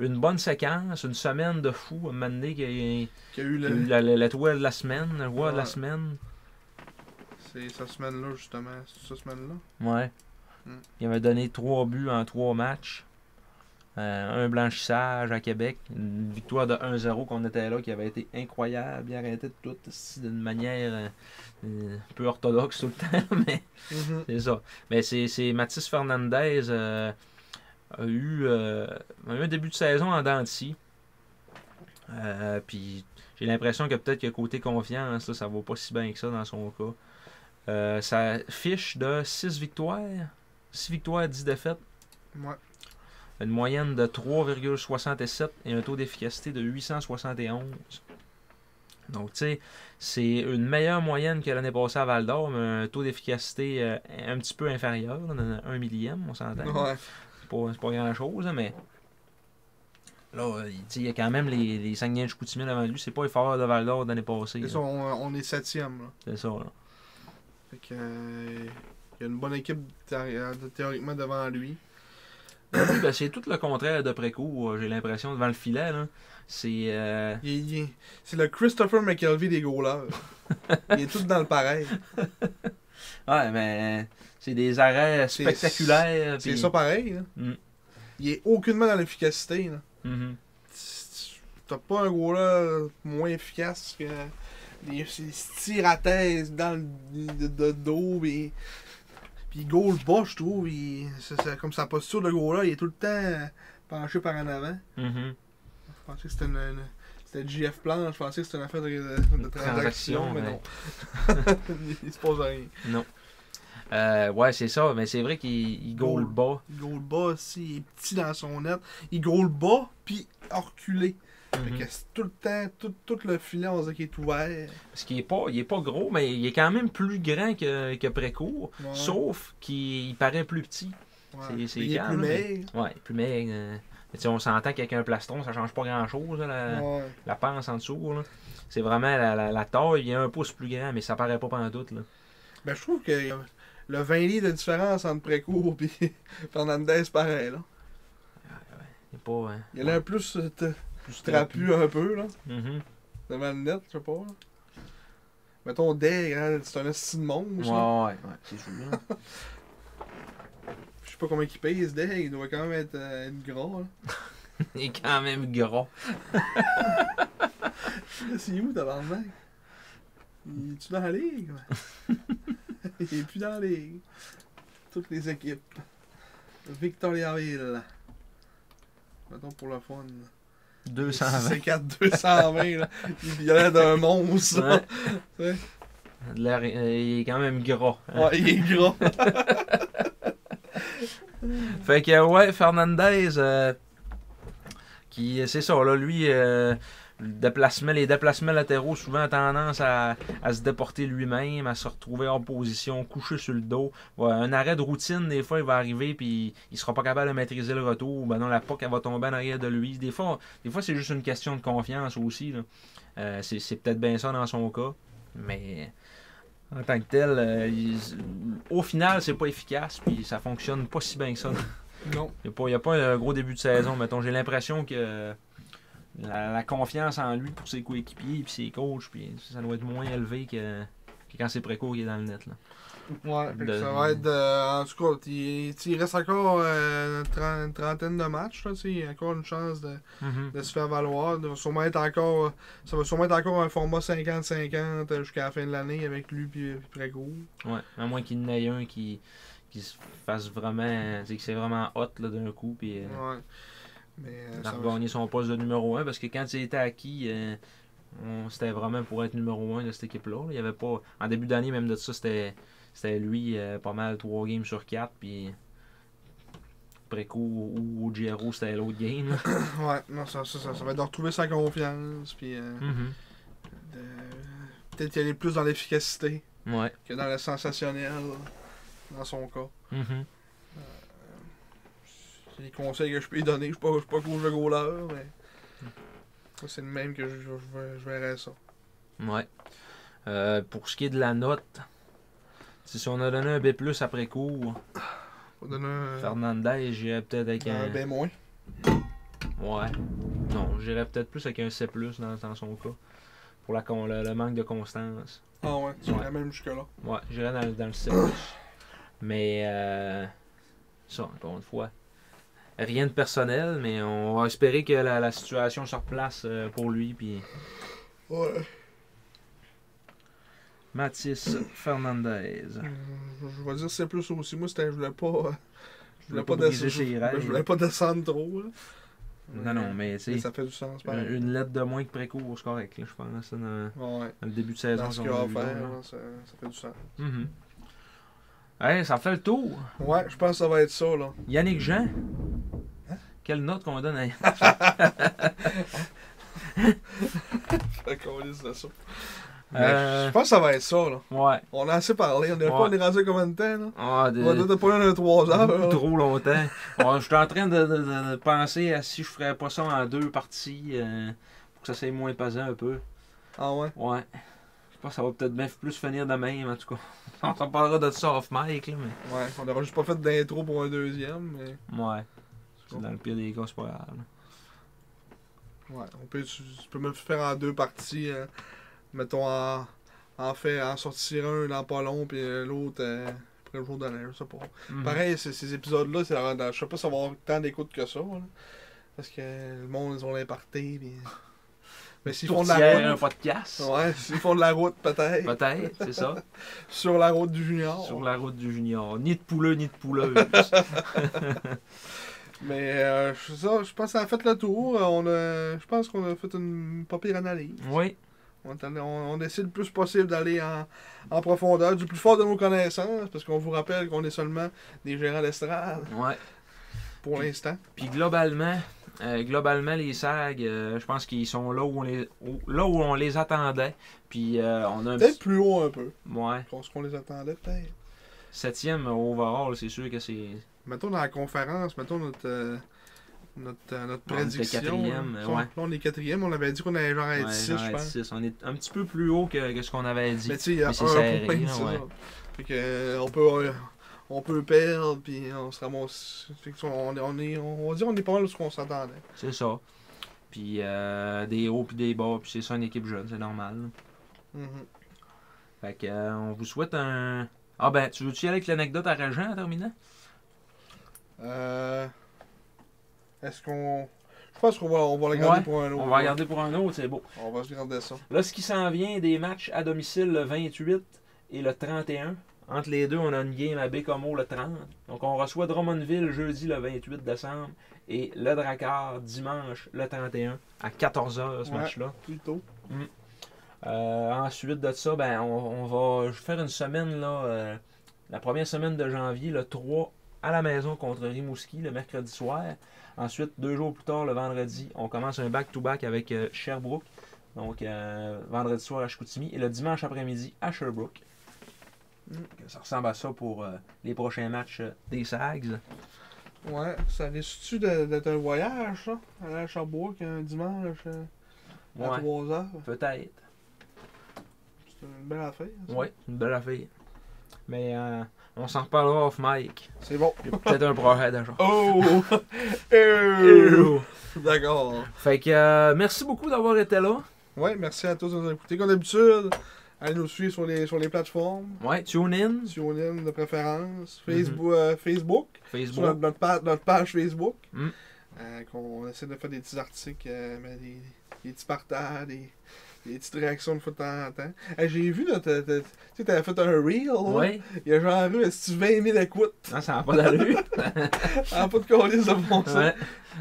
une bonne séquence, une semaine de fou, à un moment donné, qui a eu l'étoile de la semaine, le roi de la semaine.
C'est cette semaine-là, justement. C'est cette semaine-là?
Ouais. Il avait donné 3 buts en 3 matchs. Un blanchissage à Québec. Une victoire de 1-0 qu'on était là, qui avait été incroyable. Il arrêtait tout d'une manière un peu orthodoxe tout le temps, mais c'est ça. Mais c'est Mathis Fernandez a eu un début de saison en dents de scie. Puis j'ai l'impression que peut-être que côté confiance, là, ça va pas si bien que ça dans son cas. Sa fiche de 6 victoires, 10 défaites.
Ouais.
Une moyenne de 3,67 et un taux d'efficacité de 871. Donc, tu sais, c'est une meilleure moyenne que l'année passée à Val d'Or, mais un taux d'efficacité un petit peu inférieur, là, 1 millième, on s'entend.
Ouais.
C'est pas grand-chose, hein, mais là, il y a quand même les Saguenay-Chicoutimi devant lui. C'est pas les Foreurs de Val d'Or l'année passée.
Ça, on est 7e.
C'est ça, là.
Fait que, il y a une bonne équipe théoriquement devant lui.
Oui, c'est tout le contraire de Précourt, j'ai l'impression, devant le filet. Là. C'est
le Christopher McKelvey des goalers. Il est tout dans le pareil.
Ouais, mais c'est des arrêts spectaculaires.
C'est ça pareil. Là. Il est aucunement dans l'efficacité. Là. T'as pas un goaler moins efficace que il se tire à thèse dans le dos. Puis il goal bas, je trouve. Comme sa posture de goal-là, il est tout le temps penché par en avant. Je pensais que c'était JF Planche. Je pensais que c'était une affaire de transaction, mais non. Il se pose rien.
Non. Ouais, c'est ça. Mais c'est vrai qu'il goal bas.
Il goal bas aussi. Il est petit dans son net. Il goal bas, puis reculé. Fait que tout le temps, tout le filet, on dirait qu'il est ouvert.
Parce qu'il est pas gros, mais il est quand même plus grand que Précourt.
Ouais.
Sauf qu'il paraît plus petit.
Ouais.
Il
est plus maigre.
Ouais, plus maigre. On s'entend qu'avec un plastron, ça change pas grand-chose, la panse en dessous. Là. C'est vraiment la taille, il est un pouce plus grand, mais ça paraît pas pantoute. Là.
Ben, je trouve que le 20 livres de différence entre Précourt et Fernandez, pareil. Là. Il a l'air plus trapu un peu, là. Devant le net, je sais pas. Là. Mettons, Deg, hein, c'est un esti de monstre.
Ouais, c'est sûr.
Je sais pas combien il pèse, Deg. Il doit quand même être gras, là.
Il est quand même gras.
C'est où, tabarnak? Il est-tu dans la ligue? Il est plus dans la ligue. Toutes les équipes. Victoriaville. Mettons pour le fun.
220.
C'est 4-220, là. Il a l'air d'un monstre. Ouais.
Il est quand même gras. Hein?
Ouais, il est gras.
Fait que, ouais, Fernandez, c'est ça, là, lui, les déplacements latéraux, souvent, a tendance à se déporter lui-même, à se retrouver hors position, couché sur le dos. Ouais, un arrêt de routine, des fois, il va arriver puis il sera pas capable de maîtriser le retour. Ben non, la puck, elle va tomber en arrière de lui. Des fois c'est juste une question de confiance aussi. Là. C'est peut-être bien ça dans son cas. Mais en tant que tel, au final, c'est pas efficace puis ça fonctionne pas si bien que ça.
Non.
Il n'y a pas un gros début de saison, mettons. J'ai l'impression que la confiance en lui pour ses coéquipiers et ses coachs, puis ça doit être moins élevé que quand c'est Précourt qui est dans le net. Là.
Ouais, ça va être en tout cas, il reste encore une trentaine de matchs. Là, il y a encore une chance de se faire valoir. Ça va sûrement être encore un format 50-50 jusqu'à la fin de l'année avec lui et Précourt.
Ouais, à moins qu'il y en ait un qui se fasse vraiment, que c'est vraiment hot là, d'un coup. Puis,
ouais. Mais
il a gagné son poste de numéro 1 parce que quand il était acquis, C'était vraiment pour être numéro 1 de cette équipe-là. Il y avait pas. En début d'année, même de ça, c'était lui pas mal 3 games sur 4. Puis Préco ou Giro, c'était l'autre game.
Ouais, non, ça va être de retrouver sa confiance. Puis peut-être y aller plus dans l'efficacité que dans le sensationnel, dans son cas. C'est les conseils que je peux lui donner. Je suis pas coach de goaler, mais c'est le même que je verrais ça.
Ouais. Pour ce qui est de la note, si on a donné un B+ après cours, Fernandez, j'irais peut-être avec un
B-.
Ouais. Non, j'irais peut-être plus avec un C+ dans son cas. Pour le manque de constance.
Ah ouais, tu irais même jusque-là.
Ouais, j'irais dans le C+. Mais ça, encore une fois. Rien de personnel, mais on va espérer que la situation se replace pour lui. Puis...
Ouais.
Mathis Fernandez.
Je vais dire C+ aussi. Moi, je voulais pas. Je voulais pas descendre trop. Là.
Non, mais tu sais.
Ça fait du sens.
Une lettre de moins que précourt, c'est correct, là, je pense. Dans le début de saison.
Dans ce qu'il va faire, ça fait du sens.
Hey, ça fait le tour.
Ouais, je pense que ça va être ça, là.
Yannick Jean.
Hein?
Quelle note qu'on donne à Yannick
ça. Je pense que ça va être ça, là.
Ouais.
On a assez parlé. On est rendu à combien de temps, là?
On
doit pas un 3 heures.
Beaucoup trop longtemps. Je suis en train de penser à si je ferais pas ça en 2 parties pour que ça soit moins pesant un peu.
Ah ouais?
Ouais. Je pense que ça va peut-être bien plus finir de même, en tout cas. On s'en parlera de ça off mic, là, mais...
Ouais, on n'aura juste pas fait d'intro pour un deuxième, mais...
Ouais. Dans le pire des cas, c'est pas grave.
Ouais, tu peux même faire en 2 parties. Mettons, en sortir un dans pas long, puis l'autre après le jour de l'année, je sais pas. Pareil, ces épisodes-là, je sais pas si ça va avoir tant d'écoute que ça, là, parce que le monde, ils ont l'imparté, puis... Mais s'ils font de la route...
un podcast.
Ouais, s'ils font de la route, peut-être.
Peut-être, c'est ça.
Sur la route du junior.
Sur la route du junior. Ni de pouleux, ni de pouleuse.
Mais je pense que ça a fait le tour. Je pense qu'on a fait une pas pire analyse.
Oui.
On essaie le plus possible d'aller en profondeur, du plus fort de nos connaissances, parce qu'on vous rappelle qu'on est seulement des gérants d'estrade.
Ouais.
Pour l'instant.
Puis globalement, les SAG, je pense qu'ils sont là où on les attendait. Puis on a
peut-être plus haut un peu.
Ouais.
Ce qu'on les attendait, peut-être.
7e overall, c'est sûr que c'est...
Mettons dans la conférence, mettons notre prédiction.
On était 4e, ouais.
Là, on est 4e, on avait dit qu'on allait genre être 6, je pense.
6. On est un petit peu plus haut que ce qu'on avait dit.
Mais tu sais, il y a un
serré,
point, c'est ça. Fait que, on peut perdre, puis on se ramasse. On va dire on est pas mal de ce qu'on s'attendait.
C'est ça. Puis des hauts puis des bas, puis c'est ça une équipe jeune, c'est normal. Fait que on vous souhaite un... Ah ben, tu veux-tu y aller avec l'anecdote à Régent en terminant?
Est-ce qu'on... Je pense qu'on va la garder pour un autre.
On va la garder pour un autre, c'est beau.
On va se garder ça.
Là, ce qui s'en vient, des matchs à domicile le 28 et le 31. Entre les deux, on a une game à Bécomo le 30. Donc, on reçoit Drummondville jeudi le 28 décembre et le Drakkar dimanche le 31 à 14h ce match-là.
Plus tôt.
Ensuite de ça, ben, on va faire une semaine, là, la première semaine de janvier, le 3 à la maison contre Rimouski le mercredi soir. Ensuite, 2 jours plus tard, le vendredi, on commence un back-to-back avec Sherbrooke. Donc, vendredi soir à Chicoutimi et le dimanche après-midi à Sherbrooke. Ça ressemble à ça pour les prochains matchs des Sags.
Ouais, ça risque-tu d'être un voyage, ça? Aller à Sherbrooke un dimanche à 3h?
Peut-être.
C'est une belle affaire.
Oui, une belle affaire. Mais on s'en reparlera off mic.
C'est bon.
Il y a peut-être un projet déjà.
Oh! D'accord.
Fait que merci beaucoup d'avoir été là.
Ouais, merci à tous de nous avoir écoutés. Comme d'habitude, allez nous suivre sur les plateformes.
Ouais, TuneIn.
TuneIn de préférence. Facebook. Sur notre page Facebook. qu'on essaie de faire des petits articles, des petits partages, des petites réactions de fois de temps en temps. Hey, j'ai vu, là, tu sais, t'avais fait un reel, là.
Ouais.
Il y a genre eu, est-ce que 20 000 écoutes?
Non, ça n'a pas d'allure.
Ça n'a pas de colis de bon sens.
Ouais.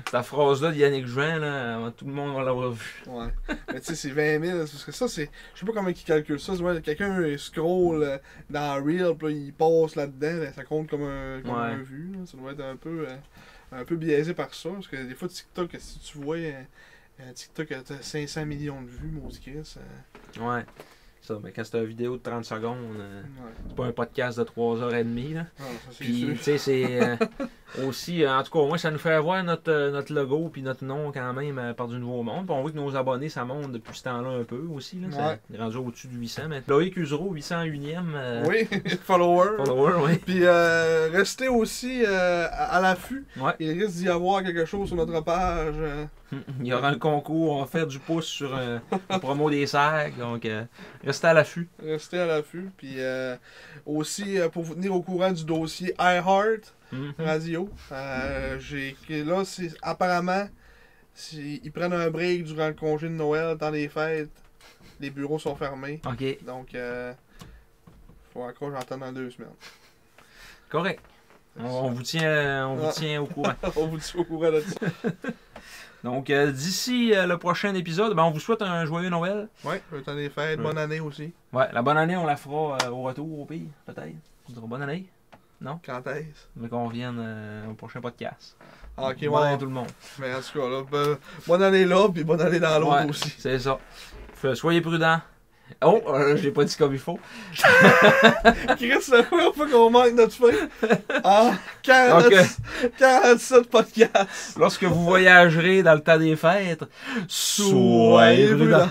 Cette phrase-là de Yannick Juin, là, tout le monde va l'avoir vu.
Ouais. Mais tu sais, c'est 20 000, parce que ça, c'est. Je sais pas comment ils calculent ça. Quelqu'un scroll dans Reel, puis là, il passe là-dedans, ben, ça compte comme un vue. Là. Ça doit être un peu biaisé par ça. Parce que des fois, TikTok, si tu vois TikTok a 500 millions de vues, maudit Chris.
Ouais. Ça, mais quand c'est une vidéo de 30 secondes, c'est pas un podcast de 3h30. Là.
Non, ça, c'est
Puis,
sûr.
tu sais, c'est aussi, en tout cas, au moins, ça nous fait avoir notre logo puis notre nom quand même par du Nouveau Monde. Puis on voit que nos abonnés, ça monte depuis ce temps-là un peu aussi. Là. Ça est rendu au-dessus de 800. Mais Loïc Usereau, 801e.
Oui, follower.
Oui.
Puis restez aussi à l'affût.
Ouais.
Il risque d'y avoir quelque chose sur notre page.
Il y aura un concours, on va faire du pouce sur la promo des sacs. Donc, restez à l'affût.
Restez à l'affût. Puis aussi, pour vous tenir au courant du dossier iHeart Radio, là, apparemment, ils prennent un break durant le congé de Noël, dans les fêtes. Les bureaux sont fermés.
OK.
Donc, faut encore j'entends dans 2 semaines.
Correct. On vous tient au courant.
On vous tient au courant là-dessus.
Donc, d'ici le prochain épisode, on vous souhaite un joyeux Noël.
Oui, le temps des fêtes, bonne année aussi.
Ouais, la bonne année, on la fera au retour au pire, peut-être. On dira bonne année. Non?
Quand est-ce?
Mais qu'on revienne au prochain podcast.
Ah, ok,
bonne année
ouais.
à tout le monde.
Mais en tout cas, là, bonne année là, puis bonne année dans l'autre aussi.
C'est ça. Soyez prudents. Oh, j'ai pas dit comme il faut.
Chris, c'est la première fois qu'on manque notre fin. Ah, 47 podcasts.
Lorsque vous voyagerez dans le temps des fêtes, soyez prudents.